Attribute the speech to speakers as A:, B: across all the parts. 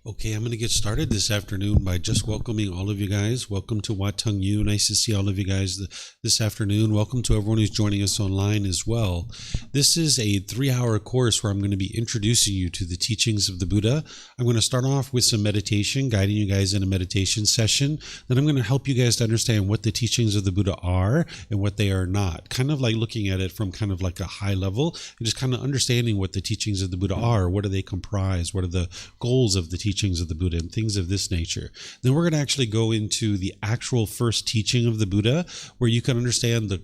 A: Okay, I'm going to get started this afternoon by just welcoming all of you guys. Welcome to Wat Tung. Nice to see all of you guys this afternoon. Welcome to everyone who's joining us online as well. This is a 3-hour course where I'm going to be introducing you to the teachings of the Buddha. I'm going to start off with some meditation, guiding you guys in a meditation session. Then I'm going to help you guys to understand what the teachings of the Buddha are and what they are not. Kind of like looking at it from kind of like a high level and just kind of understanding what the teachings of the Buddha are. What do they comprise? What are the goals of the teachings of the Buddha and things of this nature. Then we're going to actually go into the actual first teaching of the Buddha, where you can understand the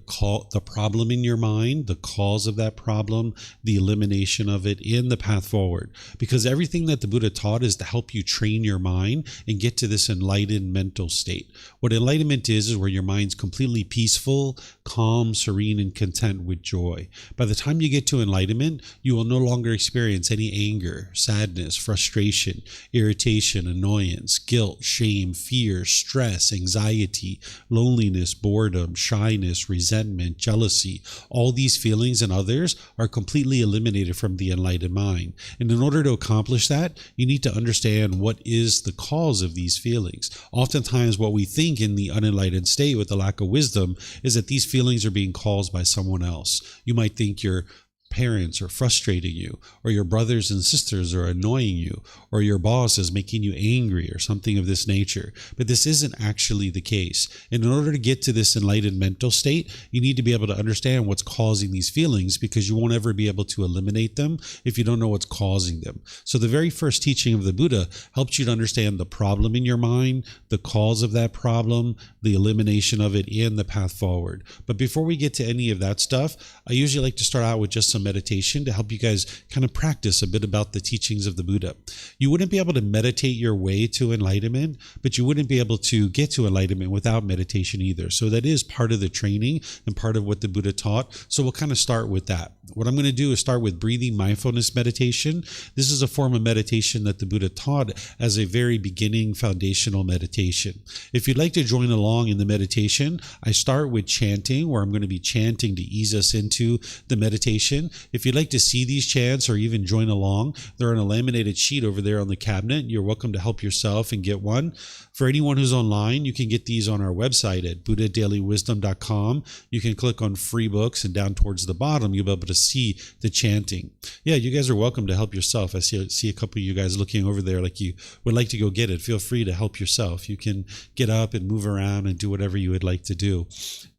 A: problem in your mind, the cause of that problem, the elimination of it, in the path forward. Because everything that the Buddha taught is to help you train your mind and get to this enlightened mental state. What enlightenment is where your mind's completely peaceful, calm, serene, and content with joy. By the time you get to enlightenment, you will no longer experience any anger, sadness, frustration, irritation, annoyance, guilt, shame, fear, stress, anxiety, loneliness, boredom, shyness, resentment, jealousy. All these feelings and others are completely eliminated from the enlightened mind. And in order to accomplish that, you need to understand what is the cause of these feelings. Oftentimes, what we think in the unenlightened state with the lack of wisdom is that these feelings are being caused by someone else. You might think your parents are frustrating you, or your brothers and sisters are annoying you, or your boss is making you angry, or something of this nature. But this isn't actually the case. And in order to get to this enlightened mental state, you need to be able to understand what's causing these feelings, because you won't ever be able to eliminate them if you don't know what's causing them. So the very first teaching of the Buddha helps you to understand the problem in your mind, the cause of that problem, the elimination of it, and the path forward. But before we get to any of that stuff, I usually like to start out with just some meditation to help you guys kind of practice a bit about the teachings of the Buddha. You wouldn't be able to meditate your way to enlightenment, but you wouldn't be able to get to enlightenment without meditation either. So that is part of the training and part of what the Buddha taught. So we'll kind of start with that. What I'm going to do is start with breathing mindfulness meditation. This is a form of meditation that the Buddha taught as a very beginning foundational meditation. If you'd like to join along in the meditation, I start with chanting, where I'm going to be chanting to ease us into the meditation. If you'd like to see these chants or even join along, they're on a laminated sheet over there on the cabinet. You're welcome to help yourself and get one. For anyone who's online, you can get these on our website at buddhadailywisdom.com. You can click on free books, and down towards the bottom, you'll be able to see the chanting. Yeah, you guys are welcome to help yourself. I see a couple of you guys looking over there like you would like to go get it. Feel free to help yourself. You can get up and move around and do whatever you would like to do.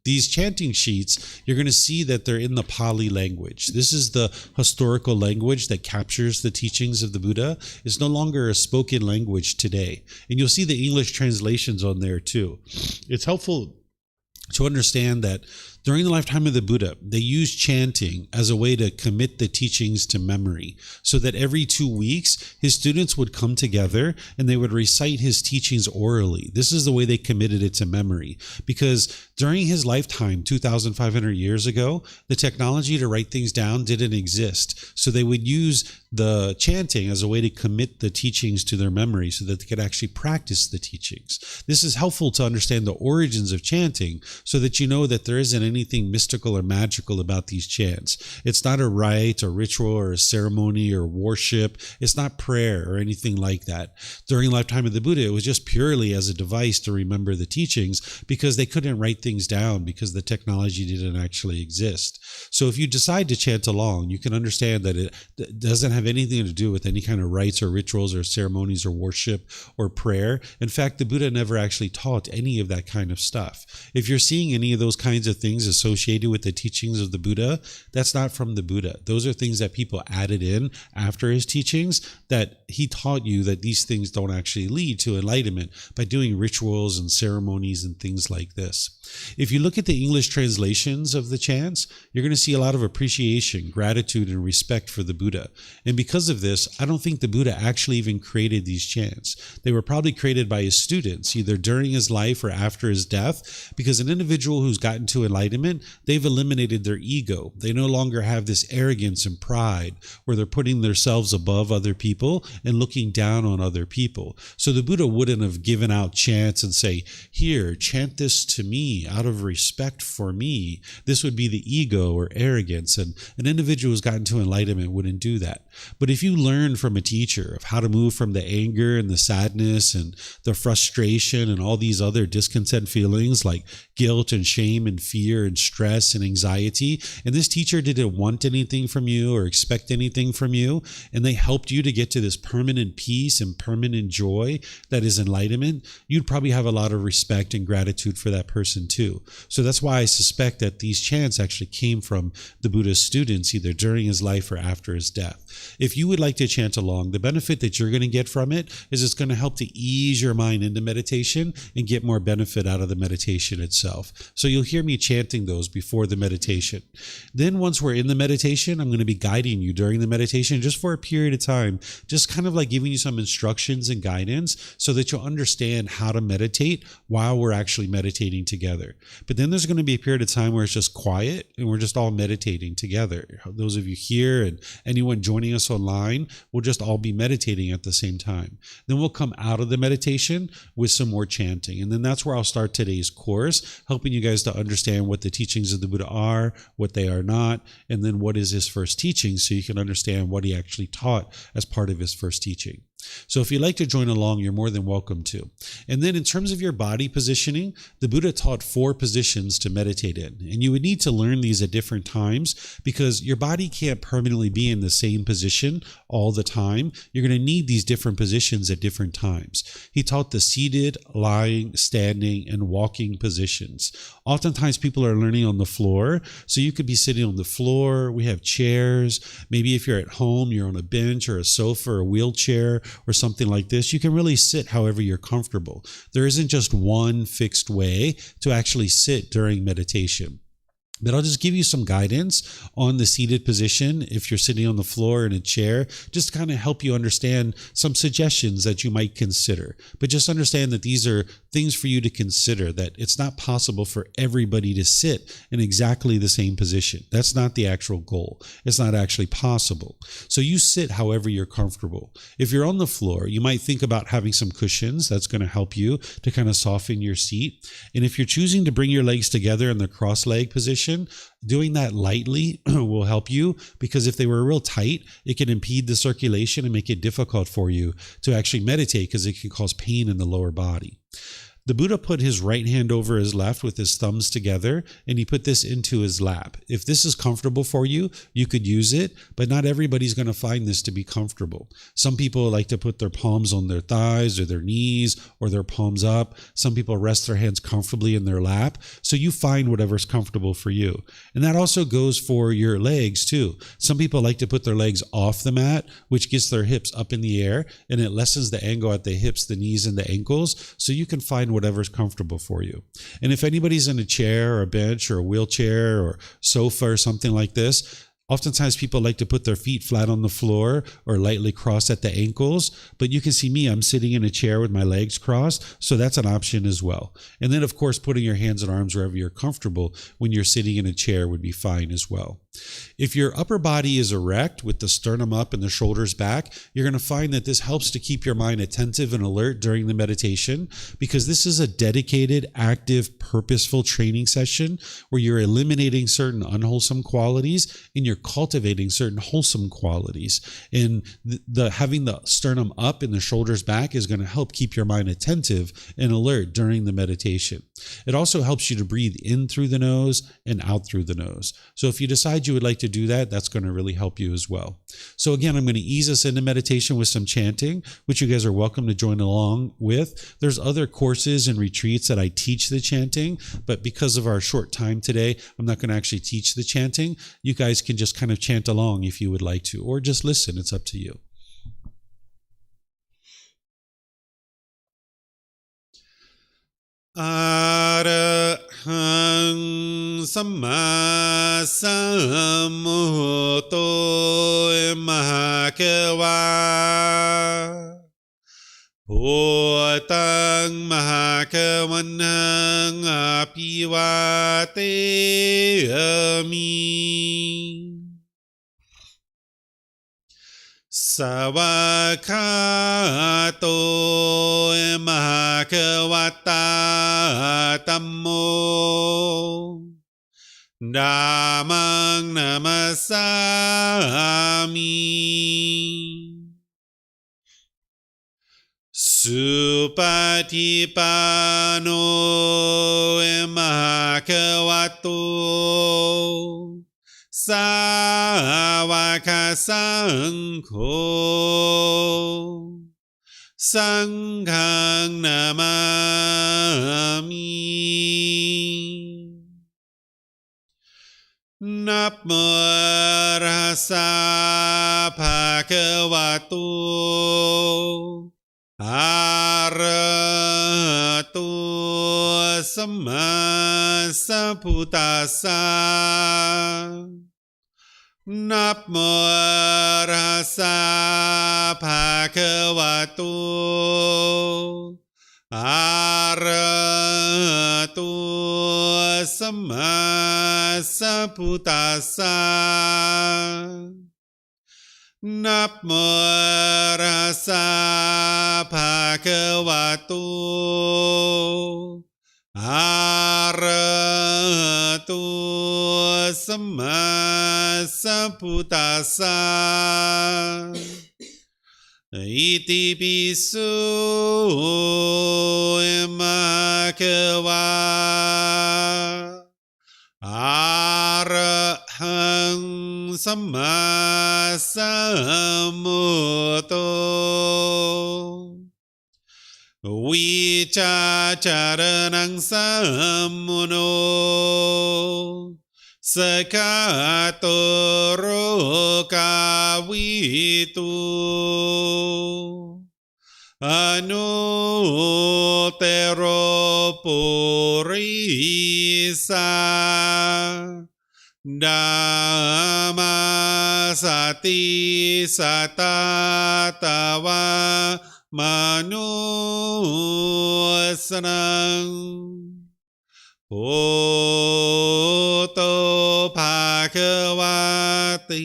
A: These chanting sheets, you're going to see that they're in the Pali language. This is the historical language that captures the teachings of the Buddha. It's no longer a spoken language today. And you'll see the English translations on there too. It's helpful to understand that during the lifetime of the Buddha, they used chanting as a way to commit the teachings to memory, so that every 2 weeks, his students would come together and they would recite his teachings orally. This is the way they committed it to memory, because during his lifetime, 2,500 years ago, the technology to write things down didn't exist. So they would use the chanting as a way to commit the teachings to their memory so that they could actually practice the teachings. This is helpful to understand the origins of chanting, so that you know that there isn't anything mystical or magical about these chants. It's not a rite or ritual or a ceremony or worship. It's not prayer or anything like that. During the lifetime of the Buddha, it was just purely as a device to remember the teachings, because they couldn't write things down because the technology didn't actually exist. So if you decide to chant along, you can understand that it doesn't have anything to do with any kind of rites or rituals or ceremonies or worship or prayer. In fact, the Buddha never actually taught any of that kind of stuff. If you're seeing any of those kinds of things associated with the teachings of the Buddha, that's not from the Buddha. Those are things that people added in after his teachings, that he taught you that these things don't actually lead to enlightenment by doing rituals and ceremonies and things like this. If you look at the English translations of the chants, you're going to see a lot of appreciation, gratitude, and respect for the Buddha. And because of this, I don't think the Buddha actually even created these chants. They were probably created by his students, either during his life or after his death, because an individual who's gotten to enlightenment enlightenment, they've eliminated their ego. They no longer have this arrogance and pride where they're putting themselves above other people and looking down on other people. So the Buddha wouldn't have given out chants and say, here, chant this to me out of respect for me. This would be the ego or arrogance. And an individual who's gotten to enlightenment wouldn't do that. But if you learn from a teacher of how to move from the anger and the sadness and the frustration and all these other discontent feelings like guilt and shame and fear and stress and anxiety, and this teacher didn't want anything from you or expect anything from you, and they helped you to get to this permanent peace and permanent joy that is enlightenment, you'd probably have a lot of respect and gratitude for that person too. So that's why I suspect that these chants actually came from the Buddha's students either during his life or after his death. If you would like to chant along, the benefit that you're going to get from it is it's going to help to ease your mind into meditation and get more benefit out of the meditation itself. So you'll hear me chanting those before the meditation. Then once we're in the meditation, I'm going to be guiding you during the meditation just for a period of time, just kind of like giving you some instructions and guidance so that you'll understand how to meditate while we're actually meditating together. But then there's going to be a period of time where it's just quiet and we're just all meditating together. Those of you here and anyone joining us online, we'll just all be meditating at the same time. Then we'll come out of the meditation with some more chanting. And then that's where I'll start today's course, helping you guys to understand what the teachings of the Buddha are, what they are not, and then what is his first teaching so you can understand what he actually taught as part of his first teaching. So if you'd like to join along, you're more than welcome to. And then in terms of your body positioning, the Buddha taught 4 positions to meditate in. And you would need to learn these at different times because your body can't permanently be in the same position all the time. You're going to need these different positions at different times. He taught the seated, lying, standing, and walking positions. Oftentimes people are learning on the floor. So you could be sitting on the floor. We have chairs. Maybe if you're at home, you're on a bench or a sofa or a wheelchair or something like this. You can really sit however you're comfortable. There isn't just one fixed way to actually sit during meditation. But I'll just give you some guidance on the seated position if you're sitting on the floor in a chair, just to kind of help you understand some suggestions that you might consider. But just understand that these are things for you to consider, that it's not possible for everybody to sit in exactly the same position. That's not the actual goal. It's not actually possible. So you sit however you're comfortable. If you're on the floor, you might think about having some cushions. That's going to help you to kind of soften your seat. And if you're choosing to bring your legs together in the cross-leg position, doing that lightly will help you, because if they were real tight, it can impede the circulation and make it difficult for you to actually meditate because it can cause pain in the lower body. The Buddha put his right hand over his left with his thumbs together, and he put this into his lap. If this is comfortable for you, you could use it, but not everybody's going to find this to be comfortable. Some people like to put their palms on their thighs or their knees or their palms up. Some people rest their hands comfortably in their lap. So you find whatever's comfortable for you. And that also goes for your legs too. Some people like to put their legs off the mat, which gets their hips up in the air, and it lessens the angle at the hips, the knees, and the ankles. So you can find whatever's comfortable for you. And if anybody's in a chair or a bench or a wheelchair or sofa or something like this, oftentimes people like to put their feet flat on the floor or lightly crossed at the ankles, but you can see me, I'm sitting in a chair with my legs crossed, so that's an option as well. And then of course, putting your hands and arms wherever you're comfortable when you're sitting in a chair would be fine as well. If your upper body is erect with the sternum up and the shoulders back, you're going to find that this helps to keep your mind attentive and alert during the meditation, because this is a dedicated, active, purposeful training session where you're eliminating certain unwholesome qualities and you're cultivating certain wholesome qualities. And having the sternum up and the shoulders back is going to help keep your mind attentive and alert during the meditation. It also helps you to breathe in through the nose and out through the nose. So if you decide you would like to do that, that's going to really help you as well. So again, I'm going to ease us into meditation with some chanting, which you guys are welcome to join along with. There's other courses and retreats that I teach the chanting, but because of our short time today, I'm not going to actually teach the chanting. You guys can just kind of chant along if you would like to, or just listen. It's up to you. Arahang Samma Sambuddho Mahakawa Wat Tung Mahakawanang piwate ami Savakato mahakawata tammo Dhammang namasami Supatipano mahakavato Sāvaka Saṅkho Saṅghang namami Namo rasa bhagavato Arahato Samma Sambuddhassa Namo rasa bhagavato Arahato Samma Sambuddhassa Namo rasa bhagavato Arahato Samma Sambuddhassa Iti pisu bhagava Arahang Samma Sambuddho Vicacaranang sammuno Sakatoro kavitu Anutero purisa Dhamma sati satatawa manusranang Bhutto Bhagavati.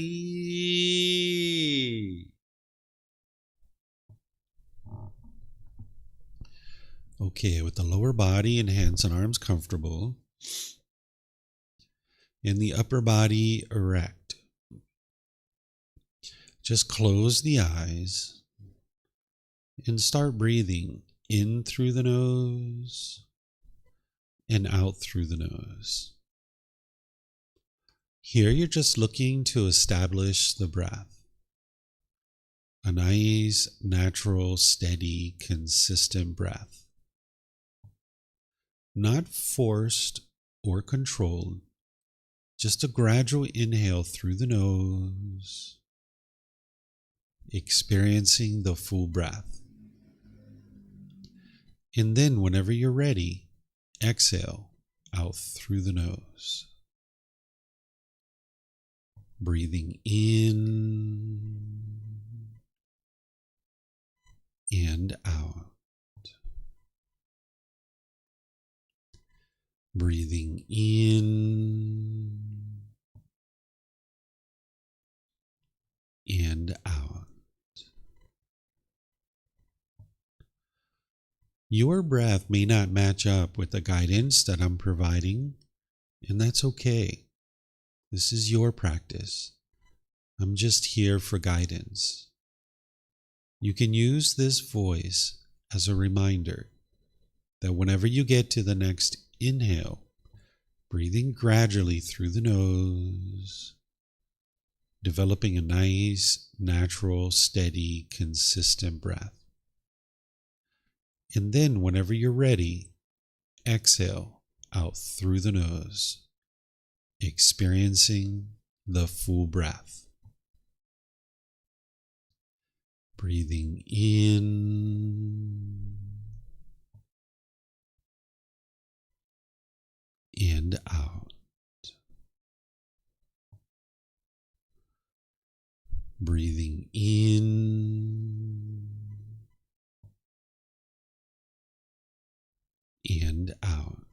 A: Okay, with the lower body and hands and arms comfortable, and the upper body erect. Just close the eyes and start breathing in through the nose and out through the nose. Here you're just looking to establish the breath. A nice, natural, steady, consistent breath. Not forced or controlled, just a gradual inhale through the nose, experiencing the full breath. And then whenever you're ready, exhale out through the nose. Breathing in and out. Breathing in and out. Your breath may not match up with the guidance that I'm providing, and that's okay. This is your practice. I'm just here for guidance. You can use this voice as a reminder that whenever you get to the next inhale, breathing gradually through the nose, developing a nice, natural, steady, consistent breath. And then whenever you're ready, exhale out through the nose, experiencing the full breath. Breathing in and out. Breathing in and out.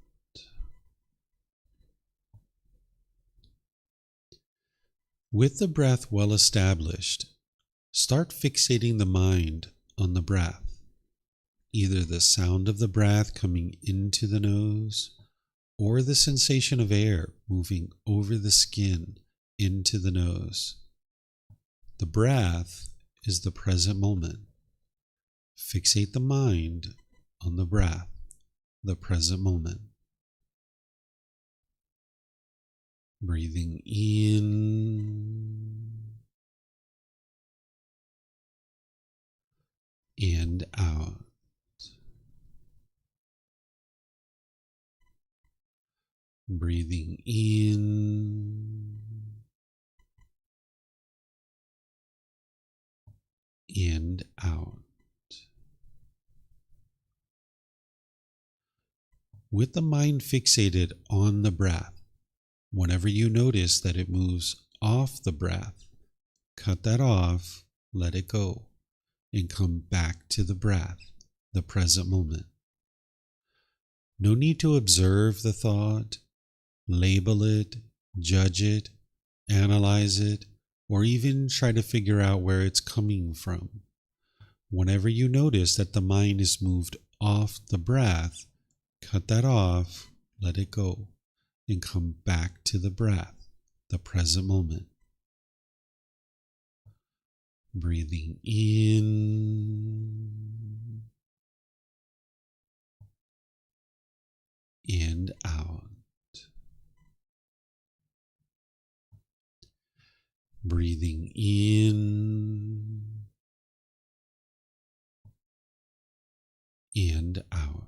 A: With the breath well established, start fixating the mind on the breath, either the sound of the breath coming into the nose or the sensation of air moving over the skin into the nose. The breath is the present moment. Fixate the mind on the breath, the present moment. Breathing in and out. Breathing in and out. With the mind fixated on the breath, whenever you notice that it moves off the breath, cut that off, let it go, and come back to the breath, the present moment. No need to observe the thought, label it, judge it, analyze it, or even try to figure out where it's coming from. Whenever you notice that the mind is moved off the breath, cut that off, let it go, and come back to the breath, the present moment. Breathing in and out. Breathing in and out.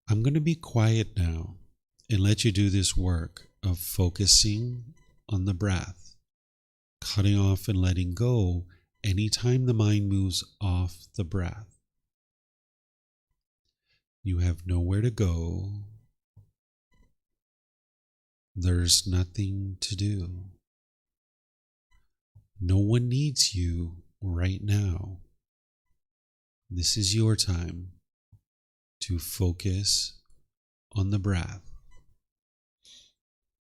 A: I'm going to be quiet now and let you do this work of focusing on the breath, cutting off and letting go anytime the mind moves off the breath. You have nowhere to go. There's nothing to do. No one needs you right now. This is your time to focus on the breath.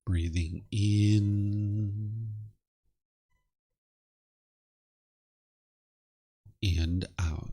A: Breathing in and out.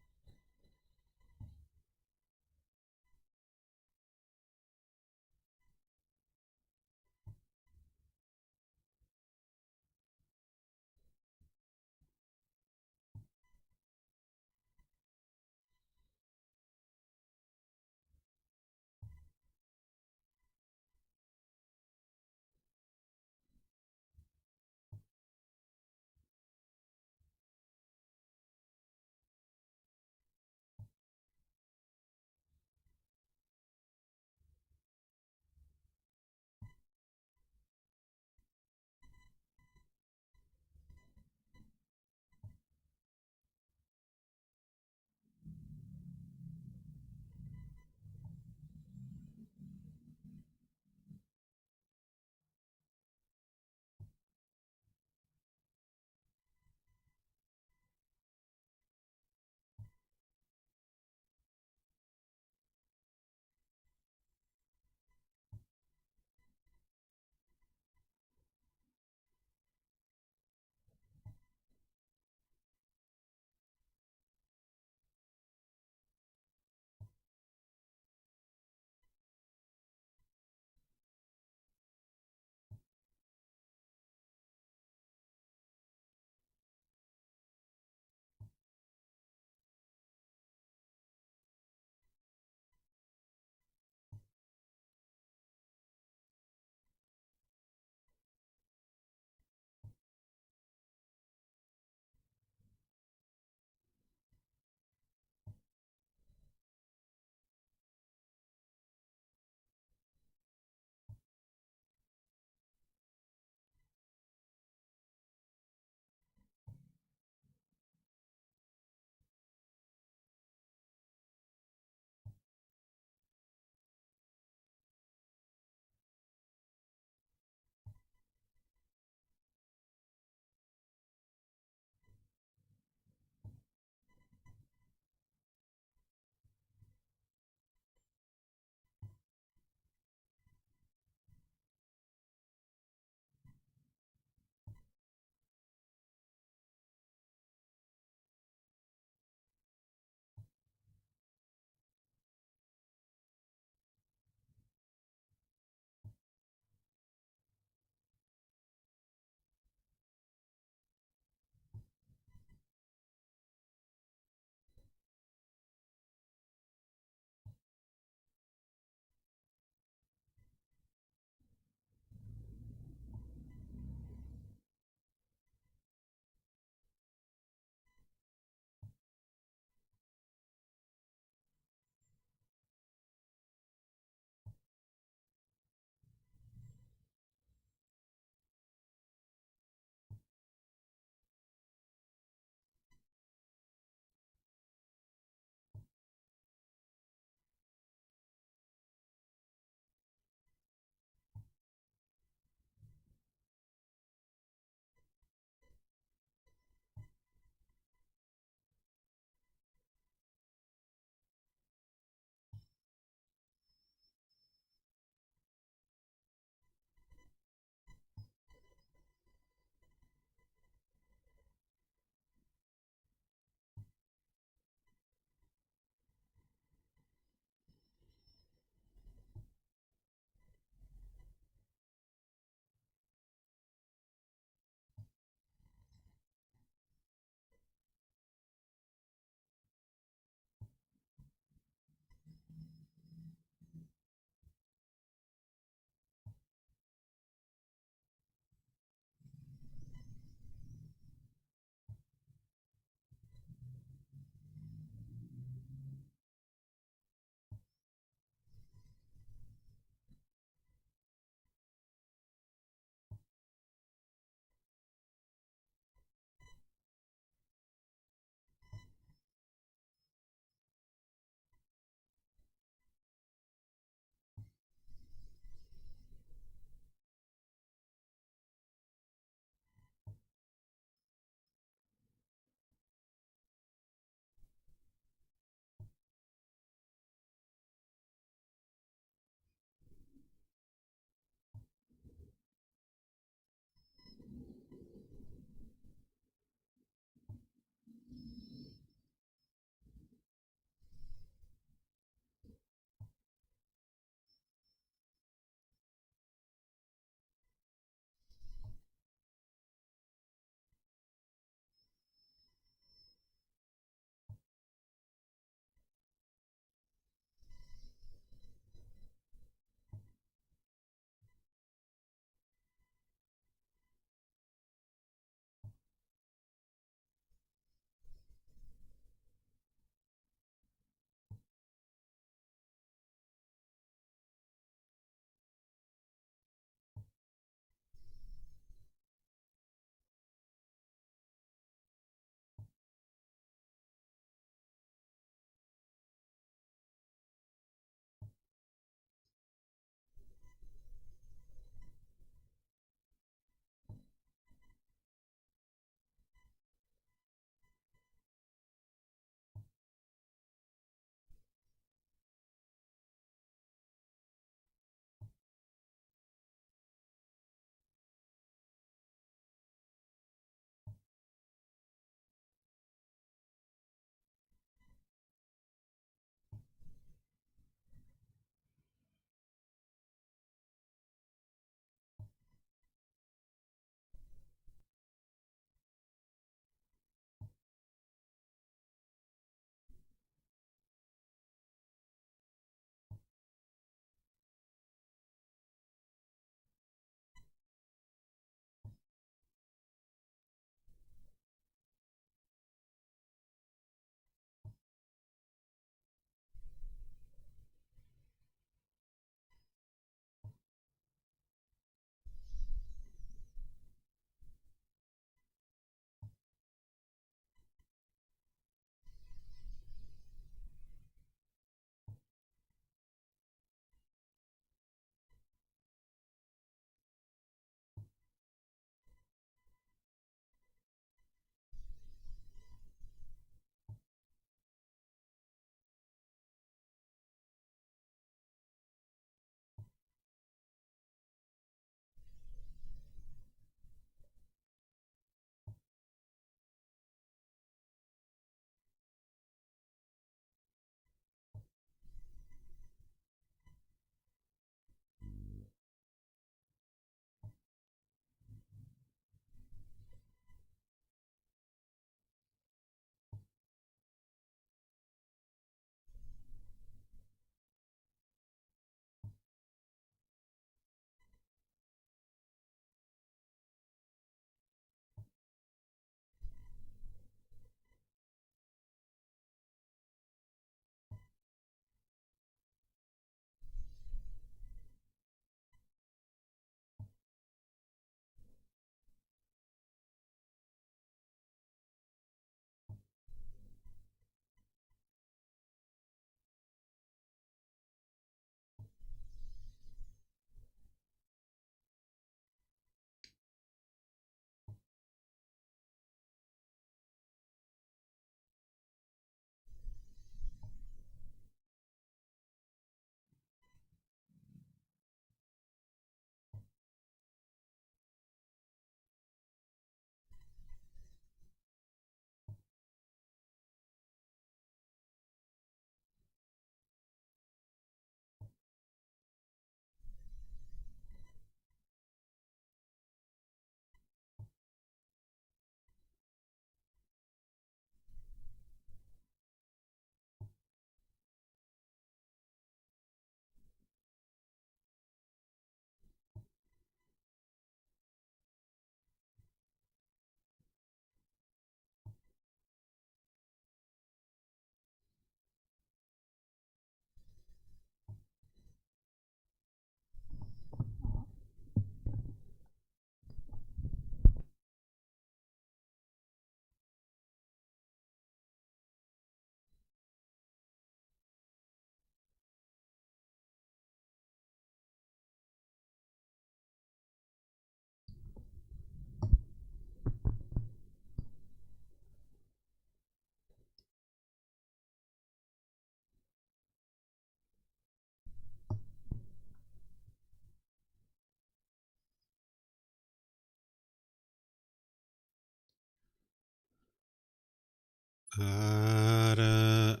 A: Arahang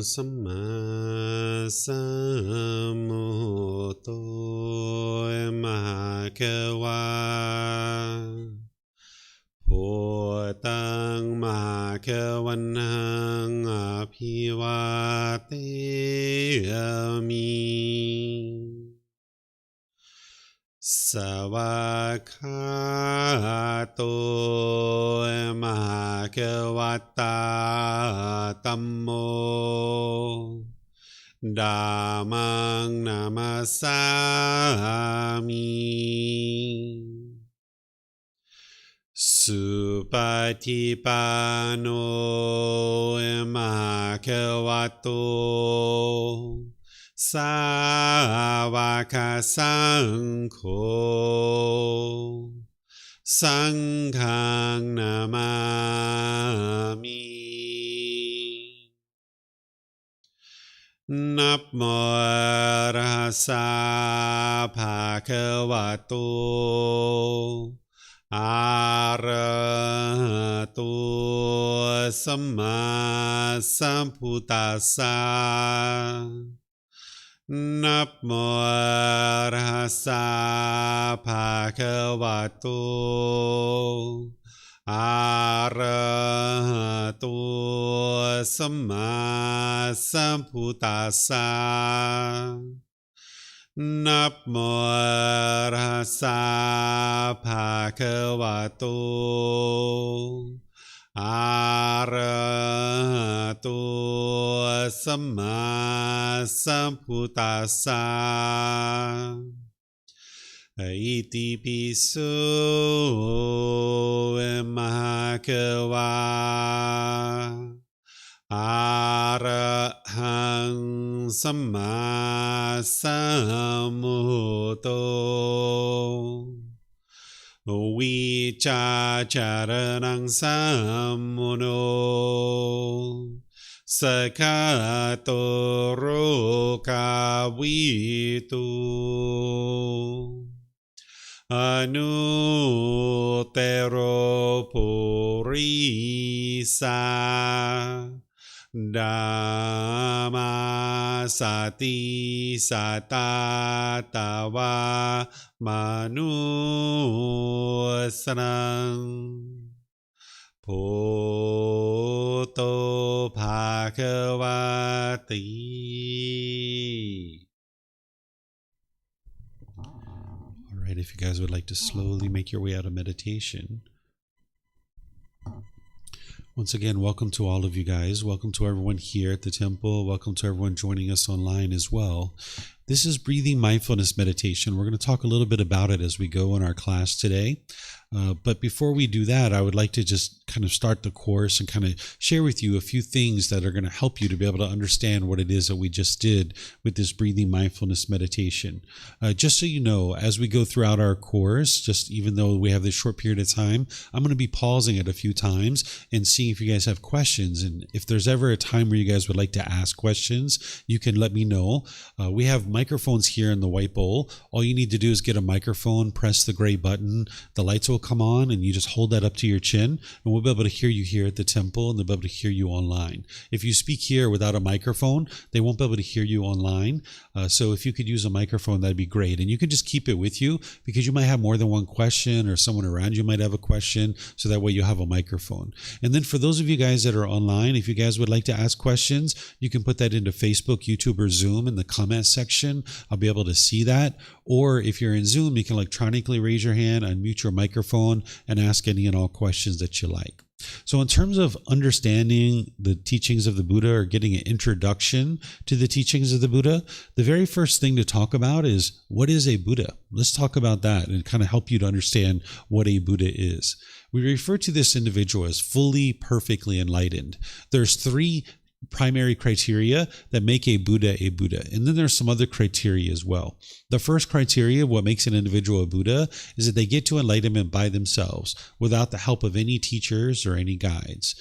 A: Samma Sambuddho Bhagava Bhutang Bhagavanang Abhivateyami Savakato Bhagavata Tammo Dhammang Namasami Supatipano Bhagavato Savaka Sangho Sanghang Namami Namo Arahasa Bhagavato Arahato Samma Sambuddhassa Namo Arahasa Bhagavato Arahato Samma Sambuddhassa Namo Arahasa Bhagavato Arahato Samma Sambuddhassa Iti piso Bhagava Arahang Samma Sambuddho Vicacaranang Sammuno Sakato Rokavitu Anutero Purisa Dhamma Sati Satatawa Manusrang Bhutto Bhagavati. All right, if you guys would like to slowly make your way out of meditation. Once again, welcome to all of you guys. Welcome to everyone here at the temple. Welcome to everyone joining us online as well. This is breathing mindfulness meditation. We're going to talk a little bit about it as we go in our class today. But before we do that, I would like to just kind of start the course and kind of share with you a few things that are going to help you to be able to understand what it is that we just did with this breathing mindfulness meditation. Just so you know, as we go throughout our course, just even though we have this short period of time, I'm going to be pausing it a few times and seeing if you guys have questions. And if there's ever a time where you guys would like to ask questions, you can let me know. We have microphones here in the white bowl. All you need to do is get a microphone, press the gray button, the lights will come on, and you just hold that up to your chin, and we'll be able to hear you here at the temple, and they'll be able to hear you online. If you speak here without a microphone, they won't be able to hear you online. So if you could use a microphone, that'd be great. And you can just keep it with you because you might have more than one question, or someone around you might have a question, so that way you have a microphone. And then for those of you guys that are online, if you guys would like to ask questions, you can put that into Facebook, YouTube, or Zoom in the comment section. I'll be able to see that. Or if you're in Zoom, you can electronically raise your hand, unmute your microphone, and ask any and all questions that you like. So in terms of understanding the teachings of the Buddha, or getting an introduction to the teachings of the Buddha, the very first thing to talk about is, what is a Buddha? Let's talk about that and kind of help you to understand what a Buddha is. We refer to this individual as fully, perfectly enlightened. There's three primary criteria that make a Buddha, and then there's some other criteria as well. The first criteria, what makes an individual a Buddha, is that they get to enlightenment by themselves without the help of any teachers or any guides.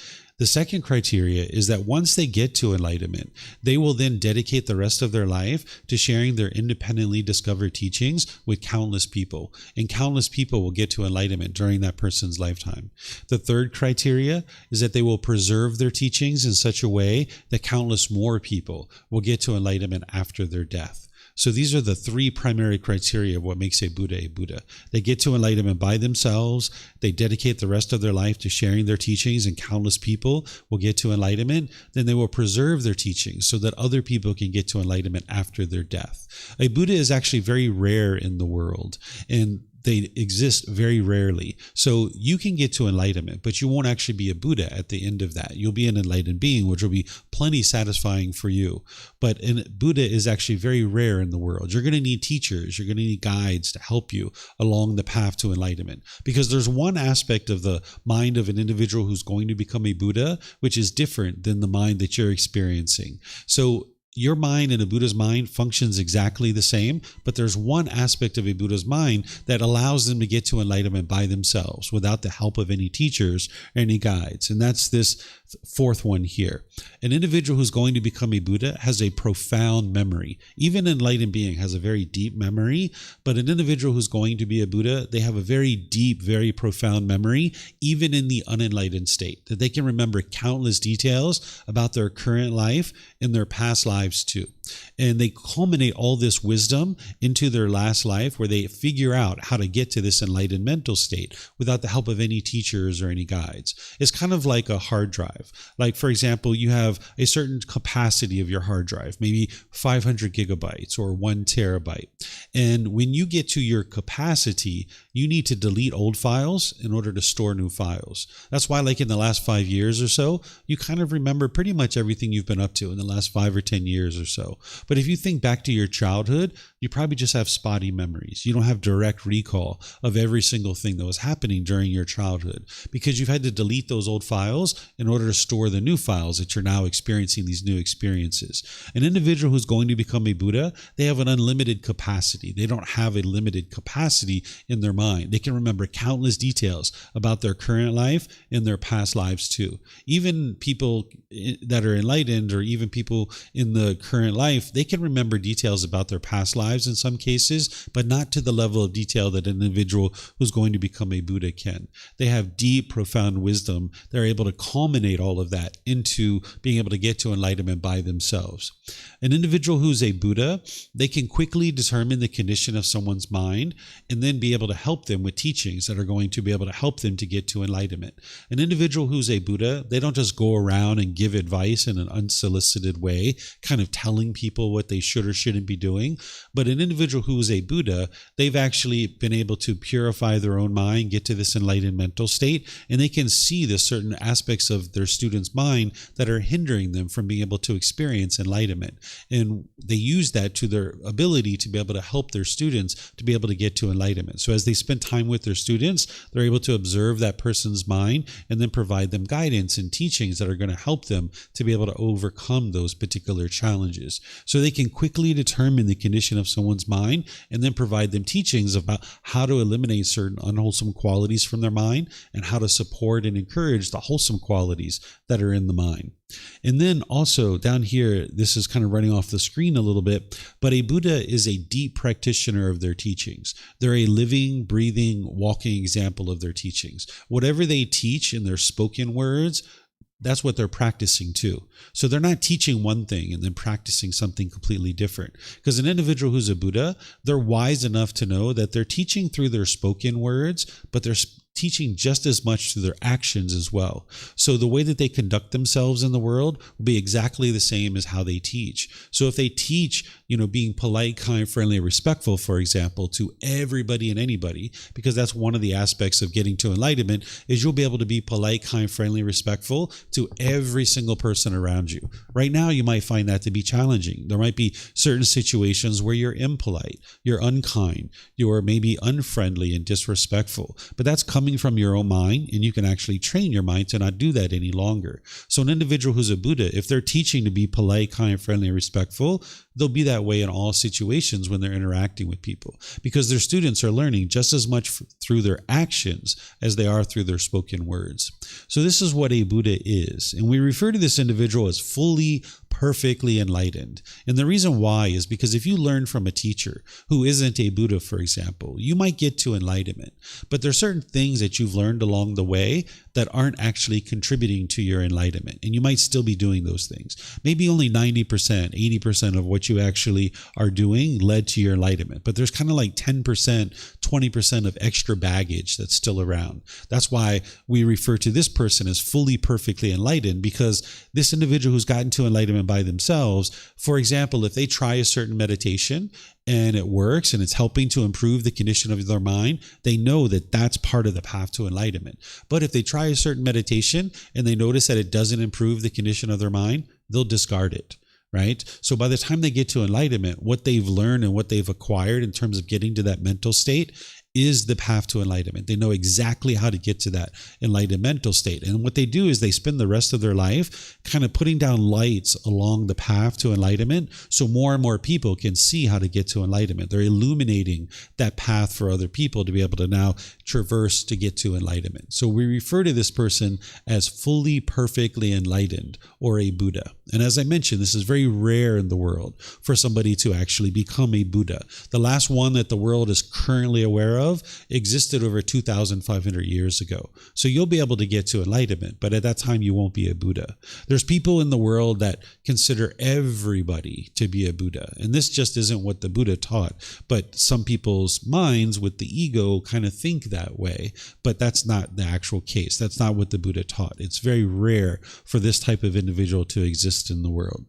A: The second criteria is that once they get to enlightenment, they will then dedicate the rest of their life to sharing their independently discovered teachings with countless people, and countless people will get to enlightenment during that person's lifetime. The third criteria is that they will preserve their teachings in such a way that countless more people will get to enlightenment after their death. So these are the three primary criteria of what makes a Buddha a Buddha. They get to enlightenment by themselves. They dedicate the rest of their life to sharing their teachings, and countless people will get to enlightenment. Then they will preserve their teachings so that other people can get to enlightenment after their death. A Buddha is actually very rare in the world, and they exist very rarely. So you can get to enlightenment, but you won't actually be a Buddha at the end of that. You'll be an enlightened being, which will be plenty satisfying for you. But a Buddha is actually very rare in the world. You're going to need teachers. You're going to need guides to help you along the path to enlightenment. Because there's one aspect of the mind of an individual who's going to become a Buddha, which is different than the mind that you're experiencing. So your mind and a Buddha's mind functions exactly the same, but there's one aspect of a Buddha's mind that allows them to get to enlightenment by themselves without the help of any teachers or any guides. And that's this fourth one here. An individual who's going to become a Buddha has a profound memory. Even an enlightened being has a very deep memory, but an individual who's going to be a Buddha, they have a very deep, very profound memory, even in the unenlightened state, that they can remember countless details about their current life and their past lives too. And they culminate all this wisdom into their last life, where they figure out how to get to this enlightened mental state without the help of any teachers or any guides. It's kind of like a hard drive. Like, for example, you have a certain capacity of your hard drive, maybe 500 gigabytes or 1 terabyte. And when you get to your capacity, you need to delete old files in order to store new files. That's why, like in the last 5 years or so, you kind of remember pretty much everything you've been up to in the last 5 or 10 years or so. But if you think back to your childhood, you probably just have spotty memories. You don't have direct recall of every single thing that was happening during your childhood, because you've had to delete those old files in order to store the new files that you're now experiencing these new experiences. An individual who's going to become a Buddha, they have an unlimited capacity. They don't have a limited capacity in their mind. They can remember countless details about their current life and their past lives too. Even people that are enlightened, or even people in the current life, they can remember details about their past lives in some cases, but not to the level of detail that an individual who's going to become a Buddha can. They have deep, profound wisdom. They're able to culminate all of that into being able to get to enlightenment by themselves. An individual who's a Buddha, they can quickly determine the condition of someone's mind and then be able to help them with teachings that are going to be able to help them to get to enlightenment. An individual who's a Buddha, they don't just go around and give advice in an unsolicited way, kind of telling people what they should or shouldn't be doing. But an individual who is a Buddha, they've actually been able to purify their own mind, get to this enlightened mental state, and they can see the certain aspects of their student's mind that are hindering them from being able to experience enlightenment. And they use that to their ability to be able to help their students to be able to get to enlightenment. So as they spend time with their students, they're able to observe that person's mind and then provide them guidance and teachings that are going to help them to be able to overcome those particular challenges. So they can quickly determine the condition of someone's mind and then provide them teachings about how to eliminate certain unwholesome qualities from their mind and how to support and encourage the wholesome qualities that are in the mind. And then also down here, this is kind of running off the screen a little bit, but a Buddha is a deep practitioner of their teachings. They're a living, breathing, walking example of their teachings. Whatever they teach in their spoken words, that's what they're practicing too. So they're not teaching one thing and then practicing something completely different. Because an individual who's a Buddha, they're wise enough to know that they're teaching through their spoken words, but they're teaching just as much through their actions as well. So the way that they conduct themselves in the world will be exactly the same as how they teach. So if they teach, being polite, kind, friendly, respectful, for example, to everybody and anybody, because that's one of the aspects of getting to enlightenment, is you'll be able to be polite, kind, friendly, respectful to every single person around you. Right now, you might find that to be challenging. There might be certain situations where you're impolite, you're unkind, you're maybe unfriendly and disrespectful, but that's coming coming from your own mind, and you can actually train your mind to not do that any longer. So an individual who's a Buddha, if they're teaching to be polite, kind, friendly, and respectful, they'll be that way in all situations when they're interacting with people, because their students are learning just as much through their actions as they are through their spoken words. So this is what a Buddha is. And we refer to this individual as fully, perfectly enlightened. And the reason why is because if you learn from a teacher who isn't a Buddha, for example, you might get to enlightenment, but there are certain things that you've learned along the way that aren't actually contributing to your enlightenment. And you might still be doing those things. Maybe only 90%, 80% of what you actually are doing led to your enlightenment. But there's kind of like 10%, 20% of extra baggage that's still around. That's why we refer to this person as fully, perfectly enlightened, because this individual who's gotten to enlightenment by themselves, for example, if they try a certain meditation and it works and it's helping to improve the condition of their mind, they know that that's part of the path to enlightenment. But if they try a certain meditation and they notice that it doesn't improve the condition of their mind, they'll discard it. Right? So by the time they get to enlightenment, what they've learned and what they've acquired in terms of getting to that mental state is the path to enlightenment. They know exactly how to get to that enlightened mental state. And what they do is they spend the rest of their life kind of putting down lights along the path to enlightenment, so more and more people can see how to get to enlightenment. They're illuminating that path for other people to be able to now traverse to get to enlightenment. So we refer to this person as fully, perfectly enlightened, or a Buddha. And as I mentioned, this is very rare in the world for somebody to actually become a Buddha. The last one that the world is currently aware of existed over 2,500 years ago. So you'll be able to get to enlightenment, but at that time you won't be a Buddha. There's people in the world that consider everybody to be a Buddha, and this just isn't what the Buddha taught. But some people's minds with the ego kind of think that way, but that's not the actual case. That's not what the Buddha taught. It's very rare for this type of individual to exist in the world.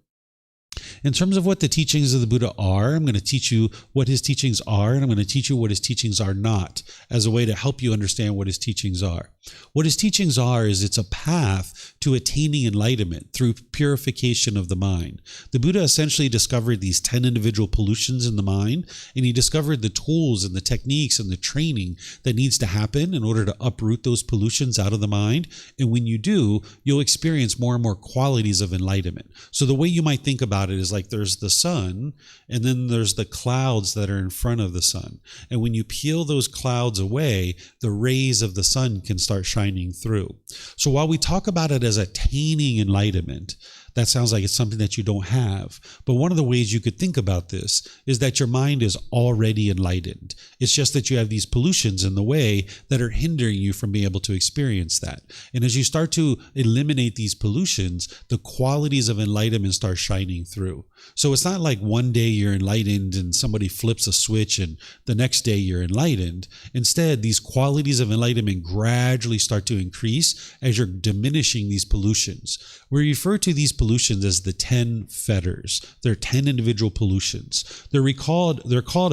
A: In terms of what the teachings of the Buddha are, I'm going to teach you what his teachings are, and I'm going to teach you what his teachings are not, as a way to help you understand what his teachings are. What his teachings are is it's a path to attaining enlightenment through purification of the mind. The Buddha essentially discovered these 10 individual pollutions in the mind, and he discovered the tools and the techniques and the training that needs to happen in order to uproot those pollutions out of the mind. And when you do, you'll experience more and more qualities of enlightenment. So the way you might think about it is like there's the sun, and then there's the clouds that are in front of the sun. And when you peel those clouds away, the rays of the sun can start shining through. So while we talk about it as attaining enlightenment, that sounds like it's something that you don't have. But one of the ways you could think about this is that your mind is already enlightened. It's just that you have these pollutions in the way that are hindering you from being able to experience that. And as you start to eliminate these pollutions, the qualities of enlightenment start shining through. So it's not like one day you're enlightened and somebody flips a switch and the next day you're enlightened. Instead, these qualities of enlightenment gradually start to increase as you're diminishing these pollutions. We refer to these pollutions as the 10 fetters. They're 10 individual pollutions. They're called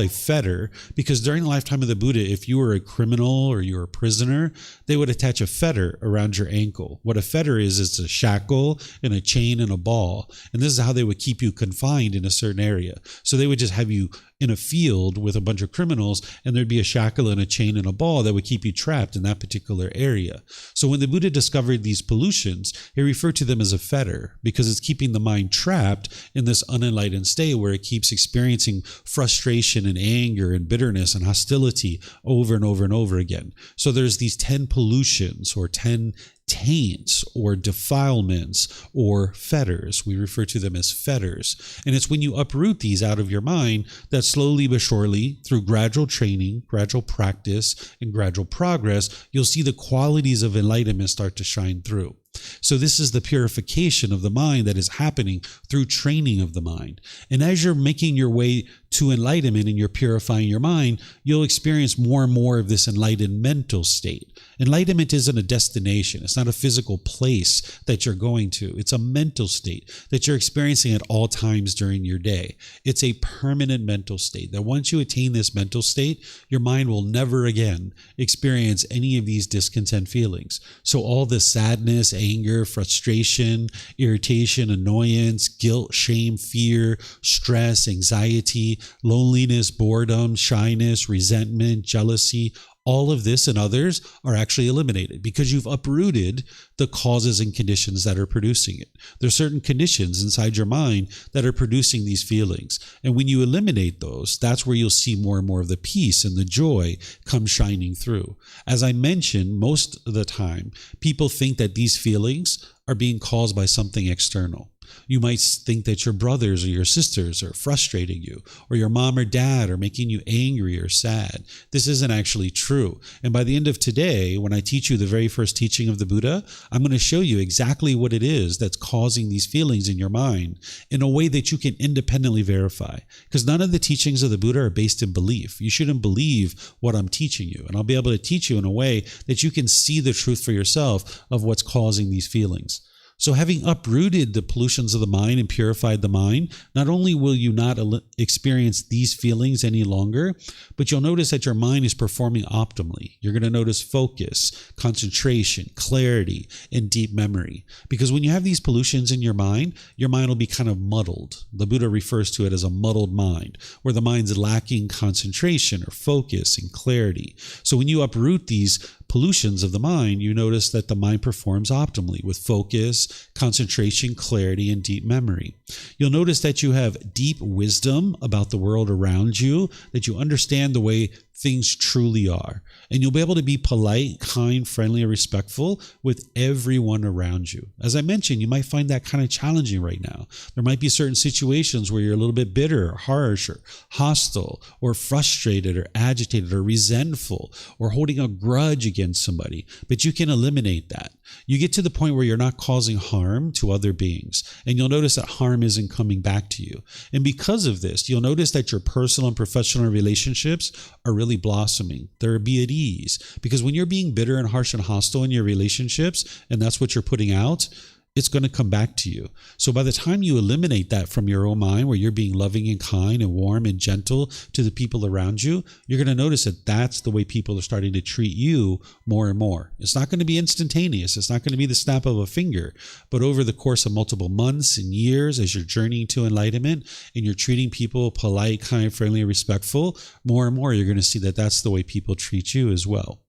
A: a fetter because during the lifetime of the Buddha, if you were a criminal or you were a prisoner, they would attach a fetter around your ankle. What a fetter is, it's a shackle and a chain and a ball. And this is how they would keep you confined in a certain area. So they would just have you in a field with a bunch of criminals, and there'd be a shackle and a chain and a ball that would keep you trapped in that particular area. So when the Buddha discovered these pollutions, he referred to them as a fetter because it's keeping the mind trapped in this unenlightened state where it keeps experiencing frustration and anger and bitterness and hostility over and over and over again. So there's these 10 pollutions or 10 taints or defilements or fetters. We refer to them as fetters. And it's when you uproot these out of your mind that slowly but surely, through gradual training, gradual practice, and gradual progress, you'll see the qualities of enlightenment start to shine through. So this is the purification of the mind that is happening through training of the mind. And as you're making your way to enlightenment and you're purifying your mind, you'll experience more and more of this enlightened mental state. Enlightenment isn't a destination. It's not a physical place that you're going to. It's a mental state that you're experiencing at all times during your day. It's a permanent mental state that once you attain this mental state, your mind will never again experience any of these discontent feelings. So all the sadness, anger, frustration, irritation, annoyance, guilt, shame, fear, stress, anxiety, loneliness, boredom, shyness, resentment, jealousy, all of this and others are actually eliminated because you've uprooted the causes and conditions that are producing it. There's certain conditions inside your mind that are producing these feelings. And when you eliminate those, that's where you'll see more and more of the peace and the joy come shining through. As I mentioned, most of the time, people think that these feelings are being caused by something external. You might think that your brothers or your sisters are frustrating you, or your mom or dad are making you angry or sad. This isn't actually true. And by the end of today, when I teach you the very first teaching of the Buddha, I'm going to show you exactly what it is that's causing these feelings in your mind in a way that you can independently verify. Because none of the teachings of the Buddha are based in belief. You shouldn't believe what I'm teaching you. And I'll be able to teach you in a way that you can see the truth for yourself of what's causing these feelings. So having uprooted the pollutions of the mind and purified the mind, not only will you not experience these feelings any longer, but you'll notice that your mind is performing optimally. You're going to notice focus, concentration, clarity, and deep memory. Because when you have these pollutions in your mind will be kind of muddled. The Buddha refers to it as a muddled mind, where the mind's lacking concentration or focus and clarity. So when you uproot these pollutions of the mind, you notice that the mind performs optimally with focus, concentration, clarity, and deep memory. You'll notice that you have deep wisdom about the world around you, that you understand the way things truly are. And you'll be able to be polite, kind, friendly, and respectful with everyone around you. As I mentioned, you might find that kind of challenging right now. There might be certain situations where you're a little bit bitter, or harsh, or hostile, or frustrated, or agitated, or resentful, or holding a grudge against somebody. But you can eliminate that. You get to the point where you're not causing harm to other beings. And you'll notice that harm isn't coming back to you. And because of this, you'll notice that your personal and professional relationships are really blossoming. They'll be at ease. Because when you're being bitter and harsh and hostile in your relationships, and that's what you're putting out, it's going to come back to you. So by the time you eliminate that from your own mind, where you're being loving and kind and warm and gentle to the people around you, you're going to notice that that's the way people are starting to treat you more and more. It's not going to be instantaneous. It's not going to be the snap of a finger. But over the course of multiple months and years, as you're journeying to enlightenment and you're treating people polite, kind, friendly, and respectful, more and more you're going to see that that's the way people treat you as well.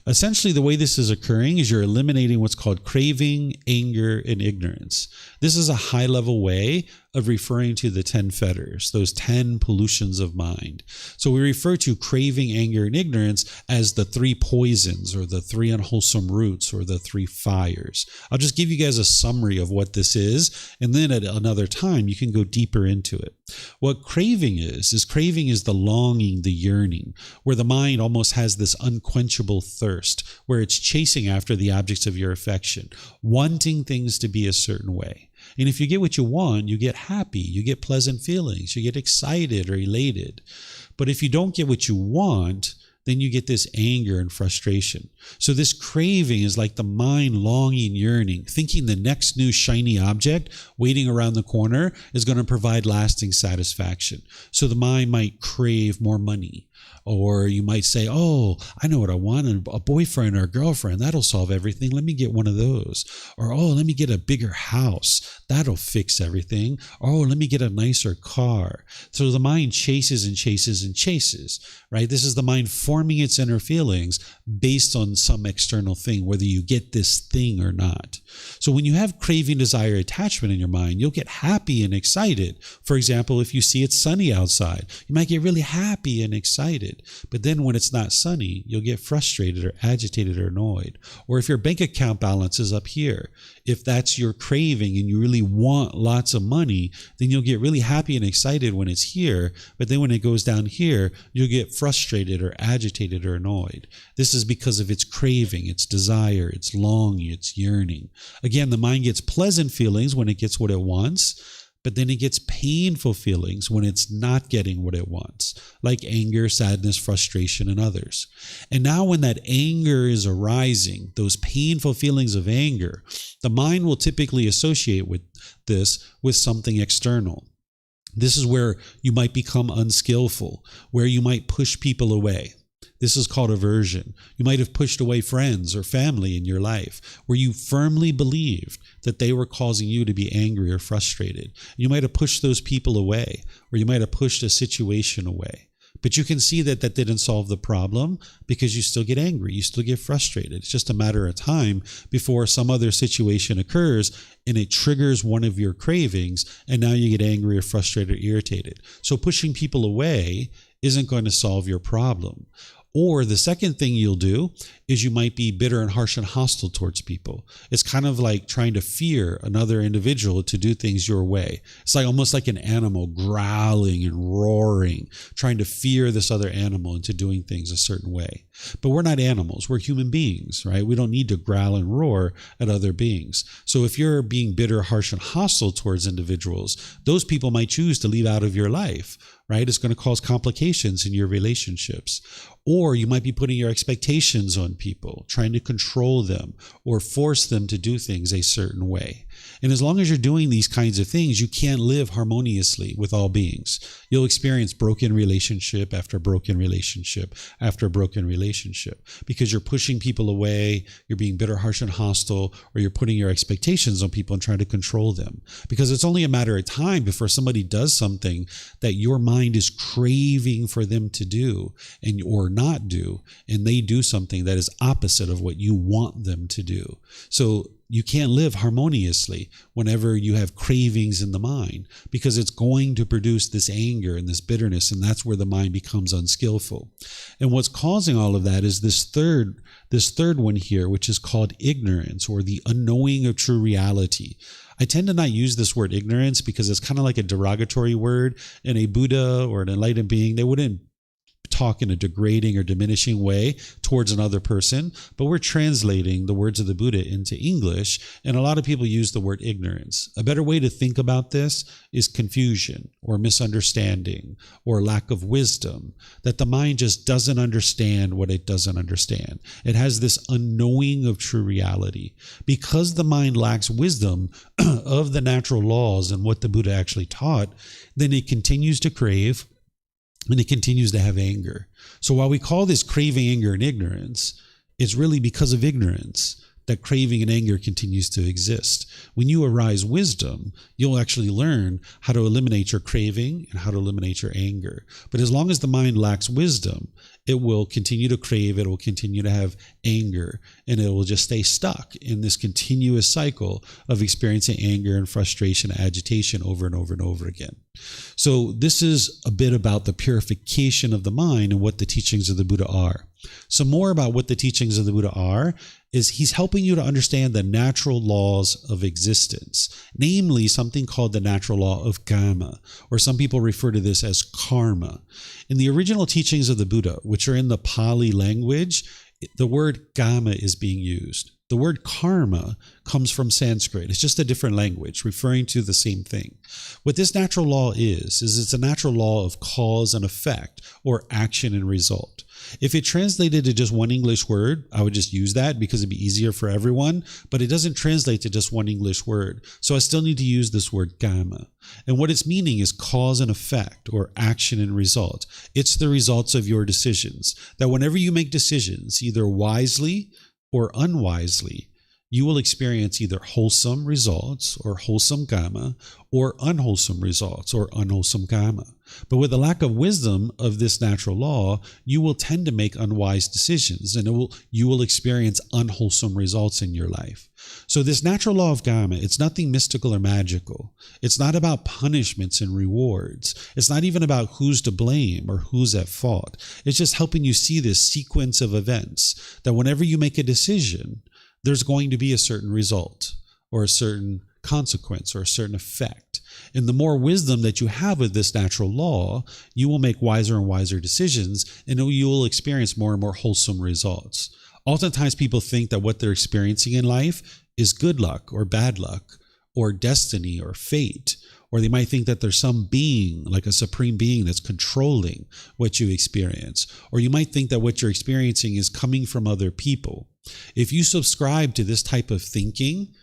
A: Essentially, the way this is occurring is you're eliminating what's called craving, anger, and ignorance. This is a high-level way of referring to the 10 fetters, those 10 pollutions of mind. So we refer to craving, anger, and ignorance as the 3 poisons, or the 3 unwholesome roots, or the 3 fires. I'll just give you guys a summary of what this is, and then at another time you can go deeper into it. What craving is the longing, the yearning, where the mind almost has this unquenchable thirst, where it's chasing after the objects of your affection, wanting things to be a certain way. And if you get what you want, you get happy, you get pleasant feelings, you get excited or elated. But if you don't get what you want, then you get this anger and frustration. So this craving is like the mind longing, yearning, thinking the next new shiny object waiting around the corner is going to provide lasting satisfaction. So the mind might crave more money. Or you might say, oh, I know what I want, a boyfriend or a girlfriend, that'll solve everything. Let me get one of those. Or, oh, let me get a bigger house. That'll fix everything. Oh, let me get a nicer car. So the mind chases and chases and chases, right? This is the mind forming its inner feelings based on some external thing, whether you get this thing or not. So when you have craving, desire, attachment in your mind, you'll get happy and excited. For example, if you see it's sunny outside, you might get really happy and excited. But then when it's not sunny, you'll get frustrated or agitated or annoyed. Or if your bank account balance is up here, if that's your craving and you really want lots of money, then you'll get really happy and excited when it's here. But then when it goes down here, you'll get frustrated or agitated or annoyed. This is because of its craving, its desire, its longing, its yearning. Again, the mind gets pleasant feelings when it gets what it wants, but then it gets painful feelings when it's not getting what it wants, like anger, sadness, frustration, and others. And now when that anger is arising, those painful feelings of anger, the mind will typically associate with this with something external. This is where you might become unskillful, where you might push people away. This is called aversion. You might have pushed away friends or family in your life where you firmly believed that they were causing you to be angry or frustrated. You might have pushed those people away, or you might have pushed a situation away. But you can see that that didn't solve the problem because you still get angry. You still get frustrated. It's just a matter of time before some other situation occurs and it triggers one of your cravings. And now you get angry or frustrated or irritated. So pushing people away isn't going to solve your problem. Or the second thing you'll do is you might be bitter and harsh and hostile towards people. It's kind of like trying to fear another individual to do things your way. It's like almost like an animal growling and roaring, trying to fear this other animal into doing things a certain way. But we're not animals. We're human beings, right? We don't need to growl and roar at other beings. So if you're being bitter, harsh, and hostile towards individuals, those people might choose to leave out of your life, right? It's going to cause complications in your relationships. Or you might be putting your expectations on people, trying to control them or force them to do things a certain way. And as long as you're doing these kinds of things, you can't live harmoniously with all beings. You'll experience broken relationship after broken relationship after broken relationship because you're pushing people away, you're being bitter, harsh, and hostile, or you're putting your expectations on people and trying to control them. Because it's only a matter of time before somebody does something that your mind is craving for them to do and or not do, and they do something that is opposite of what you want them to do. So you can't live harmoniously whenever you have cravings in the mind because it's going to produce this anger and this bitterness, and that's where the mind becomes unskillful. And what's causing all of that is this third one here, which is called ignorance or the unknowing of true reality. I tend to not use this word ignorance because it's kind of like a derogatory word, and a Buddha or an enlightened being, they wouldn't talk in a degrading or diminishing way towards another person, but we're translating the words of the Buddha into English, and a lot of people use the word ignorance. A better way to think about this is confusion or misunderstanding or lack of wisdom, that the mind just doesn't understand what it doesn't understand. It has this unknowing of true reality. Because the mind lacks wisdom of the natural laws and what the Buddha actually taught, then it continues to crave, and it continues to have anger. So while we call this craving, anger, and ignorance, it's really because of ignorance that craving and anger continues to exist. When you arise wisdom, you'll actually learn how to eliminate your craving and how to eliminate your anger. But as long as the mind lacks wisdom, it will continue to crave, it will continue to have anger, and it will just stay stuck in this continuous cycle of experiencing anger and frustration, agitation over and over and over again. So this is a bit about the purification of the mind and what the teachings of the Buddha are. So more about what the teachings of the Buddha are is he's helping you to understand the natural laws of existence, namely something called the natural law of Gotama, or some people refer to this as karma. In the original teachings of the Buddha, which are in the Pali language, the word Gotama is being used. The word karma comes from Sanskrit. It's just a different language referring to the same thing. What this natural law is it's a natural law of cause and effect, or action and result. If it translated to just one English word, I would just use that because it'd be easier for everyone, but it doesn't translate to just one English word. So I still need to use this word Gotama. And what its meaning is cause and effect, or action and result. It's the results of your decisions. That whenever you make decisions, either wisely or unwisely, you will experience either wholesome results or wholesome Gotama, or unwholesome results or unwholesome Gotama. But with the lack of wisdom of this natural law, you will tend to make unwise decisions, and you will experience unwholesome results in your life. So this natural law of Gotama, it's nothing mystical or magical. It's not about punishments and rewards. It's not even about who's to blame or who's at fault. It's just helping you see this sequence of events that whenever you make a decision, there's going to be a certain result or a certain consequence or a certain effect. And the more wisdom that you have with this natural law, you will make wiser and wiser decisions, and you will experience more and more wholesome results. Oftentimes people think that what they're experiencing in life is good luck or bad luck or destiny or fate. Or they might think that there's some being, like a supreme being, that's controlling what you experience. Or you might think that what you're experiencing is coming from other people. If you subscribe to this type of thinking,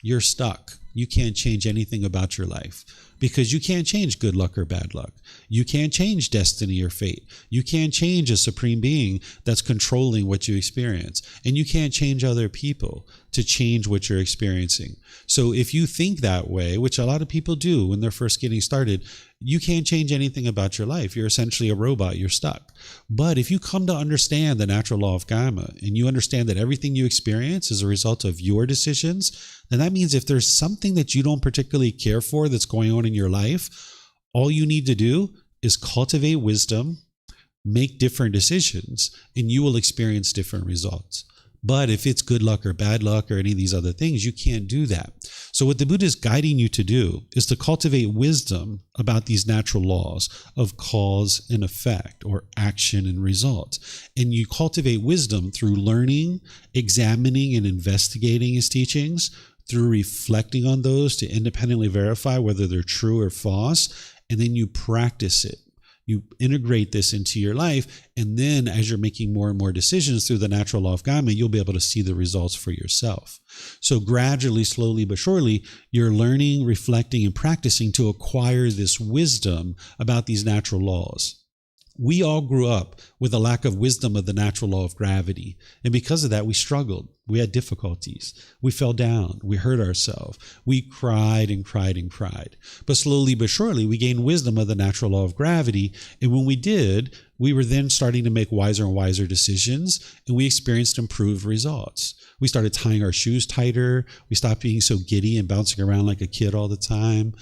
A: you're stuck. You can't change anything about your life because you can't change good luck or bad luck. You can't change destiny or fate. You can't change a supreme being that's controlling what you experience. And you can't change other people. to change what you're experiencing. So if you think that way, which a lot of people do when they're first getting started, you can't change anything about your life. You're essentially a robot. You're stuck. But if you come to understand the natural law of karma and you understand that everything you experience is a result of your decisions, then that means if there's something that you don't particularly care for that's going on in your life, all you need to do is cultivate wisdom, make different decisions, and you will experience different results. But if it's good luck or bad luck or any of these other things, you can't do that. So what the Buddha is guiding you to do is to cultivate wisdom about these natural laws of cause and effect, or action and result. And you cultivate wisdom through learning, examining, and investigating his teachings, through reflecting on those to independently verify whether they're true or false, and then you practice it. You integrate this into your life, and then as you're making more and more decisions through the natural law of karma, you'll be able to see the results for yourself. So gradually, slowly but surely, you're learning, reflecting, and practicing to acquire this wisdom about these natural laws. We all grew up with a lack of wisdom of the natural law of gravity. And because of that, we struggled. We had difficulties. We fell down. We hurt ourselves. We cried and cried and cried. But slowly but surely, we gained wisdom of the natural law of gravity. And when we did, we were then starting to make wiser and wiser decisions, and we experienced improved results. We started tying our shoes tighter. We stopped being so giddy and bouncing around like a kid all the time.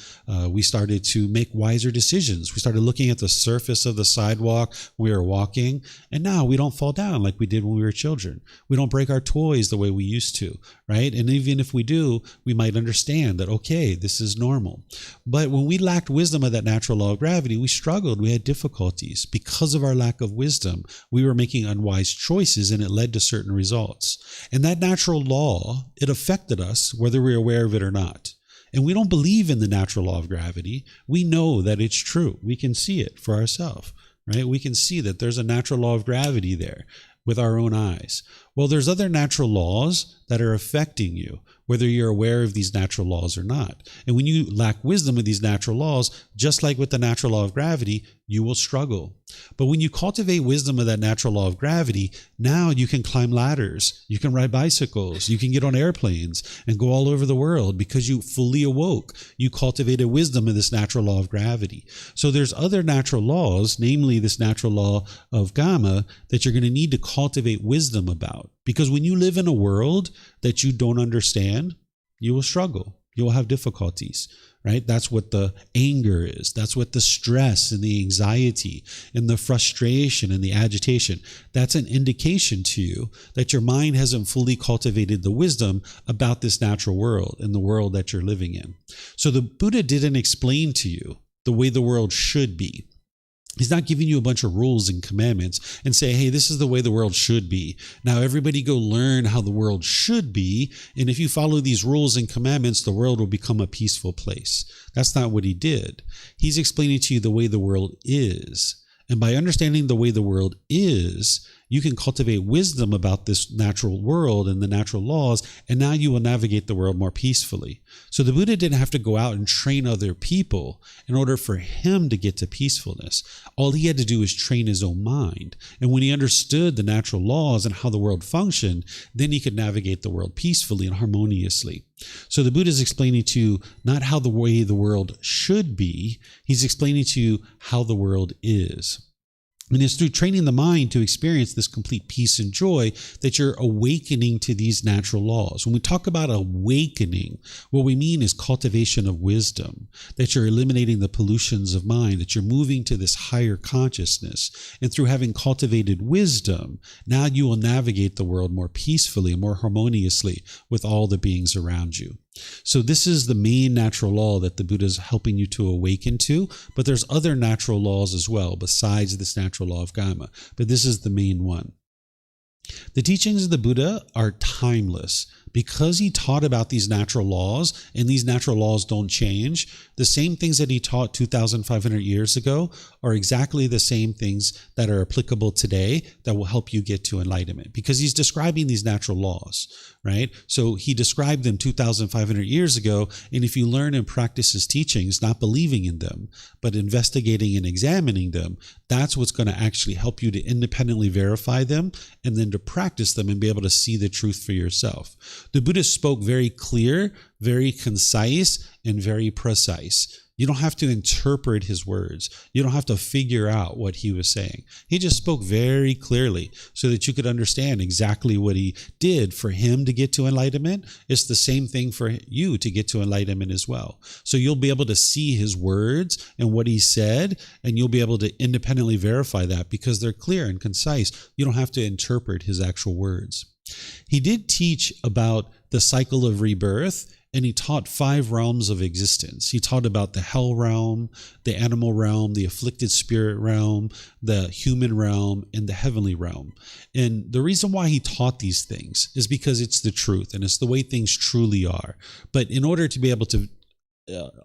A: We started to make wiser decisions. We started looking at the surface of the sidewalk when we were walking, and now we don't fall down like we did when we were children. We don't break our toys the way we used to, right? And even if we do, we might understand that, okay, this is normal. But when we lacked wisdom of that natural law of gravity, we struggled. We had difficulties. Because of our lack of wisdom, we were making unwise choices, and it led to certain results. And that natural law, it affected us whether we're aware of it or not. And we don't believe in the natural law of gravity. We know that it's true. We can see it for ourselves, right? We can see that there's a natural law of gravity there with our own eyes. Well, there's other natural laws that are affecting you, whether you're aware of these natural laws or not. And when you lack wisdom of these natural laws, just like with the natural law of gravity, you will struggle. But when you cultivate wisdom of that natural law of gravity, now you can climb ladders, you can ride bicycles, you can get on airplanes and go all over the world because you fully awoke. You cultivated wisdom of this natural law of gravity. So there's other natural laws, namely this natural law of karma, that you're going to need to cultivate wisdom about. Because when you live in a world that you don't understand, you will struggle. You will have difficulties, right? That's what the anger is. That's what the stress and the anxiety and the frustration and the agitation, that's an indication to you that your mind hasn't fully cultivated the wisdom about this natural world and the world that you're living in. So the Buddha didn't explain to you the way the world should be. He's not giving you a bunch of rules and commandments and say, hey, this is the way the world should be. Now everybody go learn how the world should be. And if you follow these rules and commandments, the world will become a peaceful place. That's not what he did. He's explaining to you the way the world is. And by understanding the way the world is, you can cultivate wisdom about this natural world and the natural laws, and now you will navigate the world more peacefully. So the Buddha didn't have to go out and train other people in order for him to get to peacefulness. All he had to do was train his own mind. And when he understood the natural laws and how the world functioned, then he could navigate the world peacefully and harmoniously. So the Buddha is explaining to you not how the way the world should be, he's explaining to you how the world is. And it's through training the mind to experience this complete peace and joy that you're awakening to these natural laws. When we talk about awakening, what we mean is cultivation of wisdom, that you're eliminating the pollutions of mind, that you're moving to this higher consciousness. And through having cultivated wisdom, now you will navigate the world more peacefully, more harmoniously with all the beings around you. So this is the main natural law that the Buddha is helping you to awaken to, but there's other natural laws as well besides this natural law of karma, but this is the main one. The teachings of the Buddha are timeless. Because he taught about these natural laws, and these natural laws don't change, the same things that he taught 2,500 years ago are exactly the same things that are applicable today that will help you get to enlightenment. Because he's describing these natural laws, right? So he described them 2,500 years ago, and if you learn and practice his teachings, not believing in them, but investigating and examining them, that's what's going to actually help you to independently verify them and then to practice them and be able to see the truth for yourself. The Buddha spoke very clear, very concise, and very precise. You don't have to interpret his words. You don't have to figure out what he was saying. He just spoke very clearly so that you could understand exactly what he did for him to get to enlightenment. It's the same thing for you to get to enlightenment as well. So you'll be able to see his words and what he said, and you'll be able to independently verify that because they're clear and concise. You don't have to interpret his actual words. He did teach about the cycle of rebirth, and he taught 5 realms of existence. He taught about the hell realm, the animal realm, the afflicted spirit realm, the human realm, and the heavenly realm. And the reason why he taught these things is because it's the truth and it's the way things truly are. But in order to be able to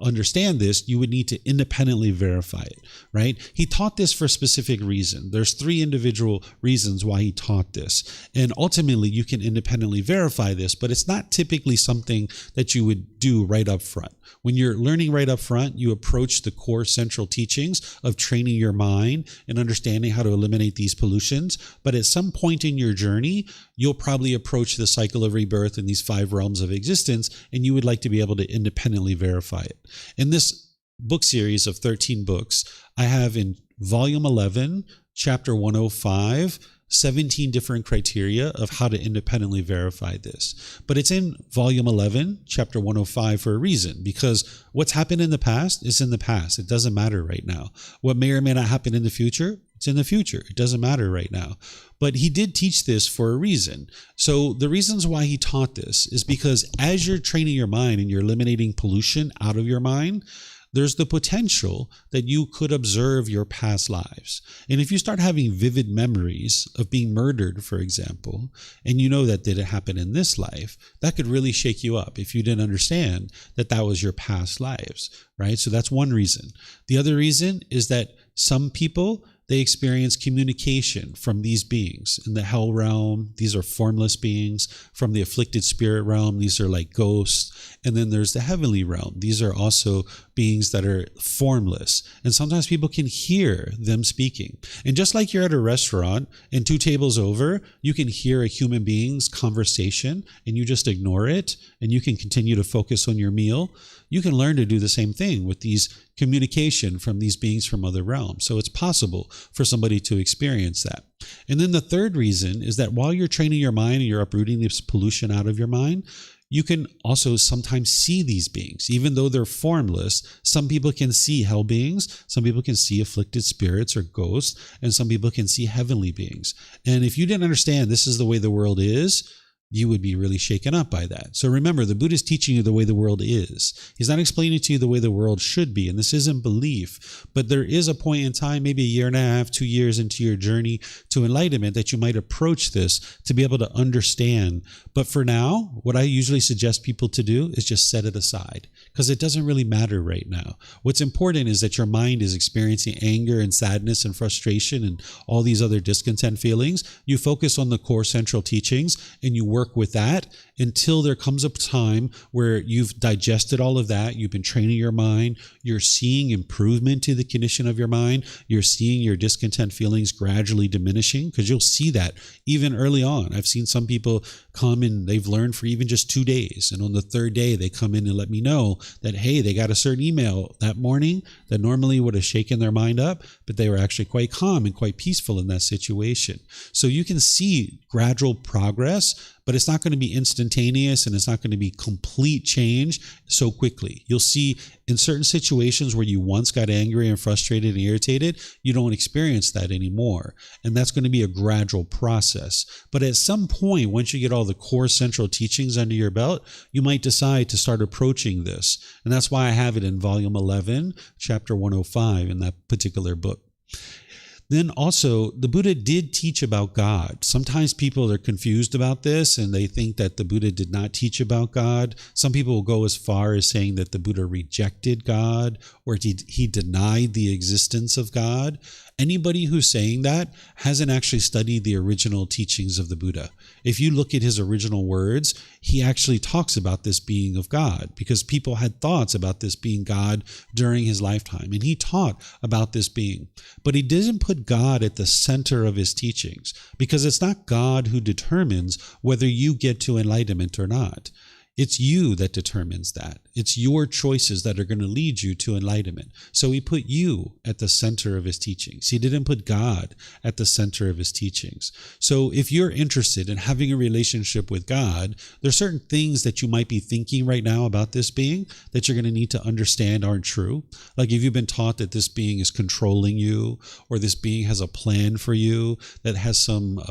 A: understand this, you would need to independently verify it, right? He taught this for a specific reason. There's 3 individual reasons why he taught this. And ultimately, you can independently verify this, but it's not typically something that you would do right up front. When you're learning right up front, you approach the core central teachings of training your mind and understanding how to eliminate these pollutions. But at some point in your journey, you'll probably approach the cycle of rebirth in these 5 realms of existence, and you would like to be able to independently verify it. In this book series of 13 books, I have in volume 11, chapter 105, 17 different criteria of how to independently verify this. But it's in volume 11, chapter 105 for a reason, because what's happened in the past is in the past. It doesn't matter right now. What may or may not happen in the future, it's in the future. It doesn't matter right now. But he did teach this for a reason. So the reasons why he taught this is because as you're training your mind and you're eliminating pollution out of your mind, there's the potential that you could observe your past lives. And if you start having vivid memories of being murdered, for example, and you know that did it happen in this life, that could really shake you up if you didn't understand that that was your past lives, right? So that's one reason. The other reason is that some people, they experience communication from these beings. In the hell realm, these are formless beings. From the afflicted spirit realm, these are like ghosts. And then there's the heavenly realm. These are also beings that are formless. And sometimes people can hear them speaking. And just like you're at a restaurant and 2 tables over, you can hear a human being's conversation and you just ignore it and you can continue to focus on your meal. You can learn to do the same thing with these communication from these beings from other realms. So it's possible for somebody to experience that. And then the third reason is that while you're training your mind and you're uprooting this pollution out of your mind, you can also sometimes see these beings. Even though they're formless, some people can see hell beings, some people can see afflicted spirits or ghosts, and some people can see heavenly beings. And if you didn't understand this is the way the world is, you would be really shaken up by that. So remember, the Buddha is teaching you the way the world is. He's not explaining to you the way the world should be. And this isn't belief, but there is a point in time, maybe a year and a half, 2 years into your journey to enlightenment, that you might approach this to be able to understand. But for now, what I usually suggest people to do is just set it aside because it doesn't really matter right now. What's important is that your mind is experiencing anger and sadness and frustration and all these other discontent feelings. You focus on the core central teachings and you work with that until there comes a time where you've digested all of that. You've been training your mind. You're seeing improvement to the condition of your mind. You're seeing your discontent feelings gradually diminishing because you'll see that even early on. I've seen some people come and they've learned for even just 2 days. And on the 3rd day, they come in and let me know that, hey, they got a certain email that morning that normally would have shaken their mind up, but they were actually quite calm and quite peaceful in that situation. So you can see gradual progress, but it's not going to be instantaneous and it's not going to be complete change so quickly. You'll see in certain situations where you once got angry and frustrated and irritated, you don't experience that anymore. And that's going to be a gradual process. But at some point, once you get all the core central teachings under your belt, you might decide to start approaching this. And that's why I have it in volume 11, chapter 105 in that particular book. Then also, the Buddha did teach about God. Sometimes people are confused about this and they think that the Buddha did not teach about God. Some people will go as far as saying that the Buddha rejected God or he denied the existence of God. Anybody who's saying that hasn't actually studied the original teachings of the Buddha. If you look at his original words, he actually talks about this being of God because people had thoughts about this being God during his lifetime. And he taught about this being. But he didn't put put God at the center of his teachings, because it's not God who determines whether you get to enlightenment or not. It's you that determines that. It's your choices that are going to lead you to enlightenment. So he put you at the center of his teachings. He didn't put God at the center of his teachings. So if you're interested in having a relationship with God, there's certain things that you might be thinking right now about this being that you're going to need to understand aren't true. Like if you've been taught that this being is controlling you, or this being has a plan for you, that has some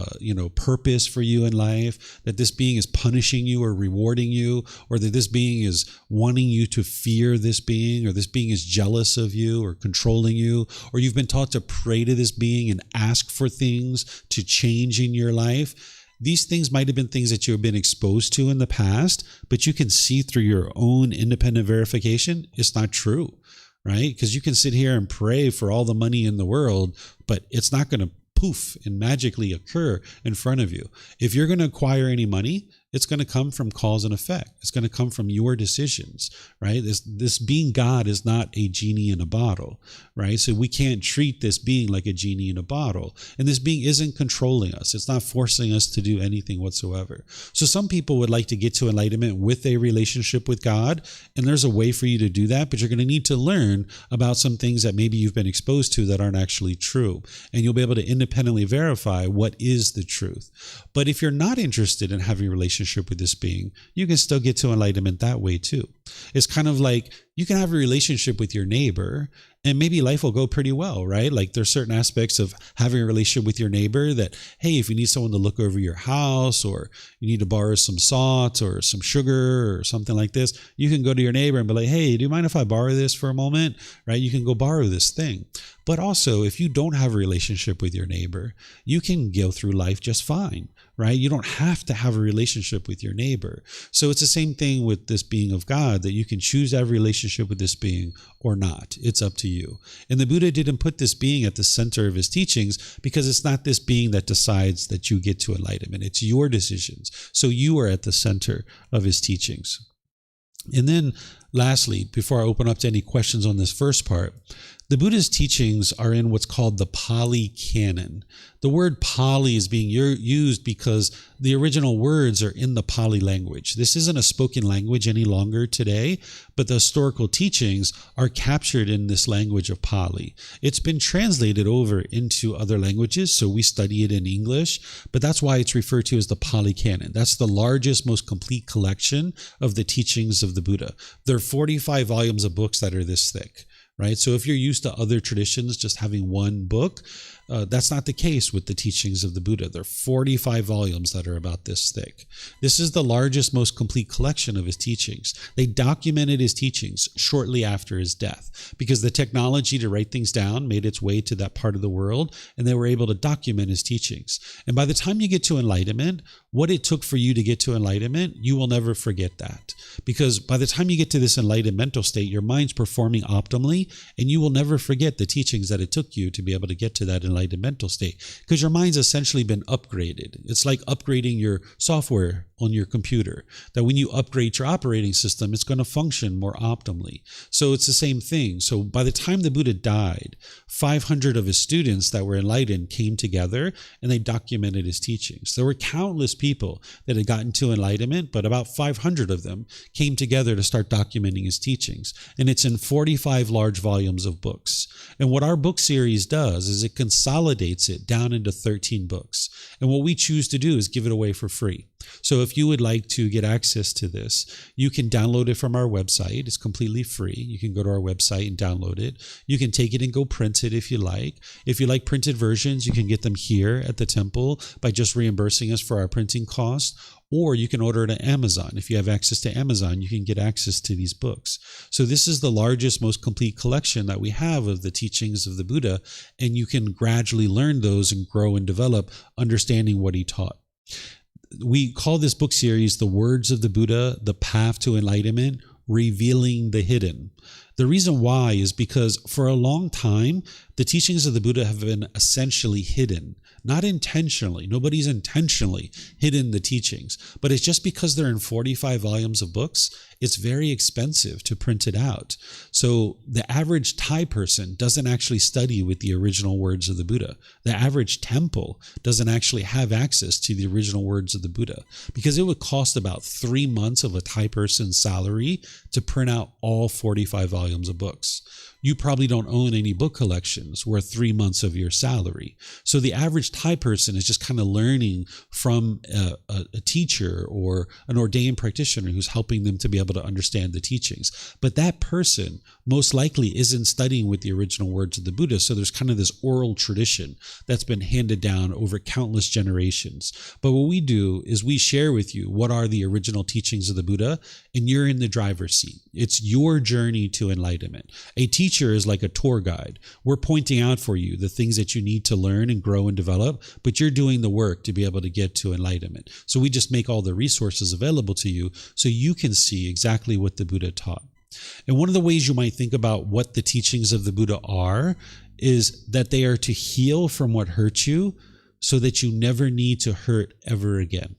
A: purpose for you in life, that this being is punishing you or rewarding you, or that this being is wanting you to fear this being, or this being is jealous of you or controlling you, or you've been taught to pray to this being and ask for things to change in your life. These things might have been things that you have been exposed to in the past, but you can see through your own independent verification, it's not true, right? Because you can sit here and pray for all the money in the world, but it's not going to poof and magically occur in front of you. If you're going to acquire any money, it's going to come from cause and effect. It's going to come from your decisions, right? This being God is not a genie in a bottle, right? So we can't treat this being like a genie in a bottle. And this being isn't controlling us. It's not forcing us to do anything whatsoever. So some people would like to get to enlightenment with a relationship with God, and there's a way for you to do that, but you're going to need to learn about some things that maybe you've been exposed to that aren't actually true. And you'll be able to independently verify what is the truth. But if you're not interested in having a relationship with this being, you can still get to enlightenment that way too. It's kind of like you can have a relationship with your neighbor and maybe life will go pretty well, right? Like there's certain aspects of having a relationship with your neighbor that, hey, if you need someone to look over your house, or you need to borrow some salt or some sugar or something like this, you can go to your neighbor and be like, hey, do you mind if I borrow this for a moment? Right? You can go borrow this thing. But also, if you don't have a relationship with your neighbor, you can go through life just fine, right? You don't have to have a relationship with your neighbor. So it's the same thing with this being of God, that you can choose to have a relationship with this being or not. It's up to you. And the Buddha didn't put this being at the center of his teachings because it's not this being that decides that you get to enlightenment. It's your decisions. So you are at the center of his teachings. And then lastly, before I open up to any questions on this first part, the Buddha's teachings are in what's called the Pali Canon. The word Pali is being used because the original words are in the Pali language. This isn't a spoken language any longer today, but the historical teachings are captured in this language of Pali. It's been translated over into other languages, so we study it in English, but that's why it's referred to as the Pali Canon. That's the largest, most complete collection of the teachings of the Buddha. There are 45 volumes of books that are this thick. Right? So if you're used to other traditions just having one book, that's not the case with the teachings of the Buddha. There are 45 volumes that are about this thick. This is the largest, most complete collection of his teachings. They documented his teachings shortly after his death because the technology to write things down made its way to that part of the world, and they were able to document his teachings. And by the time you get to enlightenment, what it took for you to get to enlightenment, you will never forget that. Because by the time you get to this enlightened mental state, your mind's performing optimally, and you will never forget the teachings that it took you to be able to get to that enlightened mental state, because your mind's essentially been upgraded. It's like upgrading your software on your computer, that when you upgrade your operating system, it's going to function more optimally. So it's the same thing. So by the time the Buddha died, 500 of his students that were enlightened came together and they documented his teachings. There were countless people that had gotten to enlightenment, but about 500 of them came together to start documenting his teachings. And it's in 45 large volumes of books. And what our book series does is it consolidates it down into 13 books. And what we choose to do is give it away for free. So if you would like to get access to this, you can download it from our website. It's completely free. You can go to our website and download it. You can take it and go print it if you like. If you like printed versions, you can get them here at the temple by just reimbursing us for our printing costs. Or you can order it on Amazon. If you have access to Amazon, you can get access to these books. So this is the largest, most complete collection that we have of the teachings of the Buddha, and you can gradually learn those and grow and develop understanding what he taught. We call this book series The Words of the Buddha, The Path to Enlightenment, Revealing the Hidden. The reason why is because for a long time, the teachings of the Buddha have been essentially hidden. not intentionally. Nobody's intentionally hidden the teachings, but it's just because they're in 45 volumes of books, it's very expensive to print it out. So the average Thai person doesn't actually study with the original words of the Buddha. The average temple doesn't actually have access to the original words of the Buddha, because it would cost about 3 months of a Thai person's salary to print out all 45 volumes of books. You probably don't own any book collections worth 3 months of your salary. So the average Thai person is just kind of learning from a teacher or an ordained practitioner who's helping them to be able to understand the teachings. But that person most likely isn't studying with the original words of the Buddha. So there's kind of this oral tradition that's been handed down over countless generations. But what we do is we share with you what are the original teachings of the Buddha, and you're in the driver's seat. It's your journey to enlightenment. A teacher is like a tour guide. We're pointing out for you the things that you need to learn and grow and develop, but you're doing the work to be able to get to enlightenment. So we just make all the resources available to you so you can see exactly what the Buddha taught. And one of the ways you might think about what the teachings of the Buddha are is that they are to heal from what hurt you so that you never need to hurt ever again.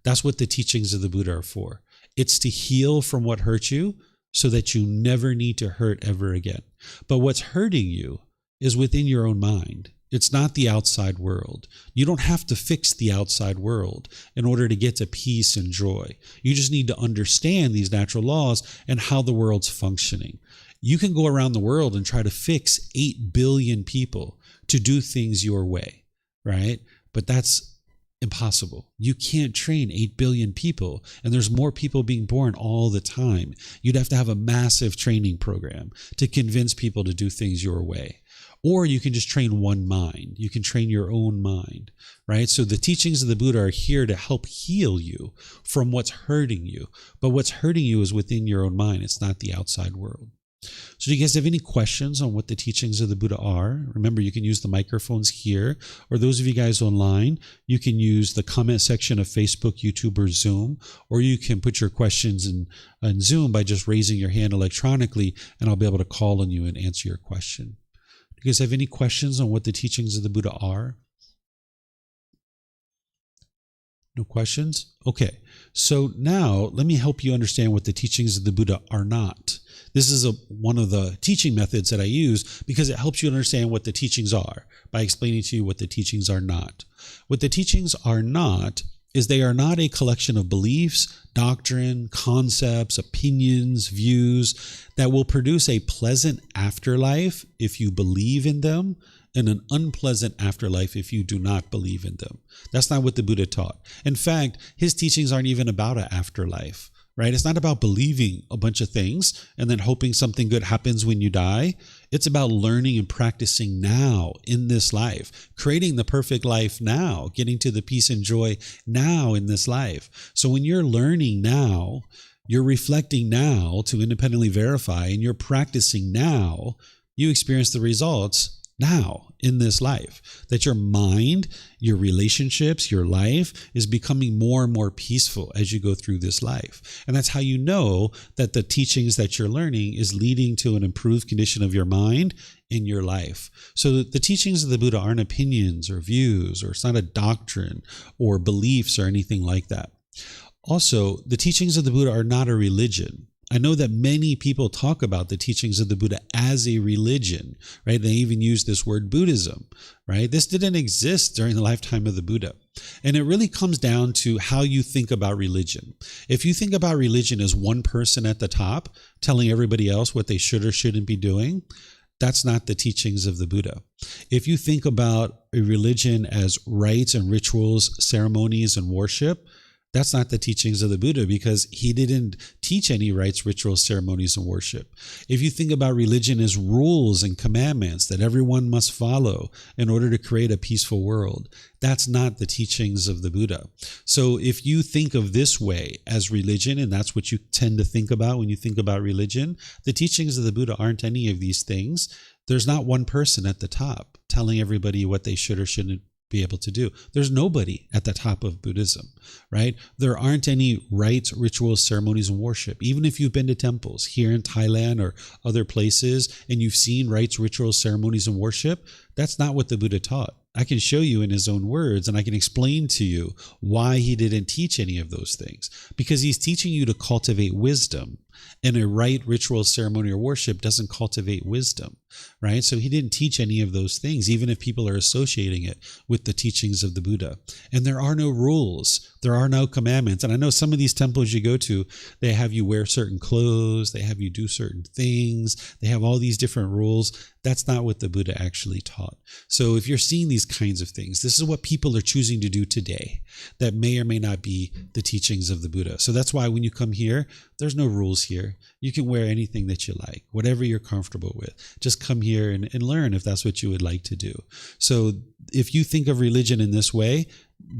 A: That's what the teachings of the Buddha are for. It's to heal from what hurt you so that you never need to hurt ever again. But what's hurting you is within your own mind. It's not the outside world. You don't have to fix the outside world in order to get to peace and joy. You just need to understand these natural laws and how the world's functioning. You can go around the world and try to fix 8 billion people to do things your way, right? But that's impossible. You can't train 8 billion people, and there's more people being born all the time. You'd have to have a massive training program to convince people to do things your way. Or you can just train one mind. You can train your own mind, right? So the teachings of the Buddha are here to help heal you from what's hurting you. But what's hurting you is within your own mind. It's not the outside world. So do you guys have any questions on what the teachings of the Buddha are? Remember, you can use the microphones here, or those of you guys online, you can use the comment section of Facebook, YouTube, or Zoom, or you can put your questions in Zoom by just raising your hand electronically, and I'll be able to call on you and answer your question. Do you guys have any questions on what the teachings of the Buddha are? No questions? Okay, so now let me help you understand what the teachings of the Buddha are not. This is one of the teaching methods that I use because it helps you understand what the teachings are by explaining to you what the teachings are not. What the teachings are not is they are not a collection of beliefs, doctrine, concepts, opinions, views that will produce a pleasant afterlife if you believe in them, and an unpleasant afterlife if you do not believe in them. That's not what the Buddha taught. In fact, his teachings aren't even about an afterlife, right? It's not about believing a bunch of things and then hoping something good happens when you die. It's about learning and practicing now in this life, creating the perfect life now, getting to the peace and joy now in this life. So when you're learning now, you're reflecting now to independently verify, and you're practicing now, you experience the results now in this life, that your mind, your relationships, your life is becoming more and more peaceful as you go through this life. And that's how you know that the teachings that you're learning is leading to an improved condition of your mind in your life. So the teachings of the Buddha aren't opinions or views, or it's not a doctrine or beliefs or anything like that. Also, the teachings of the Buddha are not a religion. I know that many people talk about the teachings of the Buddha as a religion, right? They even use this word Buddhism, right? This didn't exist during the lifetime of the Buddha. And it really comes down to how you think about religion. If you think about religion as one person at the top telling everybody else what they should or shouldn't be doing, that's not the teachings of the Buddha. If you think about a religion as rites and rituals, ceremonies and worship, that's not the teachings of the Buddha, because he didn't teach any rites, rituals, ceremonies, and worship. If you think about religion as rules and commandments that everyone must follow in order to create a peaceful world, that's not the teachings of the Buddha. So if you think of this way as religion, and that's what you tend to think about when you think about religion, the teachings of the Buddha aren't any of these things. There's not one person at the top telling everybody what they should or shouldn't be able to do. There's nobody at the top of Buddhism, right? There aren't any rites, rituals, ceremonies, and worship. Even if you've been to temples here in Thailand or other places and you've seen rites, rituals, ceremonies, and worship, that's not what the Buddha taught. I can show you in his own words, and I can explain to you why he didn't teach any of those things. Because he's teaching you to cultivate wisdom. And a right ritual, ceremony, or worship doesn't cultivate wisdom, right? So he didn't teach any of those things, even if people are associating it with the teachings of the Buddha. And there are no rules. There are no commandments. And I know some of these temples you go to, they have you wear certain clothes. They have you do certain things. They have all these different rules. That's not what the Buddha actually taught. So if you're seeing these kinds of things, this is what people are choosing to do today that may or may not be the teachings of the Buddha. So that's why when you come here, there's no rules here. You can wear anything that you like, whatever you're comfortable with. Just come here and learn if that's what you would like to do. So if you think of religion in this way,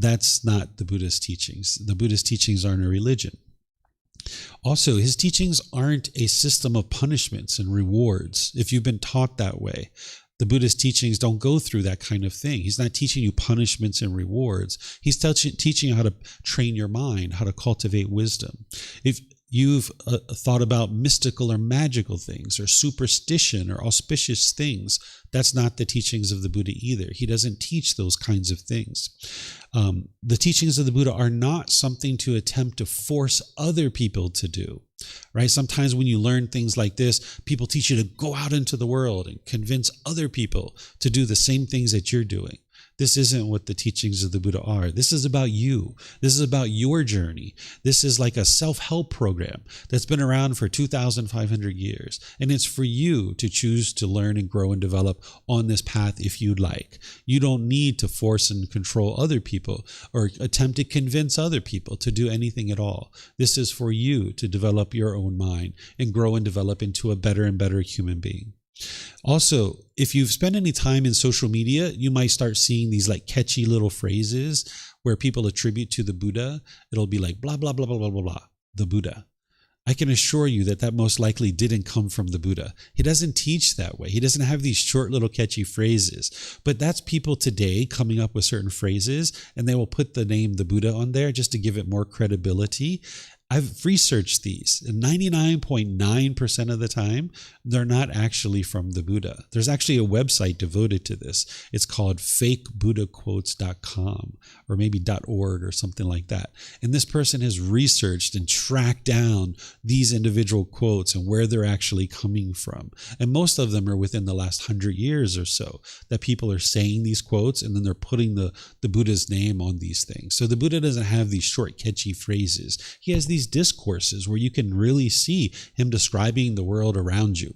A: that's not the Buddha's teachings. The Buddha's teachings aren't a religion. Also, his teachings aren't a system of punishments and rewards. If you've been taught that way, the Buddha's teachings don't go through that kind of thing. He's not teaching you punishments and rewards. He's teaching you how to train your mind, how to cultivate wisdom. If you've thought about mystical or magical things or superstition or auspicious things, that's not the teachings of the Buddha either. He doesn't teach those kinds of things. The teachings of the Buddha are not something to attempt to force other people to do, right? Sometimes when you learn things like this, people teach you to go out into the world and convince other people to do the same things that you're doing. This isn't what the teachings of the Buddha are. This is about you. This is about your journey. This is like a self-help program that's been around for 2,500 years. And it's for you to choose to learn and grow and develop on this path if you'd like. You don't need to force and control other people or attempt to convince other people to do anything at all. This is for you to develop your own mind and grow and develop into a better and better human being. Also, if you've spent any time in social media, you might start seeing these like catchy little phrases where people attribute to the Buddha. It'll be like blah, blah, blah, blah, blah, blah, blah, the Buddha. I can assure you that that most likely didn't come from the Buddha. He doesn't teach that way. He doesn't have these short little catchy phrases. But that's people today coming up with certain phrases, and they will put the name the Buddha on there just to give it more credibility. I've researched these, and 99.9% of the time, they're not actually from the Buddha. There's actually a website devoted to this. It's called fakebuddhaquotes.com or maybe .org or something like that. And this person has researched and tracked down these individual quotes and where they're actually coming from. And most of them are within the last 100 years or so that people are saying these quotes, and then they're putting the Buddha's name on these things. So the Buddha doesn't have these short, catchy phrases. He has these discourses where you can really see him describing the world around you.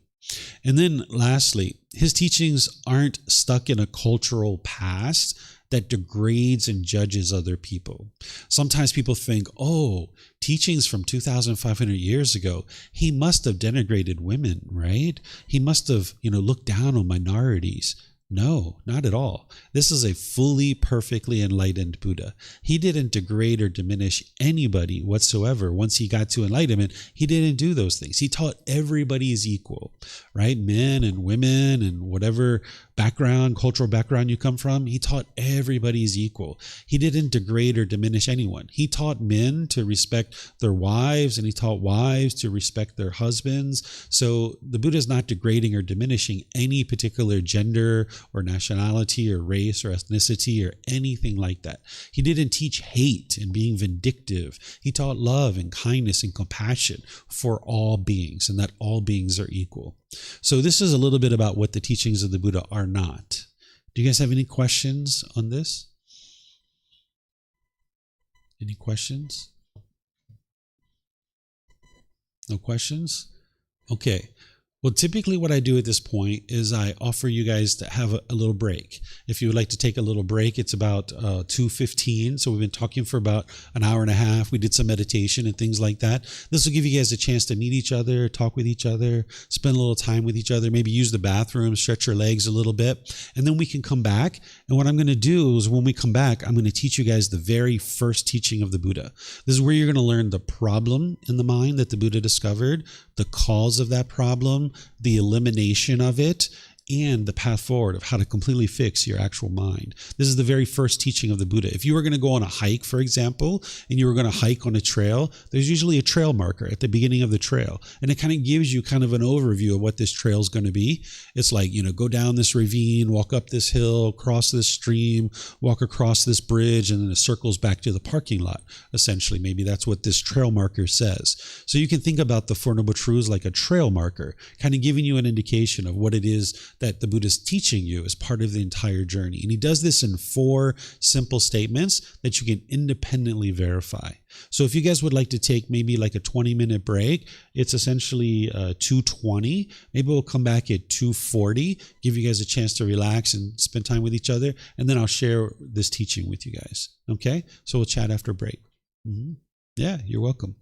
A: And then lastly, his teachings aren't stuck in a cultural past that degrades and judges other people. Sometimes people think, oh, teachings from 2,500 years ago, he must have denigrated women, right? He must have, looked down on minorities. No, not at all. This is a fully, perfectly enlightened Buddha. He didn't degrade or diminish anybody whatsoever. Once he got to enlightenment, he didn't do those things. He taught everybody is equal, right? Men and women and whatever background, cultural background you come from, he taught everybody is equal. He didn't degrade or diminish anyone. He taught men to respect their wives, and he taught wives to respect their husbands. So the Buddha is not degrading or diminishing any particular gender or nationality or race or ethnicity or anything like that. He didn't teach hate and being vindictive. He taught love and kindness and compassion for all beings, and that all beings are equal. So this is a little bit about what the teachings of the Buddha are not. Do you guys have any questions on this? Any questions? No questions? Okay. Well, typically what I do at this point is I offer you guys to have a little break. If you would like to take a little break, it's about 2:15. So we've been talking for about an hour and a half. We did some meditation and things like that. This will give you guys a chance to meet each other, talk with each other, spend a little time with each other, maybe use the bathroom, stretch your legs a little bit, and then we can come back. And what I'm going to do is when we come back, I'm going to teach you guys the very first teaching of the Buddha. This is where you're going to learn the problem in the mind that the Buddha discovered, the cause of that problem, the elimination of it, and the path forward of how to completely fix your actual mind. This is the very first teaching of the Buddha. If you were going to go on a hike, for example, and you were going to hike on a trail, there's usually a trail marker at the beginning of the trail. And it kind of gives you kind of an overview of what this trail is going to be. It's like, go down this ravine, walk up this hill, cross this stream, walk across this bridge, and then it circles back to the parking lot. Essentially, maybe that's what this trail marker says. So you can think about the Four Noble Truths like a trail marker, kind of giving you an indication of what it is that the Buddha is teaching you as part of the entire journey. And he does this in 4 simple statements that you can independently verify. So if you guys would like to take maybe like a 20-minute break, it's essentially 2:20. Maybe we'll come back at 2:40, give you guys a chance to relax and spend time with each other, and then I'll share this teaching with you guys. Okay? So we'll chat after break. Yeah, you're welcome.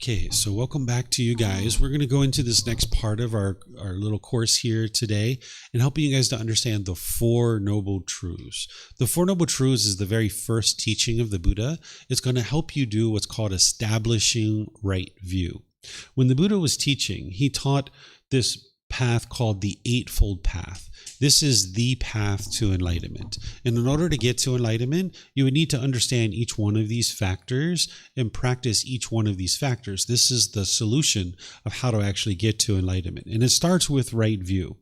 A: Okay, so welcome back to you guys. We're going to go into this next part of our little course here today and helping you guys to understand the Four Noble Truths. The Four Noble Truths is the very first teaching of the Buddha. It's going to help you do what's called establishing right view. When the Buddha was teaching, he taught this path called the Eightfold Path. This is the path to enlightenment. And in order to get to enlightenment, you would need to understand each one of these factors and practice each one of these factors. This is the solution of how to actually get to enlightenment. And it starts with right view.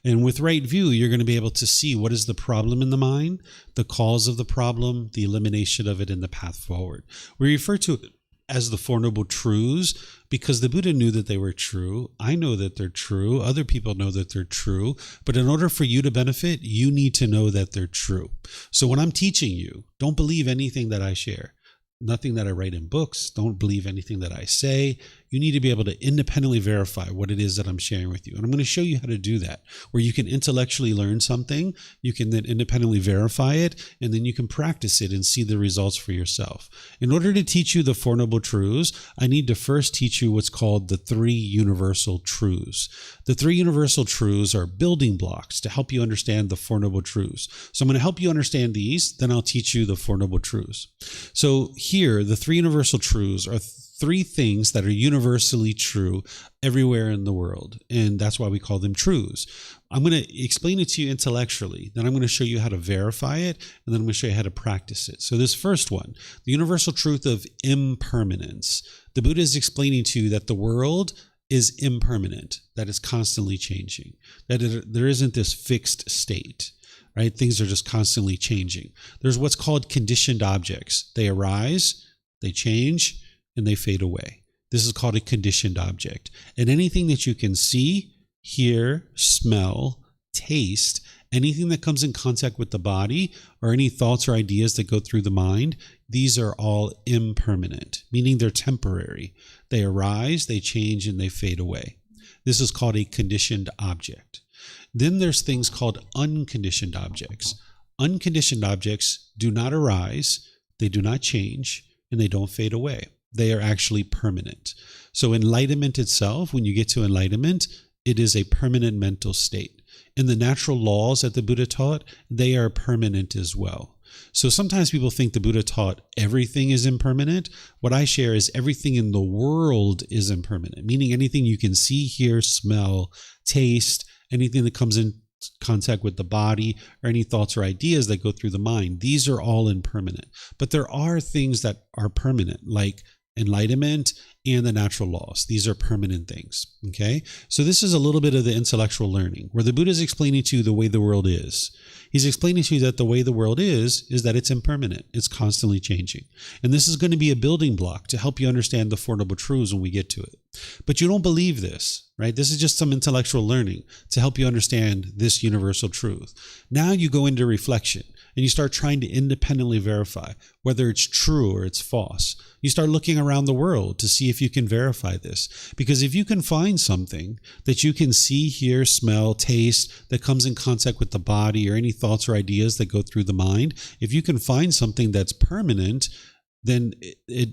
A: And with right view, you're going to be able to see what is the problem in the mind, the cause of the problem, the elimination of it, and the path forward. We refer to it as the Four Noble Truths because the Buddha knew that they were true. I know that they're true. Other people know that they're true. But in order for you to benefit, you need to know that they're true. So when I'm teaching you, don't believe anything that I share. Nothing that I write in books. Don't believe anything that I say. You need to be able to independently verify what it is that I'm sharing with you. And I'm going to show you how to do that, where you can intellectually learn something, you can then independently verify it, and then you can practice it and see the results for yourself. In order to teach you the Four Noble Truths, I need to first teach you what's called the Three Universal Truths. The Three Universal Truths are building blocks to help you understand the Four Noble Truths. So I'm going to help you understand these, then I'll teach you the Four Noble Truths. So here, the Three Universal Truths are three things that are universally true everywhere in the world. And that's why we call them truths. I'm going to explain it to you intellectually. Then I'm going to show you how to verify it. And then I'm going to show you how to practice it. So this first one, the universal truth of impermanence. The Buddha is explaining to you that the world is impermanent, that it's constantly changing, that there isn't this fixed state. Right? Things are just constantly changing. There's what's called conditioned objects. They arise, they change, and they fade away. This is called a conditioned object. And anything that you can see, hear, smell, taste, anything that comes in contact with the body, or any thoughts or ideas that go through the mind, these are all impermanent, meaning they're temporary. They arise, they change, and they fade away. This is called a conditioned object. Then there's things called unconditioned objects. Unconditioned objects do not arise, they do not change, and they don't fade away. They are actually permanent. So enlightenment itself, when you get to enlightenment, it is a permanent mental state. And the natural laws that the Buddha taught, they are permanent as well. So sometimes people think the Buddha taught everything is impermanent. What I share is everything in the world is impermanent, meaning anything you can see, hear, smell, taste, anything that comes in contact with the body, or any thoughts or ideas that go through the mind. These are all impermanent. But there are things that are permanent, like enlightenment and the natural laws. These are permanent things. Okay? So this is a little bit of the intellectual learning, where the Buddha is explaining to you the way the world is. He's explaining to you that the way the world is that it's impermanent. It's constantly changing. And this is going to be a building block to help you understand the Four Noble Truths when we get to it. But you don't believe this, right? This is just some intellectual learning to help you understand this universal truth. Now you go into reflection and you start trying to independently verify whether it's true or it's false. You start looking around the world to see if you can verify this. Because if you can find something that you can see, hear, smell, taste, that comes in contact with the body, or any thoughts or ideas that go through the mind, if you can find something that's permanent, then it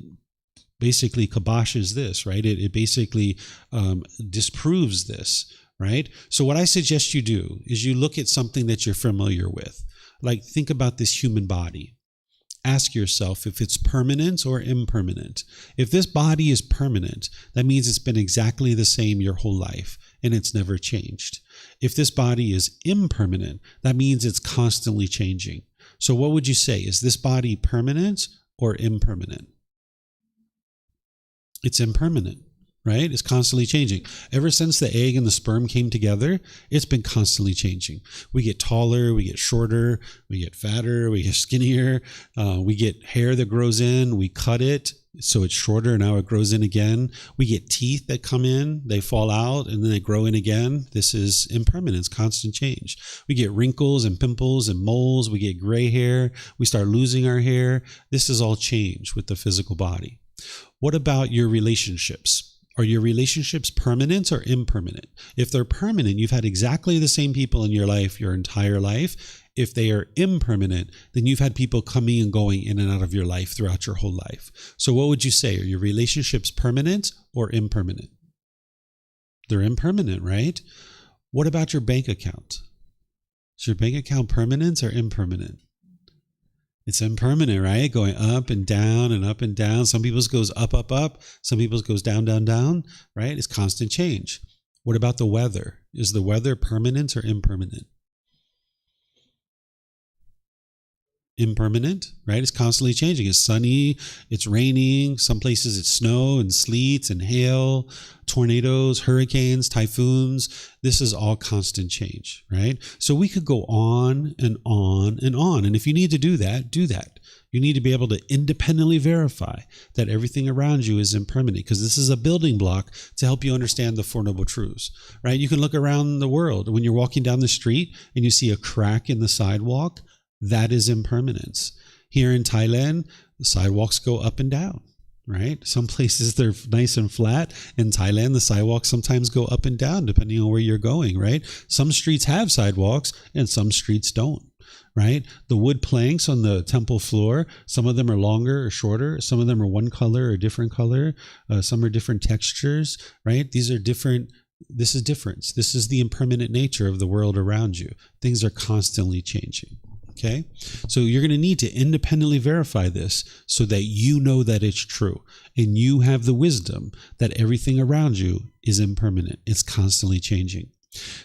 A: basically kiboshes this, right? It basically disproves this, right? So what I suggest you do is you look at something that you're familiar with. Like, think about this human body. Ask yourself if it's permanent or impermanent. If this body is permanent, that means it's been exactly the same your whole life and it's never changed. If this body is impermanent, that means it's constantly changing. So what would you say? Is this body permanent or impermanent? It's impermanent, right? It's constantly changing. Ever since the egg and the sperm came together, it's been constantly changing. We get taller, we get shorter, we get fatter, we get skinnier, we get hair that grows in, we cut it, so it's shorter, now it grows in again. We get teeth that come in, they fall out, and then they grow in again. This is impermanence, constant change. We get wrinkles and pimples and moles, we get gray hair, we start losing our hair. This is all change with the physical body. What about your relationships? Are your relationships permanent or impermanent? If they're permanent, you've had exactly the same people in your life your entire life. If they are impermanent, then you've had people coming and going in and out of your life throughout your whole life. So what would you say? Are your relationships permanent or impermanent? They're impermanent, right? What about your bank account? Is your bank account permanent or impermanent? It's impermanent, right? Going up and down and up and down. Some people's goes up, up, up. Some people's goes down, down, down, right? It's constant change. What about the weather? Is the weather permanent or impermanent? Impermanent, right? It's constantly changing. It's sunny, it's raining. Some places it's snow and sleet and hail, tornadoes, hurricanes, typhoons. This is all constant change, right? So we could go on and on and on. And if you need to do that, do that. You need to be able to independently verify that everything around you is impermanent, because this is a building block to help you understand the Four Noble Truths, right? You can look around the world. When you're walking down the street and you see a crack in the sidewalk, that is impermanence. Here in Thailand, the sidewalks go up and down, right? Some places they're nice and flat. In Thailand, the sidewalks sometimes go up and down depending on where you're going, right? Some streets have sidewalks and some streets don't, right? The wood planks on the temple floor, some of them are longer or shorter. Some of them are one color or different color. Some are different textures, right? These are different. This is difference. This is the impermanent nature of the world around you. Things are constantly changing. Okay, so you're going to need to independently verify this so that you know that it's true and you have the wisdom that everything around you is impermanent. It's constantly changing.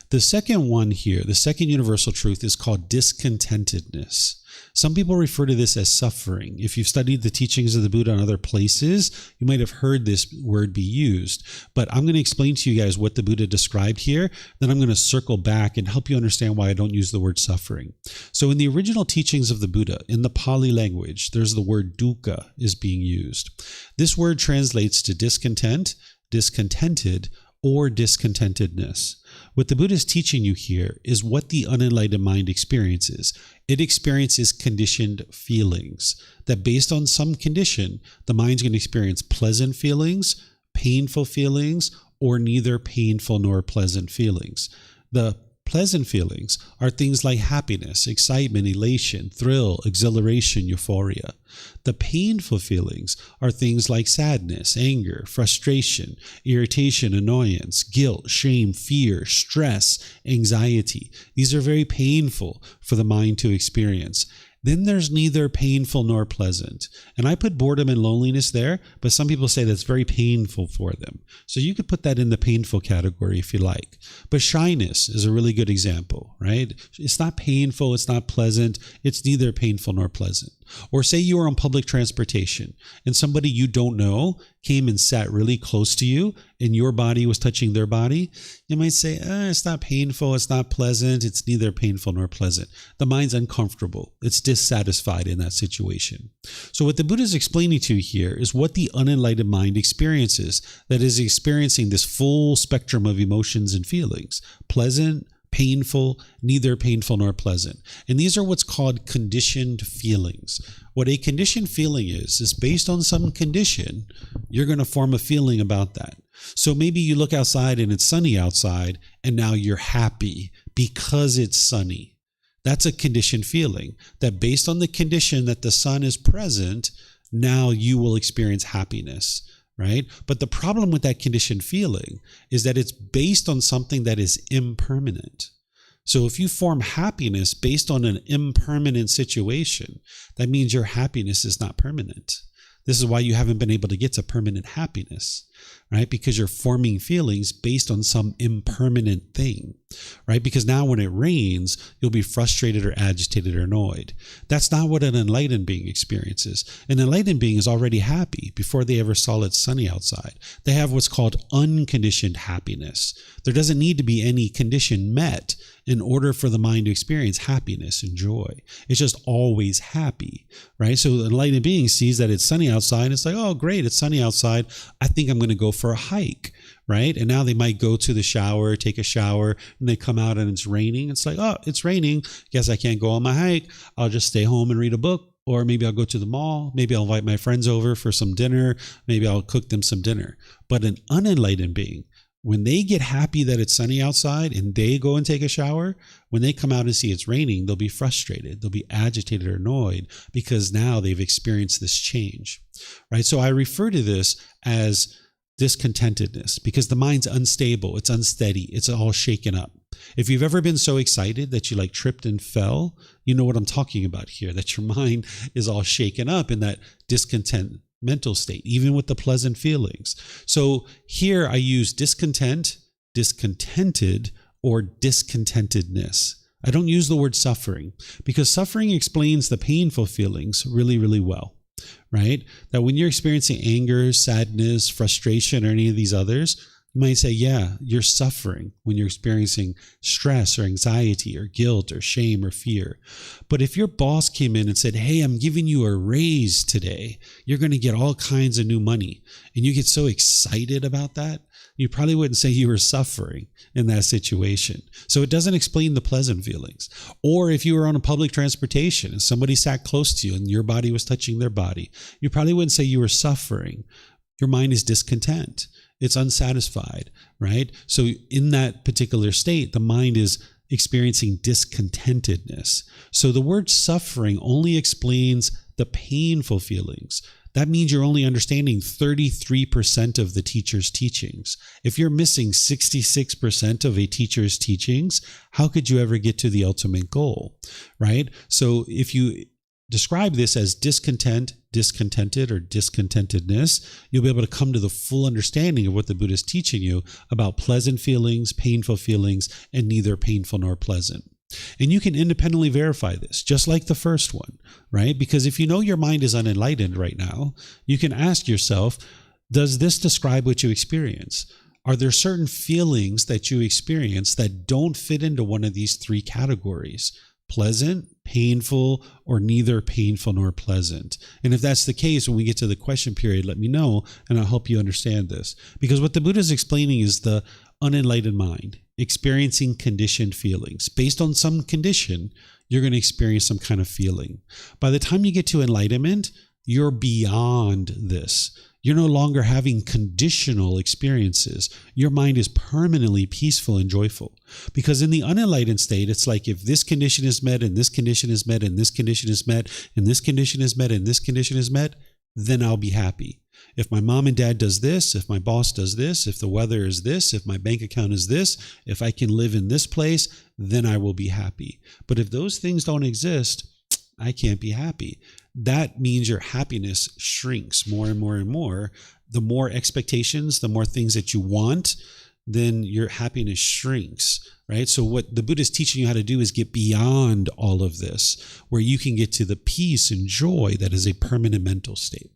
A: The second one here, the second universal truth, is called discontentedness. Some people refer to this as suffering. If you've studied the teachings of the Buddha in other places, you might have heard this word be used. But I'm going to explain to you guys what the Buddha described here. Then I'm going to circle back and help you understand why I don't use the word suffering. So in the original teachings of the Buddha, in the Pali language, there's the word dukkha is being used. This word translates to discontent, discontented, or discontentedness. What the Buddha is teaching you here is what the unenlightened mind experiences. It experiences conditioned feelings, that based on some condition, the mind's going to experience pleasant feelings, painful feelings, or neither painful nor pleasant feelings. The pleasant feelings are things like happiness, excitement, elation, thrill, exhilaration, euphoria. The painful feelings are things like sadness, anger, frustration, irritation, annoyance, guilt, shame, fear, stress, anxiety. These are very painful for the mind to experience. Then there's neither painful nor pleasant. And I put boredom and loneliness there, but some people say that's very painful for them. So you could put that in the painful category if you like. But shyness is a really good example, right? It's not painful, it's not pleasant, it's neither painful nor pleasant. Or say you are on public transportation and somebody you don't know came and sat really close to you and your body was touching their body. You might say, it's not painful, it's not pleasant, it's neither painful nor pleasant. The mind's uncomfortable. It's dissatisfied in that situation. So what the Buddha is explaining to you here is what the unenlightened mind experiences, that is experiencing this full spectrum of emotions and feelings, pleasant, painful, neither painful nor pleasant. And these are what's called conditioned feelings. What a conditioned feeling is based on some condition, you're going to form a feeling about that. So maybe you look outside and it's sunny outside, and now you're happy because it's sunny. That's a conditioned feeling, that based on the condition that the sun is present, now you will experience happiness. Right? But the problem with that conditioned feeling is that it's based on something that is impermanent. So if you form happiness based on an impermanent situation, that means your happiness is not permanent. This is why you haven't been able to get to permanent happiness, right? Because you're forming feelings based on some impermanent thing, right? Because now when it rains, you'll be frustrated or agitated or annoyed. That's not what an enlightened being experiences. An enlightened being is already happy before they ever saw it sunny outside. They have what's called unconditioned happiness. There doesn't need to be any condition met in order for the mind to experience happiness and joy. It's just always happy, right? So an enlightened being sees that it's sunny outside. It's like, oh, great, it's sunny outside. I think I'm going to go for a hike, right? And now they might go to the shower, take a shower, and they come out and it's raining. It's like, oh, it's raining. Guess I can't go on my hike. I'll just stay home and read a book Or maybe I'll go to the mall. Maybe I'll invite my friends over for some dinner. Maybe I'll cook them some dinner. But an unenlightened being, when they get happy that it's sunny outside and they go and take a shower, when they come out and see it's raining, they'll be frustrated. They'll be agitated or annoyed because now they've experienced this change, right? So I refer to this as discontentedness because the mind's unstable. It's unsteady. It's all shaken up. If you've ever been so excited that you like tripped and fell, you know what I'm talking about here, that your mind is all shaken up in that discontent mental state, even with the pleasant feelings. So here I use discontent, discontented, or discontentedness. I don't use the word suffering because suffering explains the painful feelings really, really well, right? That when you're experiencing anger, sadness, frustration, or any of these others, you might say, yeah, you're suffering when you're experiencing stress or anxiety or guilt or shame or fear. But if your boss came in and said, hey, I'm giving you a raise today, you're going to get all kinds of new money, and you get so excited about that, you probably wouldn't say you were suffering in that situation. So it doesn't explain the pleasant feelings. Or if you were on a public transportation and somebody sat close to you and your body was touching their body, you probably wouldn't say you were suffering. Your mind is discontent. It's unsatisfied, right? So in that particular state, the mind is experiencing discontentedness. So the word suffering only explains the painful feelings. That means you're only understanding 33% of the teacher's teachings. If you're missing 66% of a teacher's teachings, how could you ever get to the ultimate goal, right? So if you describe this as discontent, discontented, or discontentedness, you'll be able to come to the full understanding of what the Buddha is teaching you about pleasant feelings, painful feelings, and neither painful nor pleasant. And you can independently verify this, just like the first one, right? Because if you know your mind is unenlightened right now, you can ask yourself, does this describe what you experience? Are there certain feelings that you experience that don't fit into one of these three categories? Pleasant, painful, or neither painful nor pleasant? And if that's the case, when we get to the question period, let me know and I'll help you understand this. Because what the Buddha is explaining is the unenlightened mind experiencing conditioned feelings. Based on some condition, you're going to experience some kind of feeling. By the time you get to enlightenment, you're beyond this. You're no longer having conditional experiences. Your mind is permanently peaceful and joyful. Because in the unenlightened state, it's like if this condition is met, and this condition is met, and this condition is met, and this condition is met, and this condition is met, then I'll be happy. If my mom and dad does this, if my boss does this, if the weather is this, if my bank account is this, if I can live in this place, then I will be happy. But if those things don't exist, I can't be happy. That means your happiness shrinks more and more and more. The more expectations, the more things that you want, then your happiness shrinks, right? So what the Buddha is teaching you how to do is get beyond all of this, where you can get to the peace and joy that is a permanent mental state.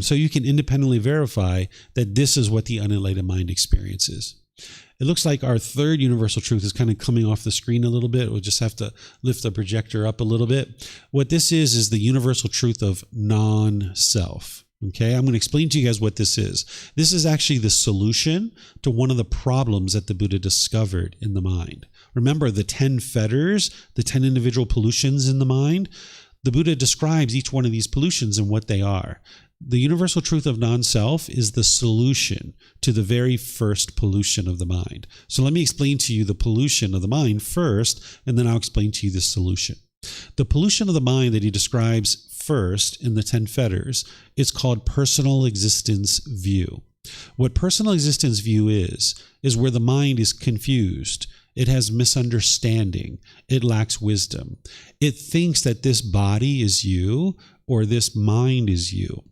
A: So you can independently verify that this is what the unenlightened mind experiences. It looks like our third universal truth is kind of coming off the screen a little bit. We'll just have to lift the projector up a little bit. What this is the universal truth of non-self. Okay, I'm going to explain to you guys what this is. This is actually the solution to one of the problems that the Buddha discovered in the mind. Remember the 10 fetters, the 10 individual pollutions in the mind? The Buddha describes each one of these pollutions and what they are. The universal truth of non-self is the solution to the very first pollution of the mind. So let me explain to you the pollution of the mind first, and then I'll explain to you the solution. The pollution of the mind that he describes first in the 10 fetters is called personal existence view. What personal existence view is where the mind is confused. It has misunderstanding. It lacks wisdom. It thinks that this body is you or this mind is you,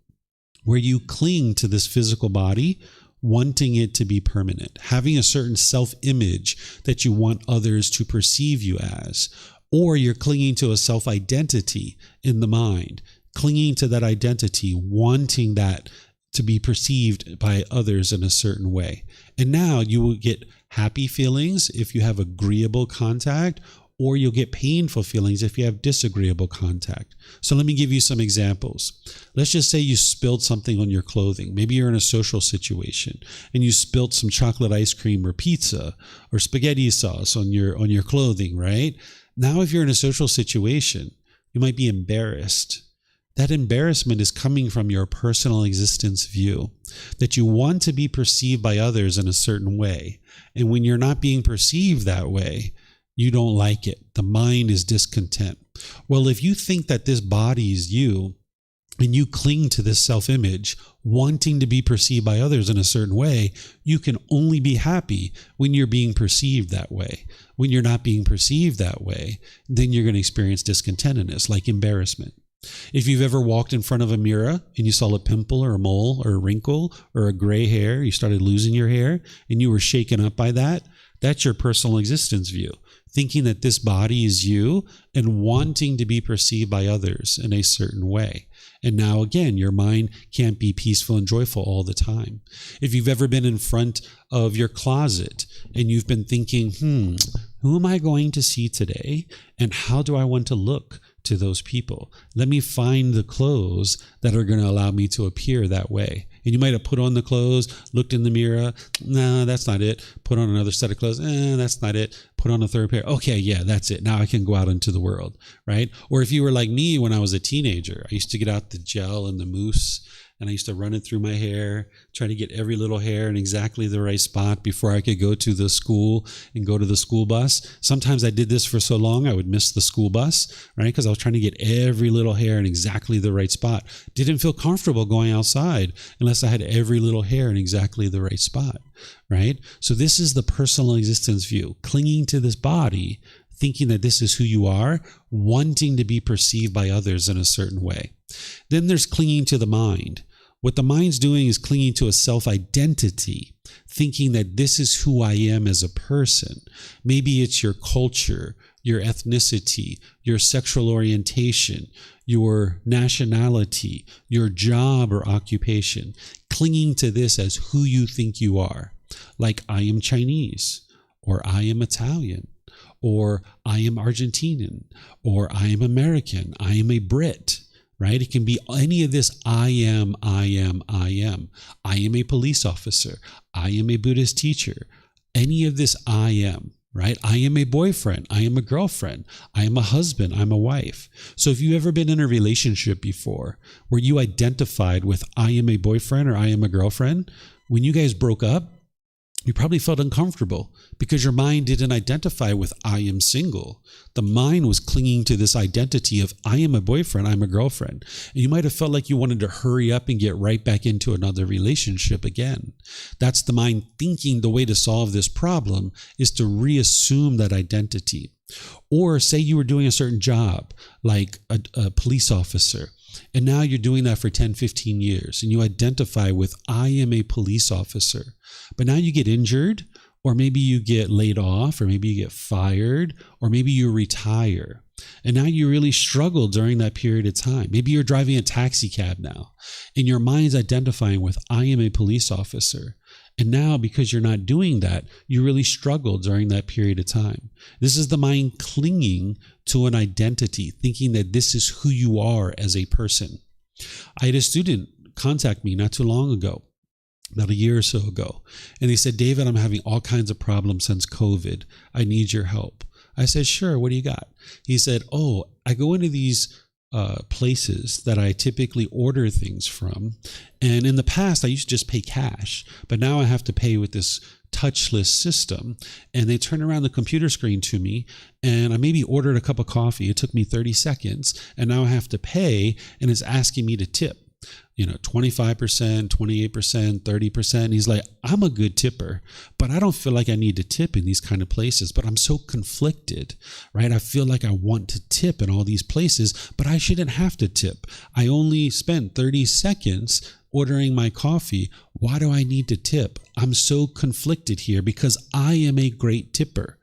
A: where you cling to this physical body, wanting it to be permanent, having a certain self-image that you want others to perceive you as, or you're clinging to a self-identity in the mind, clinging to that identity, wanting that to be perceived by others in a certain way. And now you will get happy feelings if you have agreeable contact, or you'll get painful feelings if you have disagreeable contact. So let me give you some examples. Let's just say you spilled something on your clothing. Maybe you're in a social situation and you spilled some chocolate ice cream or pizza or spaghetti sauce on your clothing, right? Now, if you're in a social situation, you might be embarrassed. That embarrassment is coming from your personal existence view, that you want to be perceived by others in a certain way. And when you're not being perceived that way, you don't like it. The mind is discontent. Well, if you think that this body is you, and you cling to this self-image, wanting to be perceived by others in a certain way, you can only be happy when you're being perceived that way. When you're not being perceived that way, then you're going to experience discontentedness, like embarrassment. If you've ever walked in front of a mirror and you saw a pimple or a mole or a wrinkle or a gray hair, you started losing your hair and you were shaken up by that, that's your personal existence view, thinking that this body is you and wanting to be perceived by others in a certain way. And now again, your mind can't be peaceful and joyful all the time. If you've ever been in front of your closet and you've been thinking, who am I going to see today? And how do I want to look to those people? Let me find the clothes that are going to allow me to appear that way. And you might have put on the clothes, looked in the mirror. No, that's not it. Put on another set of clothes. That's not it. Put on a third pair. Okay, yeah, that's it. Now I can go out into the world, right? Or if you were like me when I was a teenager, I used to get out the gel and the mousse, and I used to run it through my hair, try to get every little hair in exactly the right spot before I could go to the school and go to the school bus. Sometimes I did this for so long I would miss the school bus, right? Because I was trying to get every little hair in exactly the right spot. Didn't feel comfortable going outside unless I had every little hair in exactly the right spot, right? So this is the personal existence view, clinging to this body, thinking that this is who you are, wanting to be perceived by others in a certain way. Then there's clinging to the mind. What the mind's doing is clinging to a self-identity, thinking that this is who I am as a person. Maybe it's your culture, your ethnicity, your sexual orientation, your nationality, your job or occupation, clinging to this as who you think you are. Like, I am Chinese, or I am Italian, or I am Argentinian, or I am American, I am a Brit. Right? It can be any of this I am. I am a police officer. I am a Buddhist teacher. Any of this I am, right? I am a boyfriend. I am a girlfriend. I am a husband. I'm a wife. So if you've ever been in a relationship before where you identified with I am a boyfriend or I am a girlfriend, when you guys broke up, you probably felt uncomfortable because your mind didn't identify with I am single. The mind was clinging to this identity of I am a boyfriend, I'm a girlfriend. And you might have felt like you wanted to hurry up and get right back into another relationship again. That's the mind thinking the way to solve this problem is to reassume that identity. Or say you were doing a certain job, like a police officer, and now you're doing that for 10, 15 years, and you identify with I am a police officer. But now you get injured, or maybe you get laid off, or maybe you get fired, or maybe you retire. And now you really struggle during that period of time. Maybe you're driving a taxi cab now, and your mind's identifying with I am a police officer. And now, because you're not doing that, you really struggle during that period of time. This is the mind clinging to an identity, thinking that this is who you are as a person. I had a student contact me not too long ago, about a year or so ago, and they said, David, I'm having all kinds of problems since COVID. I need your help. I said, sure, what do you got? He said, I go into these places that I typically order things from. And in the past, I used to just pay cash, but now I have to pay with this touchless system. And they turn around the computer screen to me, and I maybe ordered a cup of coffee. It took me 30 seconds, and now I have to pay, and it's asking me to tip. 25%, 28%, 30%. He's like, I'm a good tipper, but I don't feel like I need to tip in these kind of places, but I'm so conflicted, right? I feel like I want to tip in all these places, but I shouldn't have to tip. I only spent 30 seconds ordering my coffee. Why do I need to tip? I'm so conflicted here because I am a great tipper.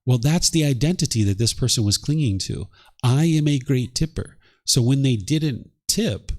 A: Well, that's the identity that this person was clinging to. I am a great tipper. So when they didn't tip,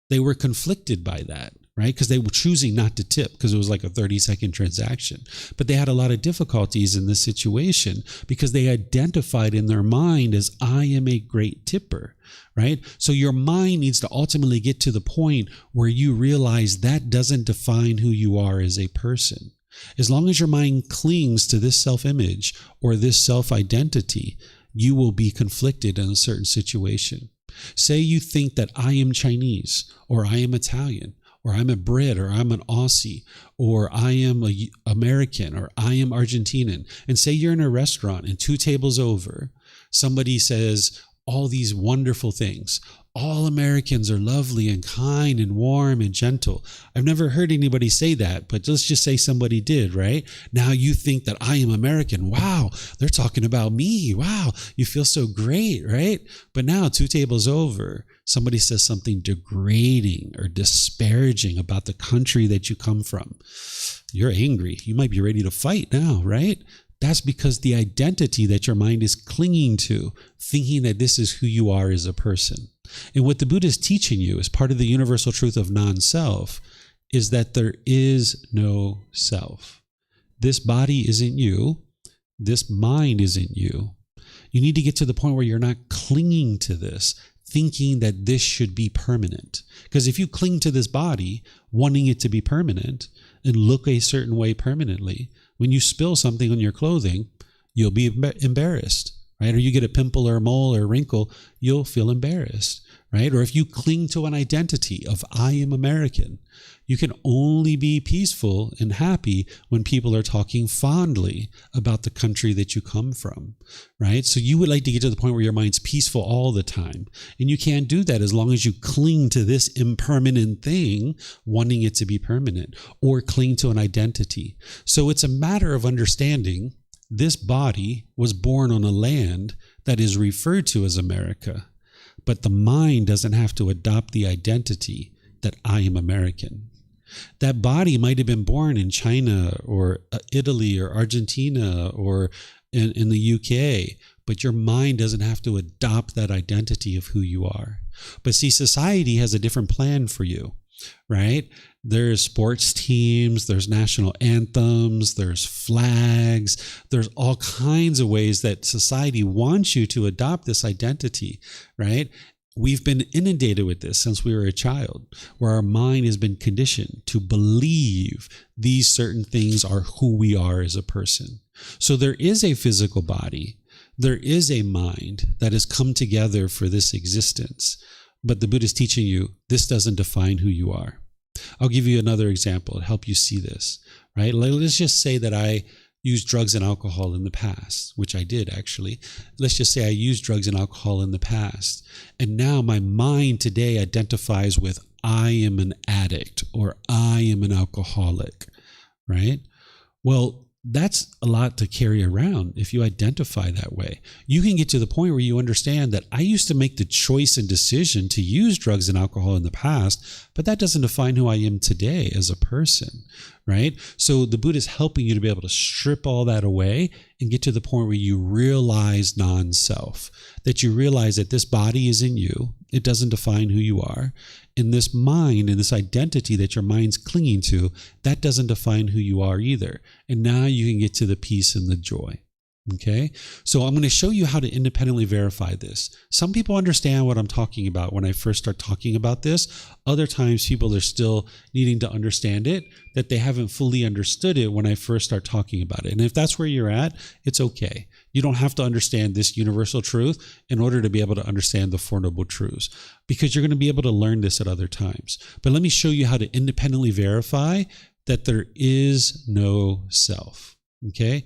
A: they were conflicted by that, right? Because they were choosing not to tip because it was like a 30-second transaction. But they had a lot of difficulties in this situation because they identified in their mind as I am a great tipper, right? So your mind needs to ultimately get to the point where you realize that doesn't define who you are as a person. As long as your mind clings to this self-image or this self-identity, you will be conflicted in a certain situation. Say you think that I am Chinese, or I am Italian, or I'm a Brit, or I'm an Aussie, or I am a American, or I am Argentinian. And say you're in a restaurant and 2 tables over, somebody says all these wonderful things. All Americans are lovely and kind and warm and gentle. I've never heard anybody say that, but let's just say somebody did, right? Now you think that I am American. Wow, they're talking about me. Wow, you feel so great, right? But now 2 tables over, somebody says something degrading or disparaging about the country that you come from. You're angry. You might be ready to fight now, right? That's because the identity that your mind is clinging to, thinking that this is who you are as a person. And what the Buddha is teaching you as part of the universal truth of non-self is that there is no self. This body isn't you. This mind isn't you. You need to get to the point where you're not clinging to this, thinking that this should be permanent. Because if you cling to this body, wanting it to be permanent and look a certain way permanently, when you spill something on your clothing, you'll be embarrassed, right? Or you get a pimple or a mole or a wrinkle, you'll feel embarrassed, right? Or if you cling to an identity of I am American, you can only be peaceful and happy when people are talking fondly about the country that you come from, right? So you would like to get to the point where your mind's peaceful all the time. And you can't do that as long as you cling to this impermanent thing, wanting it to be permanent, or cling to an identity. So it's a matter of understanding this body was born on a land that is referred to as America, but the mind doesn't have to adopt the identity that I am American. That body might have been born in China or Italy or Argentina or in the UK, but your mind doesn't have to adopt that identity of who you are. But see, society has a different plan for you, right? There's sports teams, there's national anthems, there's flags, there's all kinds of ways that society wants you to adopt this identity, right? We've been inundated with this since we were a child, where our mind has been conditioned to believe these certain things are who we are as a person. So there is a physical body, there is a mind that has come together for this existence, but the Buddha is teaching you this doesn't define who you are. I'll give you another example to help you see this, right? Let's just say that I used drugs and alcohol in the past, which I did actually. Let's just say I used drugs and alcohol in the past. And now my mind today identifies with I am an addict or I am an alcoholic, right? Well, that's a lot to carry around if you identify that way. You can get to the point where you understand that I used to make the choice and decision to use drugs and alcohol in the past, but that doesn't define who I am today as a person, right? So the Buddha is helping you to be able to strip all that away and get to the point where you realize non-self, that you realize that this body is in you. It doesn't define who you are. And this mind and this identity that your mind's clinging to, that doesn't define who you are either. And now you can get to the peace and the joy. Okay, so I'm going to show you how to independently verify this. Some people understand what I'm talking about when I first start talking about this. Other times people are still needing to understand it, that they haven't fully understood it when I first start talking about it. And if that's where you're at, it's okay. You don't have to understand this universal truth in order to be able to understand the Four Noble Truths, because you're going to be able to learn this at other times. But let me show you how to independently verify that there is no self. Okay?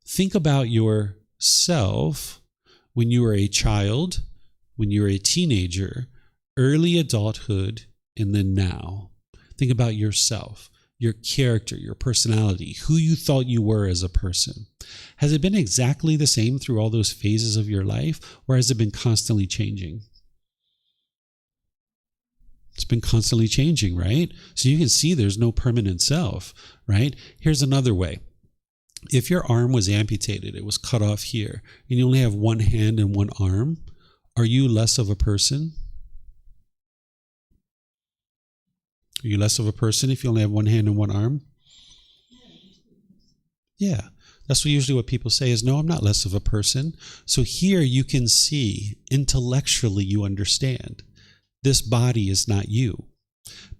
A: Think about yourself when you were a child, when you were a teenager, early adulthood, and then now. Think about yourself, your character, your personality, who you thought you were as a person. Has it been exactly the same through all those phases of your life, or has it been constantly changing? It's been constantly changing, right? So you can see there's no permanent self, right? Here's another way. If your arm was amputated, it was cut off here, and you only have one hand and one arm, are you less of a person? Are you less of a person if you only have one hand and one arm? Yeah, that's usually what people say is, no, I'm not less of a person. So here you can see, intellectually you understand, this body is not you.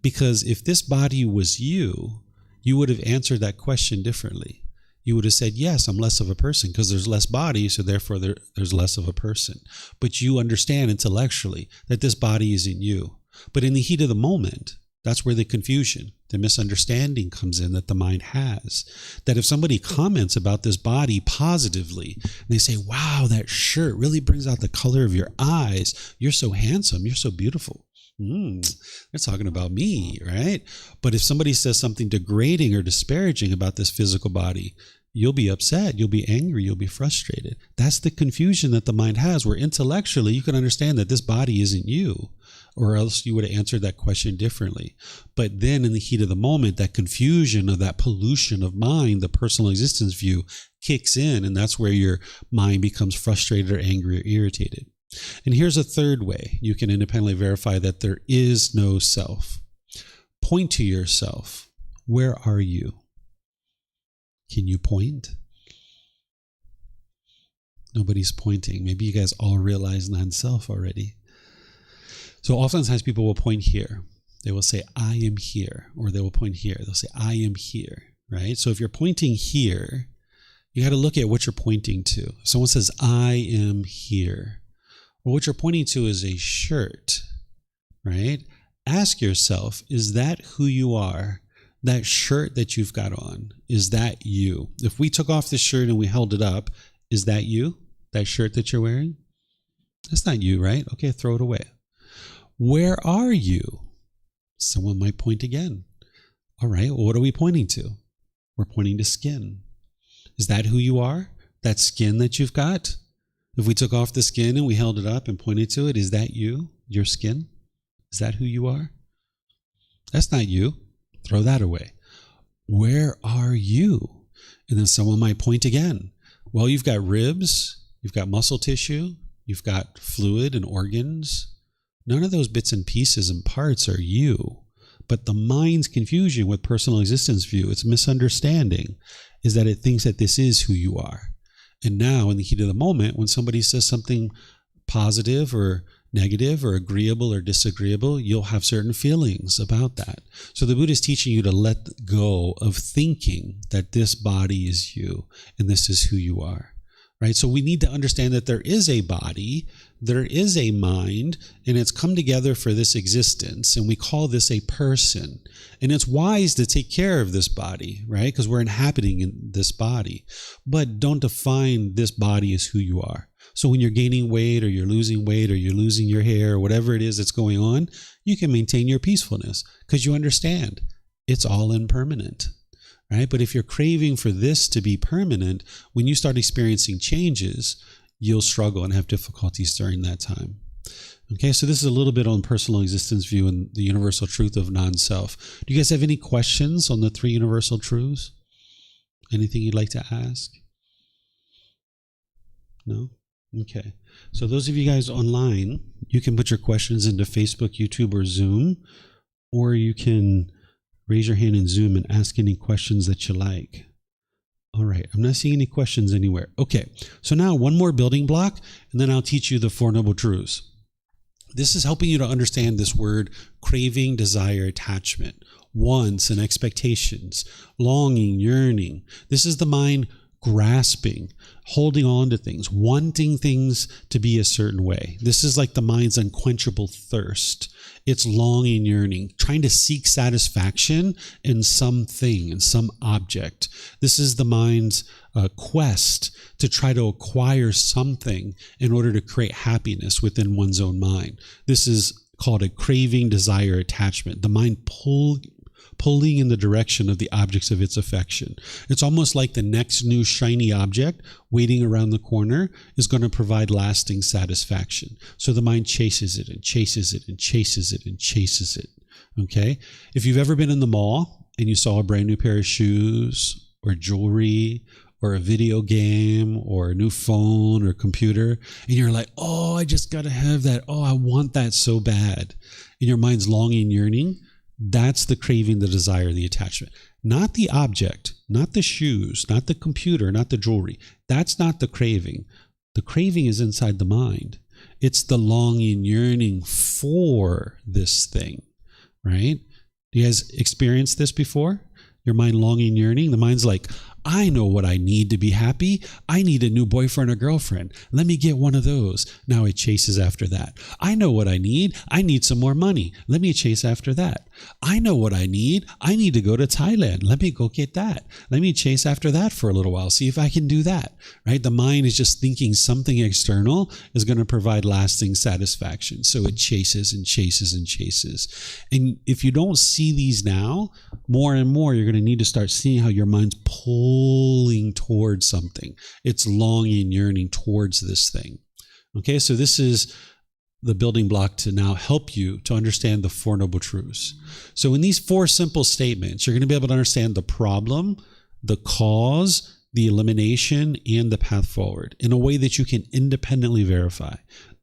A: Because if this body was you, you would have answered that question differently. you would have said, yes, I'm less of a person because there's less body, so therefore there's less of a person. But you understand intellectually that this body isn't you. But in the heat of the moment, that's where the confusion, the misunderstanding comes in that the mind has. That if somebody comments about this body positively, and they say, wow, that shirt really brings out the color of your eyes. You're so handsome. You're so beautiful. They're talking about me, right? But if somebody says something degrading or disparaging about this physical body, you'll be upset, you'll be angry, you'll be frustrated. That's the confusion that the mind has, where intellectually you can understand that this body isn't you, or else you would have answered that question differently. But then in the heat of the moment, that confusion of that pollution of mind, the personal existence view, kicks in, and that's where your mind becomes frustrated or angry or irritated. And here's a third way you can independently verify that there is no self. Point to yourself. Where are you? Can you point? Nobody's pointing. Maybe you guys all realize non-self already. So oftentimes people will point here. They will say, I am here. Or they will point here. They'll say, I am here. Right? So if you're pointing here, you got to look at what you're pointing to. If someone says, I am here. Well, what you're pointing to is a shirt. Right? Ask yourself, is that who you are? That shirt that you've got on, is that you? If we took off the shirt and we held it up, is that you? That shirt that you're wearing? That's not you, right? Okay, throw it away. Where are you? Someone might point again. All right, well, what are we pointing to? We're pointing to skin. Is that who you are? That skin that you've got? If we took off the skin and we held it up and pointed to it, is that you? Your skin? Is that who you are? That's not you. Throw that away. Where are you? And then someone might point again. Well, you've got ribs, you've got muscle tissue, you've got fluid and organs. None of those bits and pieces and parts are you. But the mind's confusion with personal existence view, its misunderstanding, is that it thinks that this is who you are. And now, in the heat of the moment, when somebody says something positive or negative or agreeable or disagreeable, you'll have certain feelings about that. So the Buddha is teaching you to let go of thinking that this body is you and this is who you are. Right? So we need to understand that there is a body, there is a mind, and it's come together for this existence, and we call this a person. And it's wise to take care of this body, right? Because we're inhabiting in this body. But don't define this body as who you are. So when you're gaining weight or you're losing weight or you're losing your hair or whatever it is that's going on, you can maintain your peacefulness because you understand it's all impermanent. Right? But if you're craving for this to be permanent, when you start experiencing changes, you'll struggle and have difficulties during that time. Okay, so this is a little bit on personal existence view and the universal truth of non-self. Do you guys have any questions on the three universal truths? Anything you'd like to ask? No? Okay. So those of you guys online, you can put your questions into Facebook, YouTube, or Zoom, or you can raise your hand in Zoom and ask any questions that you like. All right, I'm not seeing any questions anywhere. Okay, so now one more building block, and then I'll teach you the Four Noble Truths. This is helping you to understand this word craving, desire, attachment, wants and expectations, longing, yearning. This is the mind grasping, holding on to things, wanting things to be a certain way. This is like the mind's unquenchable thirst. It's longing, yearning, trying to seek satisfaction in something, in some object. This is the mind's quest to try to acquire something in order to create happiness within one's own mind. This is called a craving, desire, attachment. The mind pulling in the direction of the objects of its affection. It's almost like the next new shiny object waiting around the corner is going to provide lasting satisfaction. So the mind chases it and chases it and chases it and chases it. Okay? If you've ever been in the mall and you saw a brand new pair of shoes or jewelry or a video game or a new phone or computer, and you're like, oh, I just got to have that. Oh, I want that so bad. And your mind's longing, yearning. That's the craving, the desire, the attachment. Not the object, not the shoes, not the computer, not the jewelry. That's not the craving. The craving is inside the mind. It's the longing, yearning for this thing, right? Do you guys experience this before? Your mind longing, yearning? The mind's like, I know what I need to be happy. I need a new boyfriend or girlfriend. Let me get one of those. Now it chases after that. I know what I need. I need some more money. Let me chase after that. I know what I need. I need to go to Thailand. Let me go get that. Let me chase after that for a little while. See if I can do that, right? The mind is just thinking something external is going to provide lasting satisfaction. So it chases and chases and chases. And if you don't see these now, more and more, you're going to need to start seeing how your mind's pulling towards something. It's longing, yearning towards this thing. Okay, so this is the building block to now help you to understand the Four Noble Truths. So in these four simple statements, you're going to be able to understand the problem, the cause, the elimination, and the path forward in a way that you can independently verify.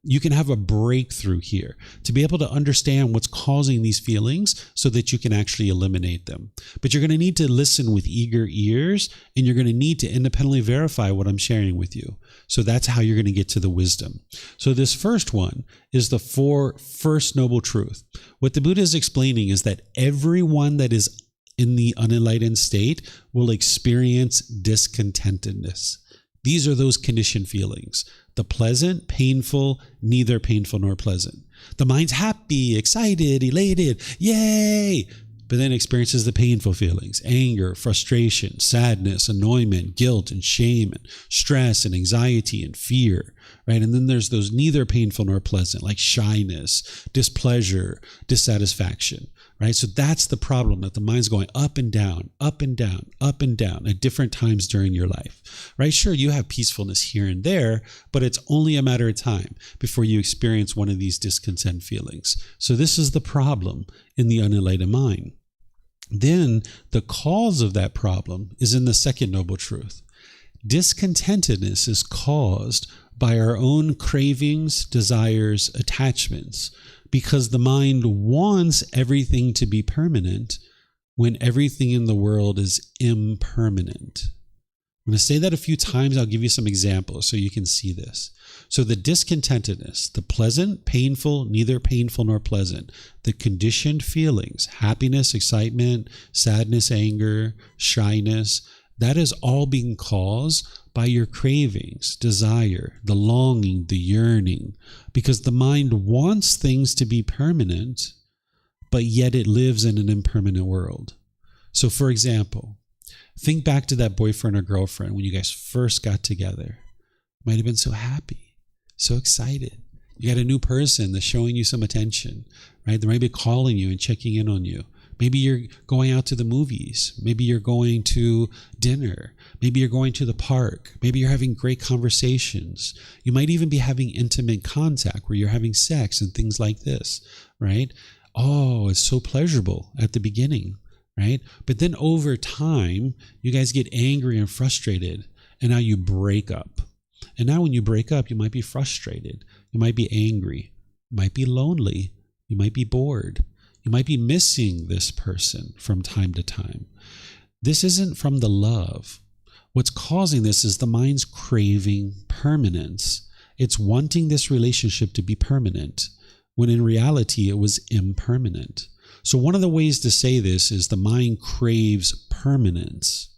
A: You can have a breakthrough here to be able to understand what's causing these feelings so that you can actually eliminate them. But you're going to need to listen with eager ears, and you're going to need to independently verify what I'm sharing with you. So that's how you're going to get to the wisdom. So this first one is the first noble truth. What the Buddha is explaining is that everyone that is in the unenlightened state will experience discontentedness. These are those conditioned feelings. The pleasant, painful, neither painful nor pleasant. The mind's happy, excited, elated, yay! But then experiences the painful feelings, anger, frustration, sadness, annoyment, guilt, and shame, and stress, and anxiety, and fear, right? And then there's those neither painful nor pleasant, like shyness, displeasure, dissatisfaction, right? So that's the problem, that the mind's going up and down, up and down, up and down at different times during your life, right? Sure, you have peacefulness here and there, but it's only a matter of time before you experience one of these discontent feelings. So this is the problem in the unenlightened mind. Then the cause of that problem is in the second noble truth. Discontentedness is caused by our own cravings, desires, attachments, because the mind wants everything to be permanent when everything in the world is impermanent. I'm going to say that a few times. I'll give you some examples so you can see this. So the discontentedness, the pleasant, painful, neither painful nor pleasant, the conditioned feelings, happiness, excitement, sadness, anger, shyness, that is all being caused by your cravings, desire, the longing, the yearning, because the mind wants things to be permanent, but yet it lives in an impermanent world. So for example, think back to that boyfriend or girlfriend when you guys first got together. You might have been so happy, so excited. You got a new person that's showing you some attention, right? They might be calling you and checking in on you. Maybe you're going out to the movies. Maybe you're going to dinner. Maybe you're going to the park. Maybe you're having great conversations. You might even be having intimate contact where you're having sex and things like this, right? Oh, it's so pleasurable at the beginning, right? But then over time, you guys get angry and frustrated, and now you break up. And now when you break up, you might be frustrated. You might be angry. You might be lonely. You might be bored. You might be missing this person from time to time. This isn't from the love. What's causing this is the mind's craving permanence. It's wanting this relationship to be permanent, when in reality it was impermanent. So one of the ways to say this is the mind craves permanence.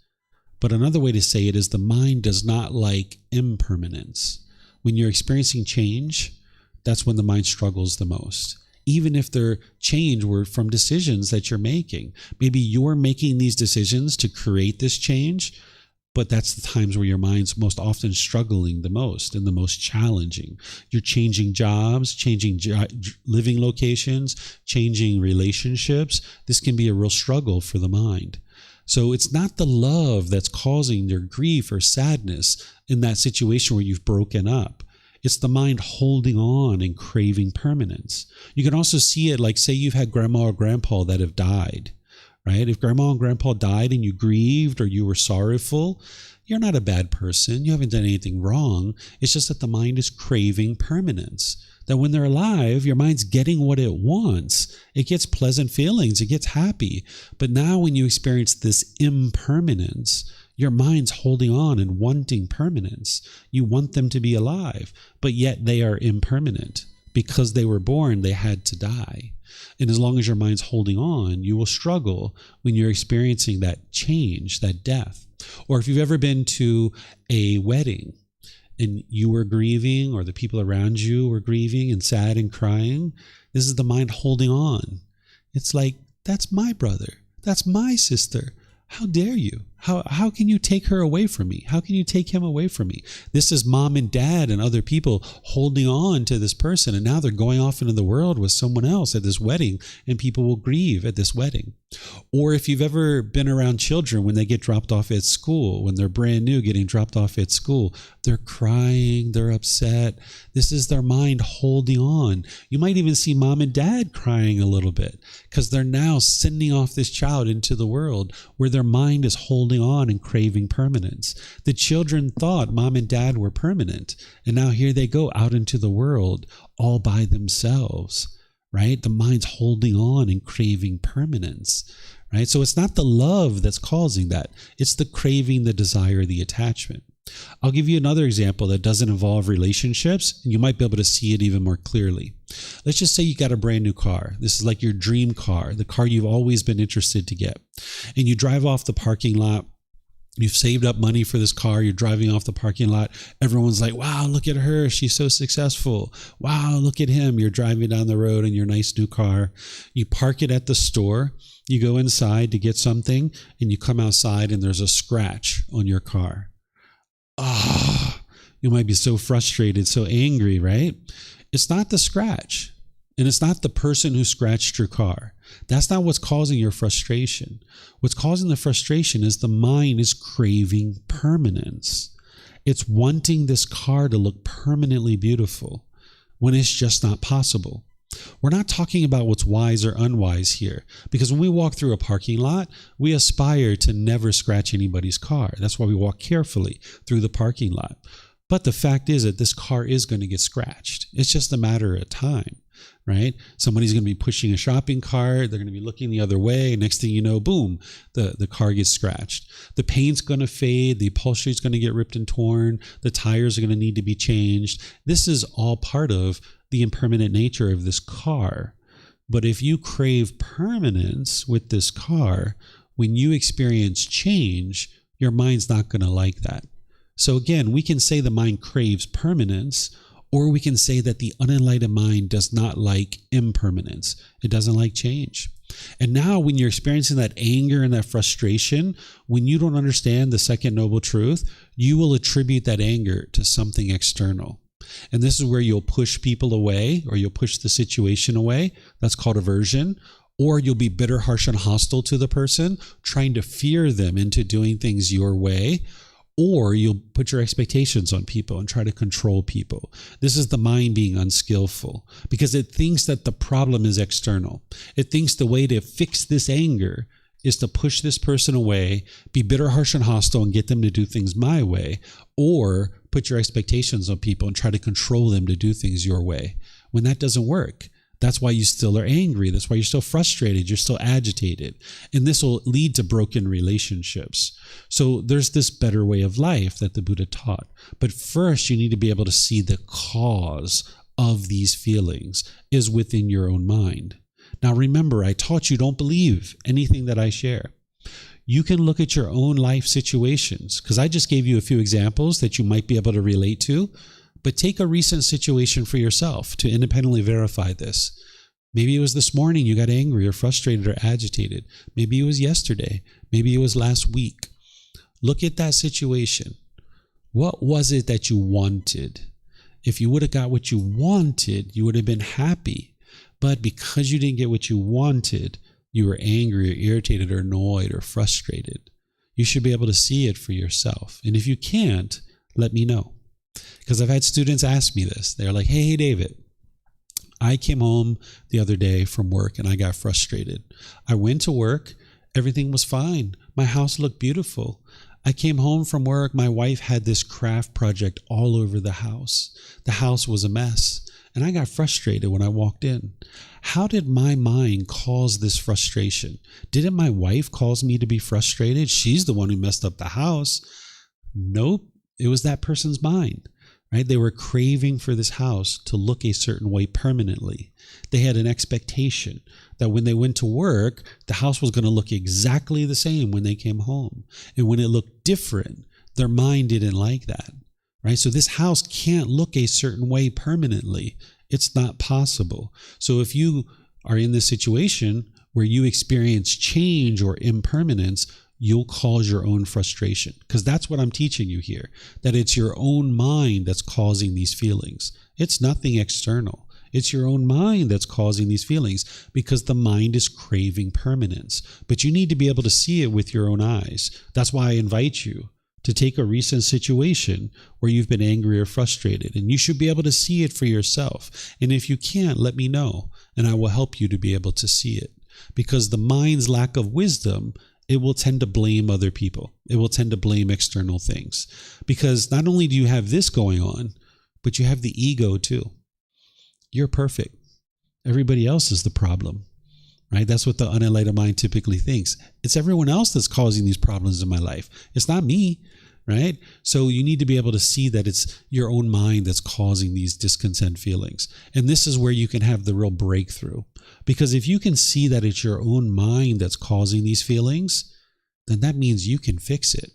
A: But another way to say it is the mind does not like impermanence. When you're experiencing change, that's when the mind struggles the most. Even if their change were from decisions that you're making. Maybe you're making these decisions to create this change, but that's the times where your mind's most often struggling the most and the most challenging. You're changing jobs, changing living locations, changing relationships. This can be a real struggle for the mind. So it's not the love that's causing your grief or sadness in that situation where you've broken up. It's the mind holding on and craving permanence. You can also see it like, say you've had grandma or grandpa that have died, right? If grandma and grandpa died and you grieved or you were sorrowful, you're not a bad person. You haven't done anything wrong. It's just that the mind is craving permanence. That when they're alive, your mind's getting what it wants. It gets pleasant feelings. It gets happy. But now when you experience this impermanence, your mind's holding on and wanting permanence. You want them to be alive, but yet they are impermanent. because they were born, they had to die. And as long as your mind's holding on, you will struggle when you're experiencing that change, that death. Or if you've ever been to a wedding and you were grieving, or the people around you were grieving and sad and crying, this is the mind holding on. It's like, that's my brother. That's my sister. How dare you? How can you take her away from me? How can you take him away from me? This is mom and dad and other people holding on to this person, and now they're going off into the world with someone else at this wedding, and people will grieve at this wedding. Or if you've ever been around children when they get dropped off at school, when they're brand new getting dropped off at school, they're crying, they're upset. This is their mind holding on. You might even see mom and dad crying a little bit because they're now sending off this child into the world where their mind is holding on and craving permanence. The children thought mom and dad were permanent, and now here they go out into the world all by themselves, right? The mind's holding on and craving permanence, right? So it's not the love that's causing that. It's the craving, the desire, the attachment. I'll give you another example that doesn't involve relationships, and you might be able to see it even more clearly. Let's just say you got a brand new car. This is like your dream car, the car you've always been interested to get. And you drive off the parking lot. You've saved up money for this car. You're driving off the parking lot. Everyone's like, wow, look at her. She's so successful. Wow, look at him. You're driving down the road in your nice new car. You park it at the store. You go inside to get something, and you come outside and there's a scratch on your car. You might be so frustrated, so angry, right? It's not the scratch, and it's not the person who scratched your car. That's not what's causing your frustration. What's causing the frustration is the mind is craving permanence. It's wanting this car to look permanently beautiful when it's just not possible. We're not talking about what's wise or unwise here, because when we walk through a parking lot, we aspire to never scratch anybody's car. That's why we walk carefully through the parking lot. But the fact is that this car is going to get scratched. It's just a matter of time, right? Somebody's going to be pushing a shopping cart. They're going to be looking the other way. Next thing you know, boom, the car gets scratched. The paint's going to fade. The upholstery is going to get ripped and torn. The tires are going to need to be changed. This is all part of the impermanent nature of this car. But if you crave permanence with this car, when you experience change, your mind's not going to like that. So again, we can say the mind craves permanence, or we can say that the unenlightened mind does not like impermanence. It doesn't like change. And now when you're experiencing that anger and that frustration, when you don't understand the second noble truth, you will attribute that anger to something external. And this is where you'll push people away, or you'll push the situation away. That's called aversion. Or you'll be bitter, harsh, and hostile to the person, trying to fear them into doing things your way. Or you'll put your expectations on people and try to control people. This is the mind being unskillful, because it thinks that the problem is external. It thinks the way to fix this anger is to push this person away, be bitter, harsh, and hostile, and get them to do things my way, or put your expectations on people and try to control them to do things your way. When that doesn't work, that's why you still are angry. That's why you're still frustrated. You're still agitated. And this will lead to broken relationships. So there's this better way of life that the Buddha taught. But first, you need to be able to see the cause of these feelings is within your own mind. Now, remember, I taught you don't believe anything that I share. You can look at your own life situations, because I just gave you a few examples that you might be able to relate to. But take a recent situation for yourself to independently verify this. Maybe it was this morning you got angry or frustrated or agitated. Maybe it was yesterday. Maybe it was last week. Look at that situation. What was it that you wanted? If you would have got what you wanted, you would have been happy. But because you didn't get what you wanted, you were angry or irritated or annoyed or frustrated. You should be able to see it for yourself. And if you can't, let me know. Because I've had students ask me this. They're like, hey, David, I came home the other day from work and I got frustrated. I went to work. Everything was fine. My house looked beautiful. I came home from work. My wife had this craft project all over the house. The house was a mess. And I got frustrated when I walked in. How did my mind cause this frustration? Didn't my wife cause me to be frustrated? She's the one who messed up the house. Nope. It was that person's mind, right? They were craving for this house to look a certain way permanently. They had an expectation that when they went to work, the house was going to look exactly the same when they came home. And when it looked different, their mind didn't like that, right? So this house can't look a certain way permanently. It's not possible. So if you are in this situation where you experience change or impermanence, you'll cause your own frustration, because that's what I'm teaching you here, that it's your own mind that's causing these feelings. It's nothing external. It's your own mind that's causing these feelings, because the mind is craving permanence. But you need to be able to see it with your own eyes. That's why I invite you to take a recent situation where you've been angry or frustrated, and you should be able to see it for yourself. And if you can't, let me know, and I will help you to be able to see it. Because the mind's lack of wisdom, it will tend to blame other people. It will tend to blame external things. Because not only do you have this going on, but you have the ego too. You're perfect. Everybody else is the problem, right? That's what the unenlightened mind typically thinks. It's everyone else that's causing these problems in my life. It's not me, right? So you need to be able to see that it's your own mind that's causing these discontent feelings. And this is where you can have the real breakthrough. Because if you can see that it's your own mind that's causing these feelings, then that means you can fix it.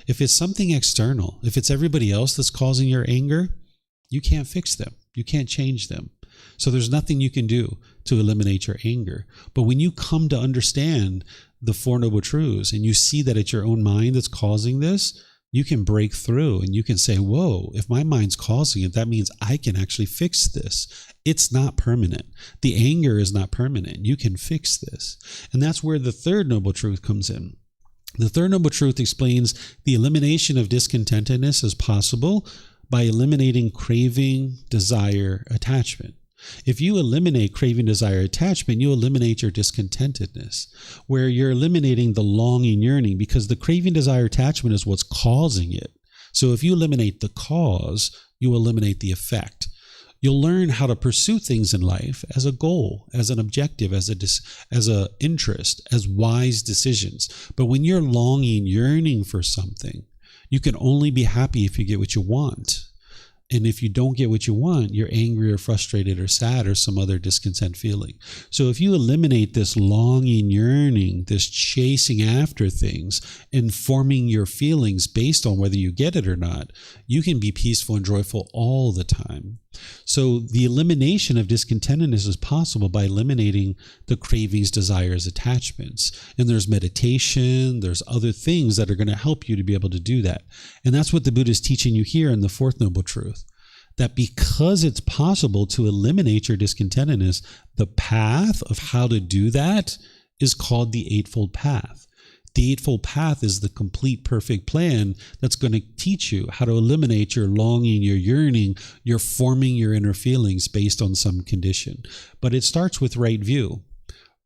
A: If it's something external, if it's everybody else that's causing your anger, you can't fix them. You can't change them. So there's nothing you can do to eliminate your anger. But when you come to understand the Four Noble Truths and you see that it's your own mind that's causing this, you can break through and you can say, whoa, if my mind's causing it, that means I can actually fix this. It's not permanent. The anger is not permanent. You can fix this. And that's where the third Noble Truth comes in. The third Noble Truth explains the elimination of discontentedness is possible by eliminating craving, desire, attachment. If you eliminate craving, desire, attachment, you eliminate your discontentedness, where you're eliminating the longing, yearning, because the craving, desire, attachment is what's causing it. So if you eliminate the cause, you eliminate the effect. You'll learn how to pursue things in life as a goal, as an objective, as a interest, as wise decisions. But when you're longing, yearning for something, you can only be happy if you get what you want. And if you don't get what you want, you're angry or frustrated or sad or some other discontent feeling. So if you eliminate this longing, yearning, this chasing after things, and forming your feelings based on whether you get it or not, you can be peaceful and joyful all the time. So the elimination of discontentedness is possible by eliminating the cravings, desires, attachments. And there's meditation, there's other things that are going to help you to be able to do that. And that's what the Buddha is teaching you here in the Fourth Noble Truth. That because it's possible to eliminate your discontentedness, the path of how to do that is called the Eightfold Path. The Eightfold Path is the complete perfect plan that's going to teach you how to eliminate your longing, your yearning, your forming your inner feelings based on some condition. But it starts with right view.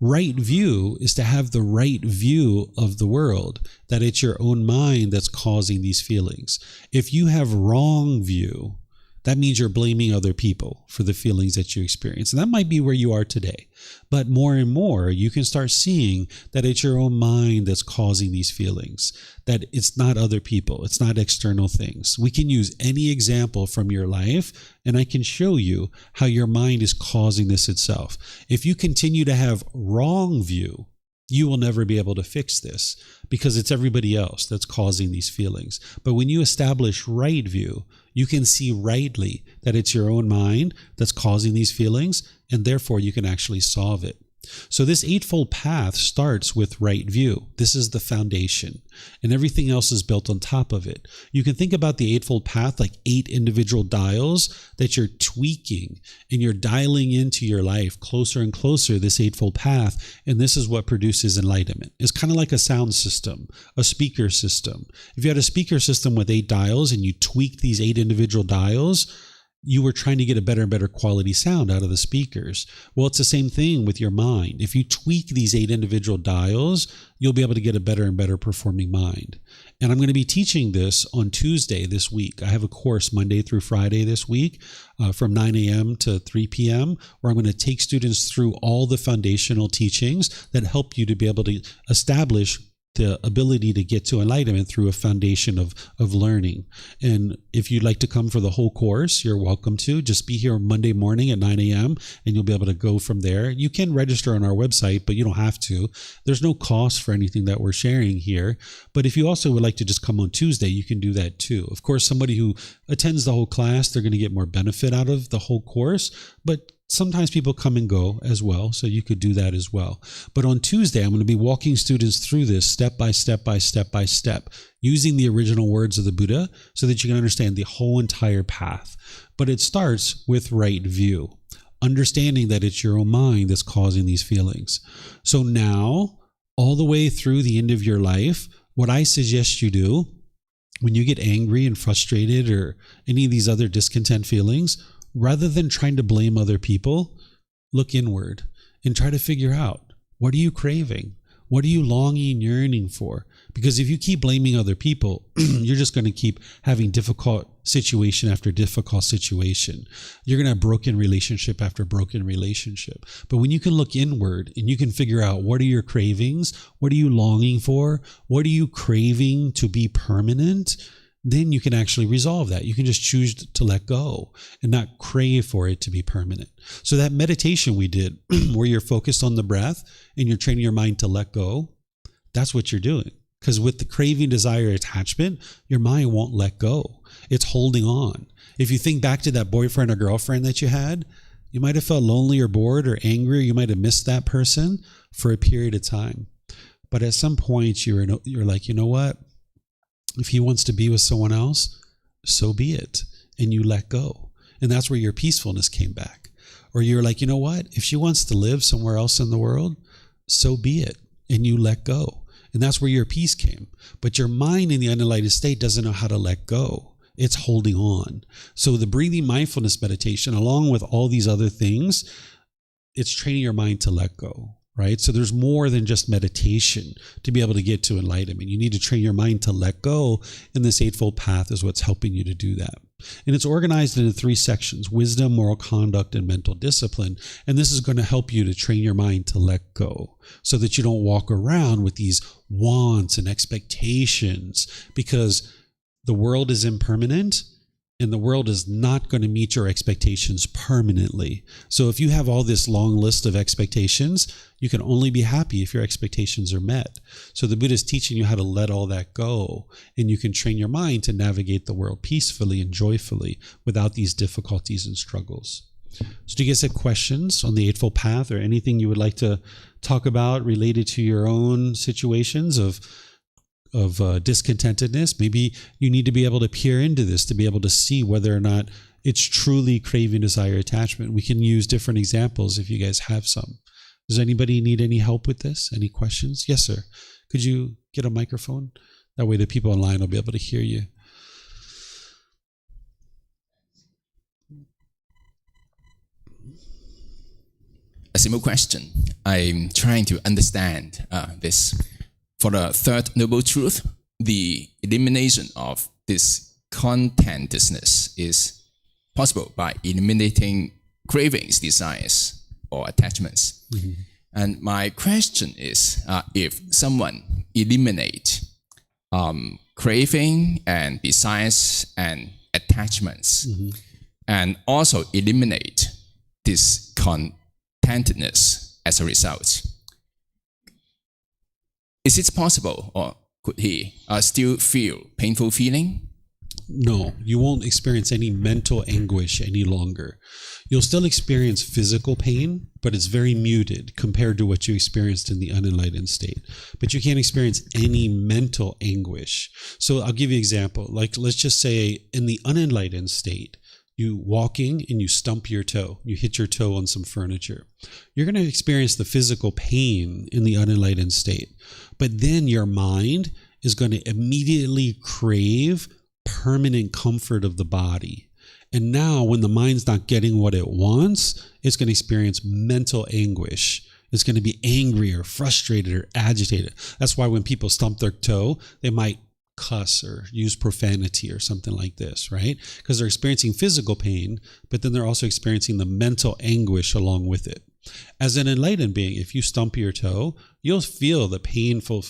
A: Right view is to have the right view of the world, that it's your own mind that's causing these feelings. If you have wrong view, that means you're blaming other people for the feelings that you experience. And that might be where you are today. But more and more, you can start seeing that it's your own mind that's causing these feelings, that it's not other people, it's not external things. We can use any example from your life, and I can show you how your mind is causing this itself. If you continue to have wrong view, you will never be able to fix this because it's everybody else that's causing these feelings. But when you establish right view, you can see rightly that it's your own mind that's causing these feelings, and therefore you can actually solve it. So this Eightfold Path starts with right view. This is the foundation, and everything else is built on top of it. You can think about the Eightfold Path like 8 individual dials that you're tweaking, and you're dialing into your life closer and closer, this Eightfold Path, and this is what produces enlightenment. It's kind of like a sound system, a speaker system. If you had a speaker system with 8 dials and you tweak these 8 individual dials, you were trying to get a better and better quality sound out of the speakers. Well, it's the same thing with your mind. If you tweak these 8 individual dials, you'll be able to get a better and better performing mind. And I'm going to be teaching this on Tuesday this week. I have a course Monday through Friday this week from 9 a.m. to 3 p.m. where I'm going to take students through all the foundational teachings that help you to be able to establish the ability to get to enlightenment through a foundation of learning. And if you'd like to come for the whole course, you're welcome to. Just be here Monday morning at 9 a.m. and you'll be able to go from there. You can register on our website, but you don't have to. There's no cost for anything that we're sharing here. But if you also would like to just come on Tuesday, you can do that too. Of course, somebody who attends the whole class, they're going to get more benefit out of the whole course, but sometimes people come and go as well, so you could do that as well. But on Tuesday, I'm going to be walking students through this step by step by step by step, using the original words of the Buddha so that you can understand the whole entire path. But it starts with right view, understanding that it's your own mind that's causing these feelings. So now, all the way through the end of your life, what I suggest you do when you get angry and frustrated or any of these other discontent feelings, rather than trying to blame other people, look inward and try to figure out, what are you craving? What are you longing, yearning for? Because if you keep blaming other people, you're just going to keep having difficult situation after difficult situation. You're going to have broken relationship after broken relationship. But when you can look inward and you can figure out, what are your cravings? What are you longing for? What are you craving to be permanent? Then you can actually resolve that. You can just choose to let go and not crave for it to be permanent. So that meditation we did, where you're focused on the breath and you're training your mind to let go, that's what you're doing. Because with the craving, desire, attachment, your mind won't let go. It's holding on. If you think back to that boyfriend or girlfriend that you had, you might have felt lonely or bored or angry, or you might have missed that person for a period of time. But at some point, you're like, you know what? If he wants to be with someone else, so be it. And you let go. And that's where your peacefulness came back. Or you're like, you know what? If she wants to live somewhere else in the world, so be it. And you let go. And that's where your peace came. But your mind in the unenlightened state doesn't know how to let go. It's holding on. So the breathing mindfulness meditation, along with all these other things, it's training your mind to let go. Right? So there's more than just meditation to be able to get to enlightenment. You need to train your mind to let go, and this Eightfold Path is what's helping you to do that. And it's organized into 3 sections: wisdom, moral conduct, and mental discipline. And this is going to help you to train your mind to let go so that you don't walk around with these wants and expectations, because the world is impermanent. And the world is not going to meet your expectations permanently. So if you have all this long list of expectations, you can only be happy if your expectations are met. So the Buddha is teaching you how to let all that go. And you can train your mind to navigate the world peacefully and joyfully without these difficulties and struggles. So do you guys have questions on the Eightfold Path, or anything you would like to talk about related to your own situations of discontentedness? Maybe you need to be able to peer into this to be able to see whether or not it's truly craving, desire, attachment. We can use different examples if you guys have some. Does anybody need any help with this? Any questions? Yes, sir. Could you get a microphone? That way the people online will be able to hear you.
B: A simple question. I'm trying to understand this. For the third noble truth, the elimination of discontentedness is possible by eliminating cravings, desires, or attachments. Mm-hmm. And my question is, if someone eliminate craving and desires and attachments, mm-hmm. and also eliminate discontentedness as a result, is it possible, or could he still feel painful feeling?
A: No, you won't experience any mental anguish any longer. You'll still experience physical pain, but it's very muted compared to what you experienced in the unenlightened state. But you can't experience any mental anguish. So I'll give you an example. Like, let's just say in the unenlightened state, you walking and you stump your toe, you hit your toe on some furniture. You're going to experience the physical pain in the unenlightened state. But then your mind is going to immediately crave permanent comfort of the body. And now when the mind's not getting what it wants, it's going to experience mental anguish. It's going to be angry or frustrated or agitated. That's why when people stump their toe, they might cuss or use profanity or something like this, right? Because they're experiencing physical pain, but then they're also experiencing the mental anguish along with it. As an enlightened being, if you stump your toe, you'll feel the painful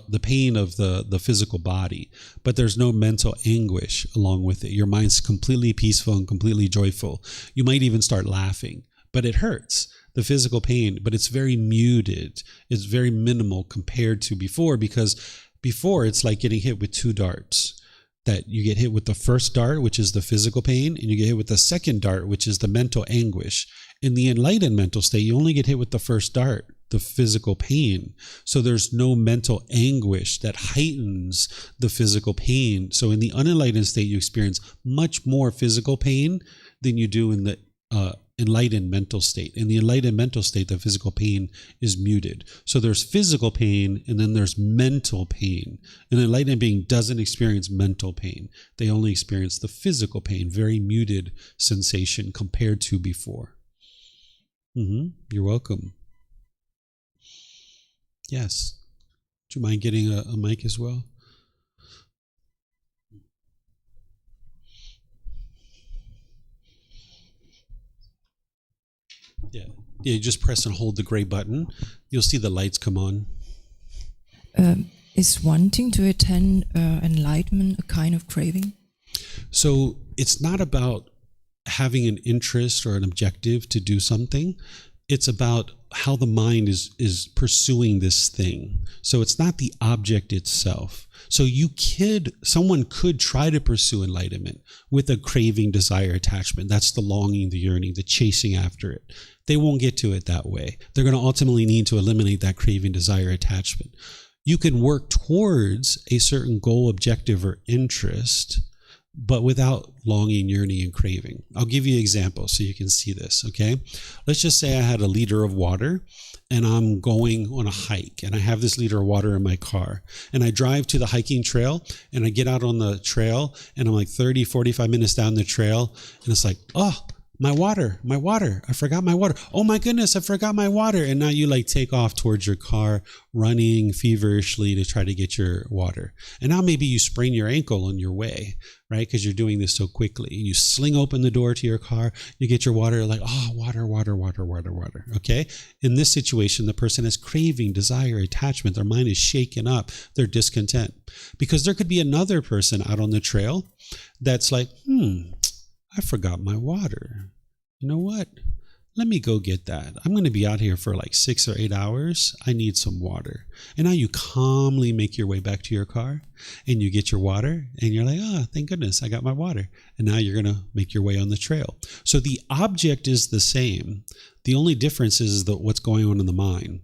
A: the pain of the physical body, but there's no mental anguish along with it. Your mind's completely peaceful and completely joyful. You might even start laughing, but it hurts, the physical pain, but it's very muted. It's very minimal compared to before, because before it's like getting hit with two darts. That you get hit with the first dart, which is the physical pain, and you get hit with the second dart, which is the mental anguish. In the enlightened mental state, you only get hit with the first dart, the physical pain. So there's no mental anguish that heightens the physical pain. So in the unenlightened state, you experience much more physical pain than you do in the enlightened mental state. In the enlightened mental state, the physical pain is muted. So there's physical pain and then there's mental pain. An enlightened being doesn't experience mental pain. They only experience the physical pain, very muted sensation compared to before. You're welcome. Yes. Do you mind getting a mic as well? Yeah, you just press and hold the gray button. You'll see the lights come on.
C: Is wanting to attend enlightenment a kind of craving?
A: So it's not about having an interest or an objective to do something. It's about how the mind is pursuing this thing. So it's not the object itself. So someone could try to pursue enlightenment with a craving, desire, attachment. That's the longing, the yearning, the chasing after it. They won't get to it that way. They're going to ultimately need to eliminate that craving, desire, attachment. You can work towards a certain goal, objective, or interest, but without longing, yearning, and craving. I'll give you an example so you can see this, okay? Let's just say I had a liter of water and I'm going on a hike and I have this liter of water in my car and I drive to the hiking trail and I get out on the trail and I'm like 30, 45 minutes down the trail and it's like, oh, my water, I forgot my water. Oh my goodness, I forgot my water. And now you like take off towards your car, running feverishly to try to get your water. And now maybe you sprain your ankle on your way, right? Because you're doing this so quickly. You sling open the door to your car, you get your water, like, oh, water. Okay? In this situation, the person has craving, desire, attachment. Their mind is shaken up. They're discontent. Because there could be another person out on the trail that's like, I forgot my water. You know what? Let me go get that. I'm going to be out here for like 6 or 8 hours. I need some water. And now you calmly make your way back to your car and you get your water and you're like, oh, thank goodness I got my water. And now you're going to make your way on the trail. So the object is the same. The only difference is what's going on in the mind.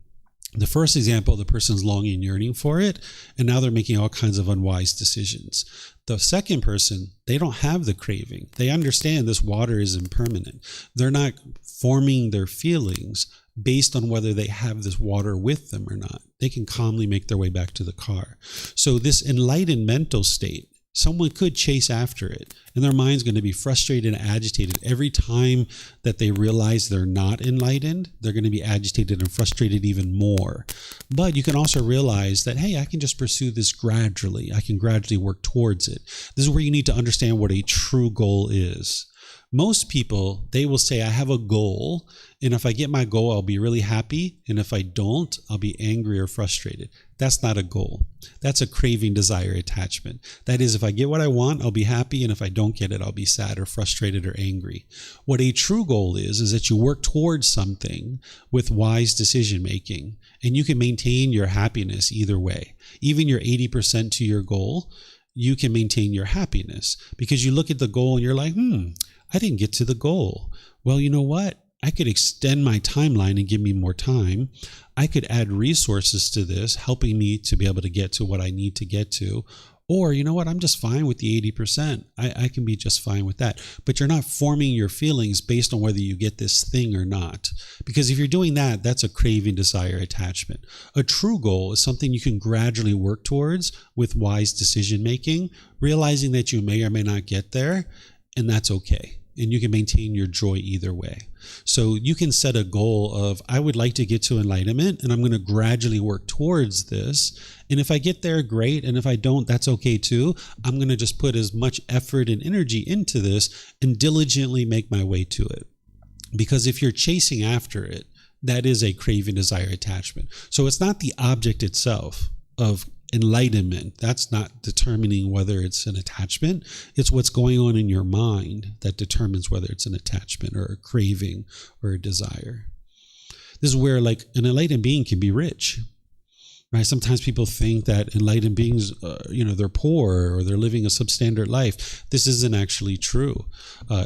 A: The first example, the person's longing and yearning for it, and now they're making all kinds of unwise decisions. The second person, they don't have the craving. They understand this water is impermanent. They're not forming their feelings based on whether they have this water with them or not. They can calmly make their way back to the car. So this enlightened mental state, someone could chase after it, and their mind's going to be frustrated and agitated. Every time that they realize they're not enlightened, they're going to be agitated and frustrated even more. But you can also realize that, hey, I can just pursue this gradually. I can gradually work towards it. This is where you need to understand what a true goal is. Most people, they will say, I have a goal, and if I get my goal, I'll be really happy, and if I don't, I'll be angry or frustrated. That's not a goal. That's a craving, desire, attachment. That is, if I get what I want, I'll be happy, and if I don't get it, I'll be sad or frustrated or angry. What a true goal is that you work towards something with wise decision making, and you can maintain your happiness either way. Even your 80% to your goal, you can maintain your happiness because you look at the goal and you're like, I didn't get to the goal. Well, you know what? I could extend my timeline and give me more time. I could add resources to this, helping me to be able to get to what I need to get to. Or, you know what? I'm just fine with the 80%. I can be just fine with that. But you're not forming your feelings based on whether you get this thing or not. Because if you're doing that, that's a craving, desire, attachment. A true goal is something you can gradually work towards with wise decision making, realizing that you may or may not get there, and that's okay. And you can maintain your joy either way. So you can set a goal of, I would like to get to enlightenment, and I'm going to gradually work towards this. And if I get there, great. And if I don't, that's okay too. I'm going to just put as much effort and energy into this and diligently make my way to it. Because if you're chasing after it, that is a craving, desire, attachment. So it's not the object itself. of enlightenment. That's not determining whether it's an attachment. It's what's going on in your mind that determines whether it's an attachment or a craving or a desire. This is where like an enlightened being can be rich, right? Sometimes people think that enlightened beings, they're poor or they're living a substandard life. This isn't actually true.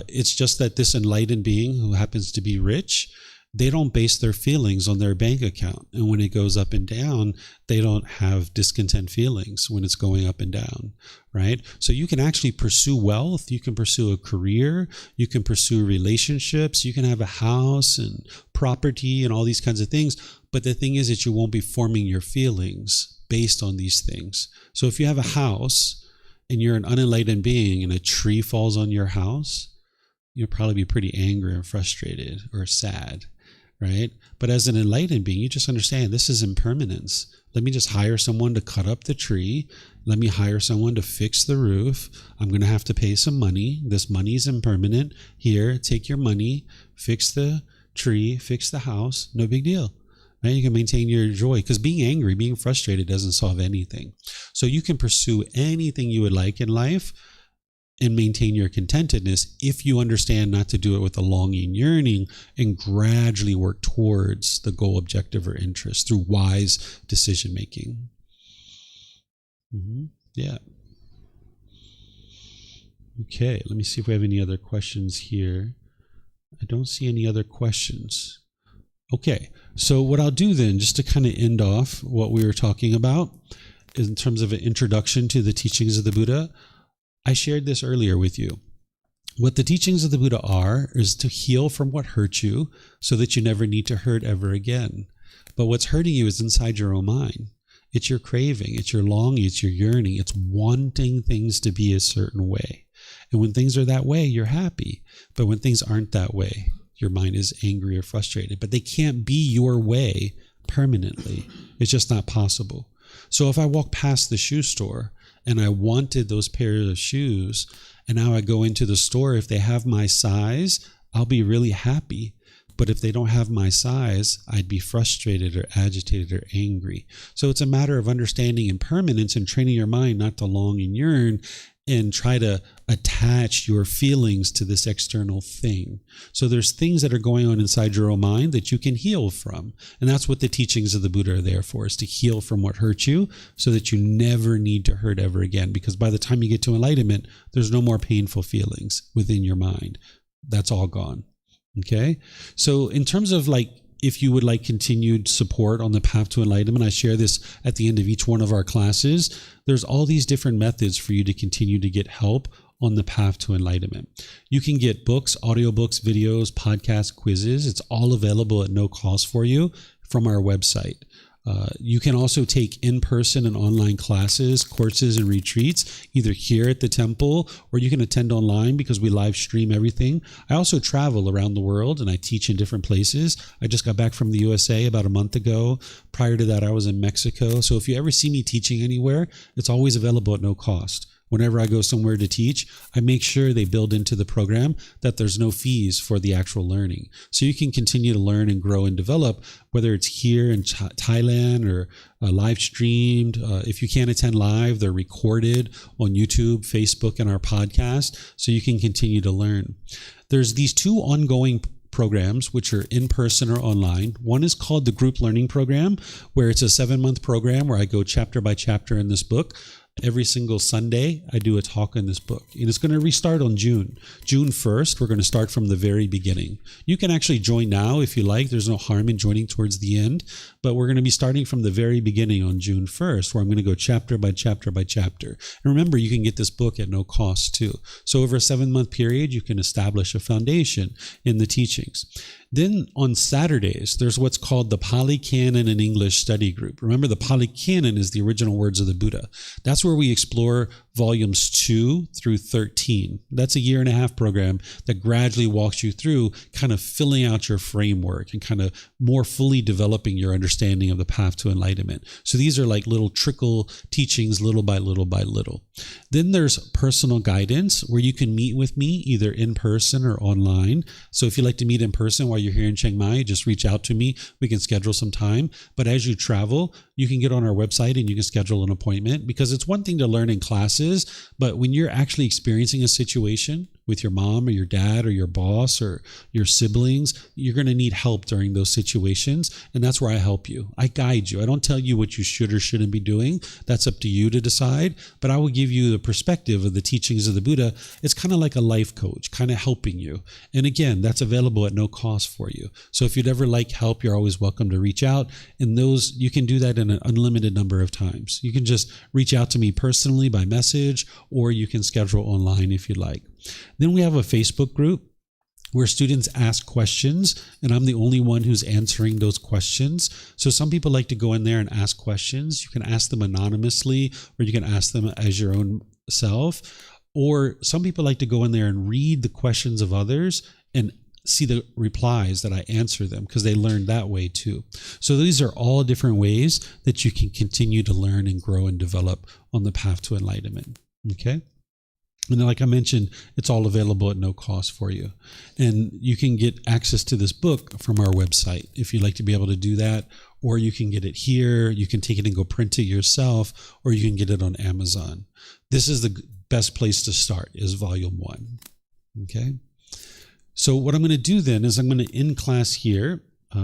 A: It's just that this enlightened being who happens to be rich, they don't base their feelings on their bank account. And when it goes up and down, they don't have discontent feelings when it's going up and down, right? So you can actually pursue wealth. You can pursue a career. You can pursue relationships. You can have a house and property and all these kinds of things. But the thing is that you won't be forming your feelings based on these things. So if you have a house and you're an unenlightened being and a tree falls on your house, you'll probably be pretty angry and frustrated or sad. Right? But as an enlightened being, you just understand this is impermanence. Let me just hire someone to cut up the tree. Let me hire someone to fix the roof. I'm going to have to pay some money. This money is impermanent. Here, take your money, fix the tree, fix the house. No big deal. Right? You can maintain your joy because being angry, being frustrated doesn't solve anything. So you can pursue anything you would like in life and maintain your contentedness if you understand not to do it with a longing, yearning, and gradually work towards the goal, objective, or interest through wise decision making. Yeah. Okay, let me see if we have any other questions here. I don't see any other questions. Okay, so what I'll do then, just to kind of end off what we were talking about in terms of an introduction to the teachings of the Buddha, I shared this earlier with you. What the teachings of the Buddha are is to heal from what hurt you so that you never need to hurt ever again. But what's hurting you is inside your own mind. It's your craving, it's your longing, it's your yearning, it's wanting things to be a certain way. And when things are that way, you're happy. But when things aren't that way, your mind is angry or frustrated. But they can't be your way permanently. It's just not possible. So if I walk past the shoe store and I wanted those pairs of shoes, and now I go into the store, if they have my size, I'll be really happy. But if they don't have my size, I'd be frustrated or agitated or angry. So it's a matter of understanding impermanence and training your mind not to long and yearn and try to attach your feelings to this external thing. So there's things that are going on inside your own mind that you can heal from. And that's what the teachings of the Buddha are there for, is to heal from what hurt you so that you never need to hurt ever again. Because by the time you get to enlightenment, there's no more painful feelings within your mind. That's all gone. Okay? So in terms of like, if you would like continued support on the path to enlightenment, I share this at the end of each one of our classes. There's all these different methods for you to continue to get help on the path to enlightenment. You can get books, audiobooks, videos, podcasts, quizzes. It's all available at no cost for you from our website. You can also take in-person and online classes, courses, and retreats, either here at the temple, or you can attend online because we live stream everything. I also travel around the world and I teach in different places. I just got back from the USA about a month ago. Prior to that, I was in Mexico. So if you ever see me teaching anywhere, it's always available at no cost. Whenever I go somewhere to teach, I make sure they build into the program that there's no fees for the actual learning. So you can continue to learn and grow and develop, whether it's here in Thailand or live streamed. If you can't attend live, they're recorded on YouTube, Facebook, and our podcast, so you can continue to learn. There's these two ongoing programs, which are in person or online. One is called the Group Learning Program, where it's a 7-month program where I go chapter by chapter in this book. Every single Sunday, I do a talk in this book. And it's going to restart on June 1st. We're going to start from the very beginning. You can actually join now if you like. There's no harm in joining towards the end. But we're going to be starting from the very beginning on June 1st, where I'm going to go chapter by chapter by chapter. And remember, you can get this book at no cost too. So over a 7-month period, you can establish a foundation in the teachings. Then on Saturdays, there's what's called the Pali Canon and English Study Group. Remember, the Pali Canon is the original words of the Buddha. That's where we explore volumes 2 through 13. That's a 1.5-year program that gradually walks you through kind of filling out your framework and kind of more fully developing your understanding of the path to enlightenment. So these are like little trickle teachings, little by little by little. Then there's personal guidance where you can meet with me either in person or online. So if you'd like to meet in person while you're here in Chiang Mai, just reach out to me. We can schedule some time. But as you travel, you can get on our website and you can schedule an appointment, because it's one thing to learn in classes, but when you're actually experiencing a situation with your mom or your dad or your boss or your siblings, you're going to need help during those situations. And that's where I help you. I guide you. I don't tell you what you should or shouldn't be doing. That's up to you to decide. But I will give you the perspective of the teachings of the Buddha. It's kind of like a life coach, kind of helping you. And again, that's available at no cost for you. So if you'd ever like help, you're always welcome to reach out. And those, you can do that in an unlimited number of times. You can just reach out to me personally by message, or you can schedule online if you'd like. Then we have a Facebook group where students ask questions, and I'm the only one who's answering those questions. So some people like to go in there and ask questions. You can ask them anonymously, or you can ask them as your own self. Or some people like to go in there and read the questions of others and see the replies that I answer them, because they learn that way too. So these are all different ways that you can continue to learn and grow and develop on the path to enlightenment. Okay? And then, like I mentioned, it's all available at no cost for you. And you can get access to this book from our website if you'd like to be able to do that, or you can get it here. You can take it and go print it yourself, or you can get it on Amazon. This is the best place to start, is volume 1. Okay? So what I'm going to do then is I'm going to end class here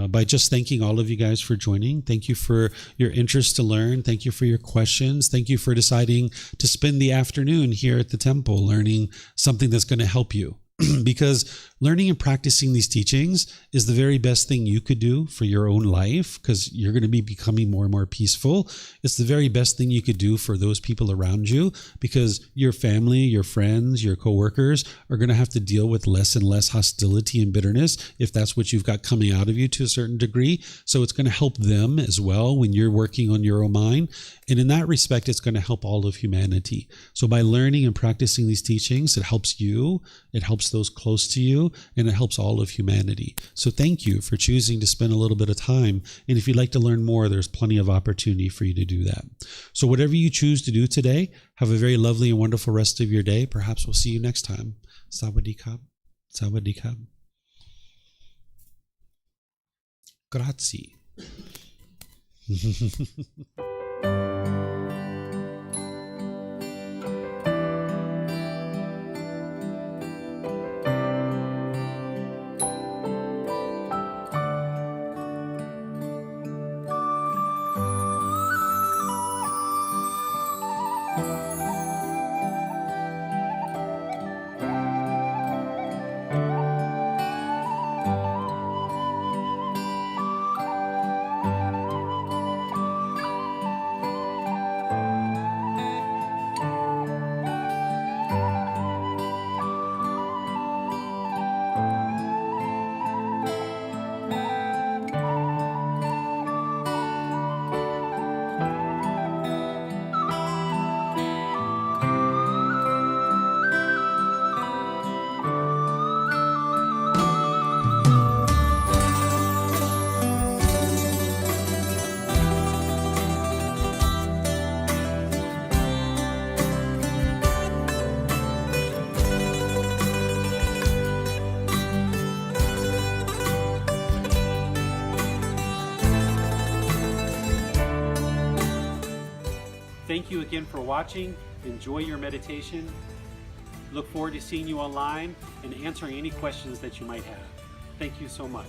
A: by just thanking all of you guys for joining. Thank you for your interest to learn. Thank you for your questions. Thank you for deciding to spend the afternoon here at the temple learning something that's going to help you. Because learning and practicing these teachings is the very best thing you could do for your own life, because you're going to be becoming more and more peaceful. It's the very best thing you could do for those people around you, because your family, your friends, your coworkers are going to have to deal with less and less hostility and bitterness if that's what you've got coming out of you to a certain degree. So it's going to help them as well when you're working on your own mind. And in that respect, it's going to help all of humanity. So by learning and practicing these teachings, it helps you, it helps those close to you, and it helps all of humanity. So thank you for choosing to spend a little bit of time. And if you'd like to learn more, there's plenty of opportunity for you to do that. So whatever you choose to do today, have a very lovely and wonderful rest of your day. Perhaps we'll see you next time. Sawadee-kap. Sawadee-kap. Grazie.
D: Thank you again for watching. Enjoy your meditation. Look forward to seeing you online and answering any questions that you might have. Thank you so much.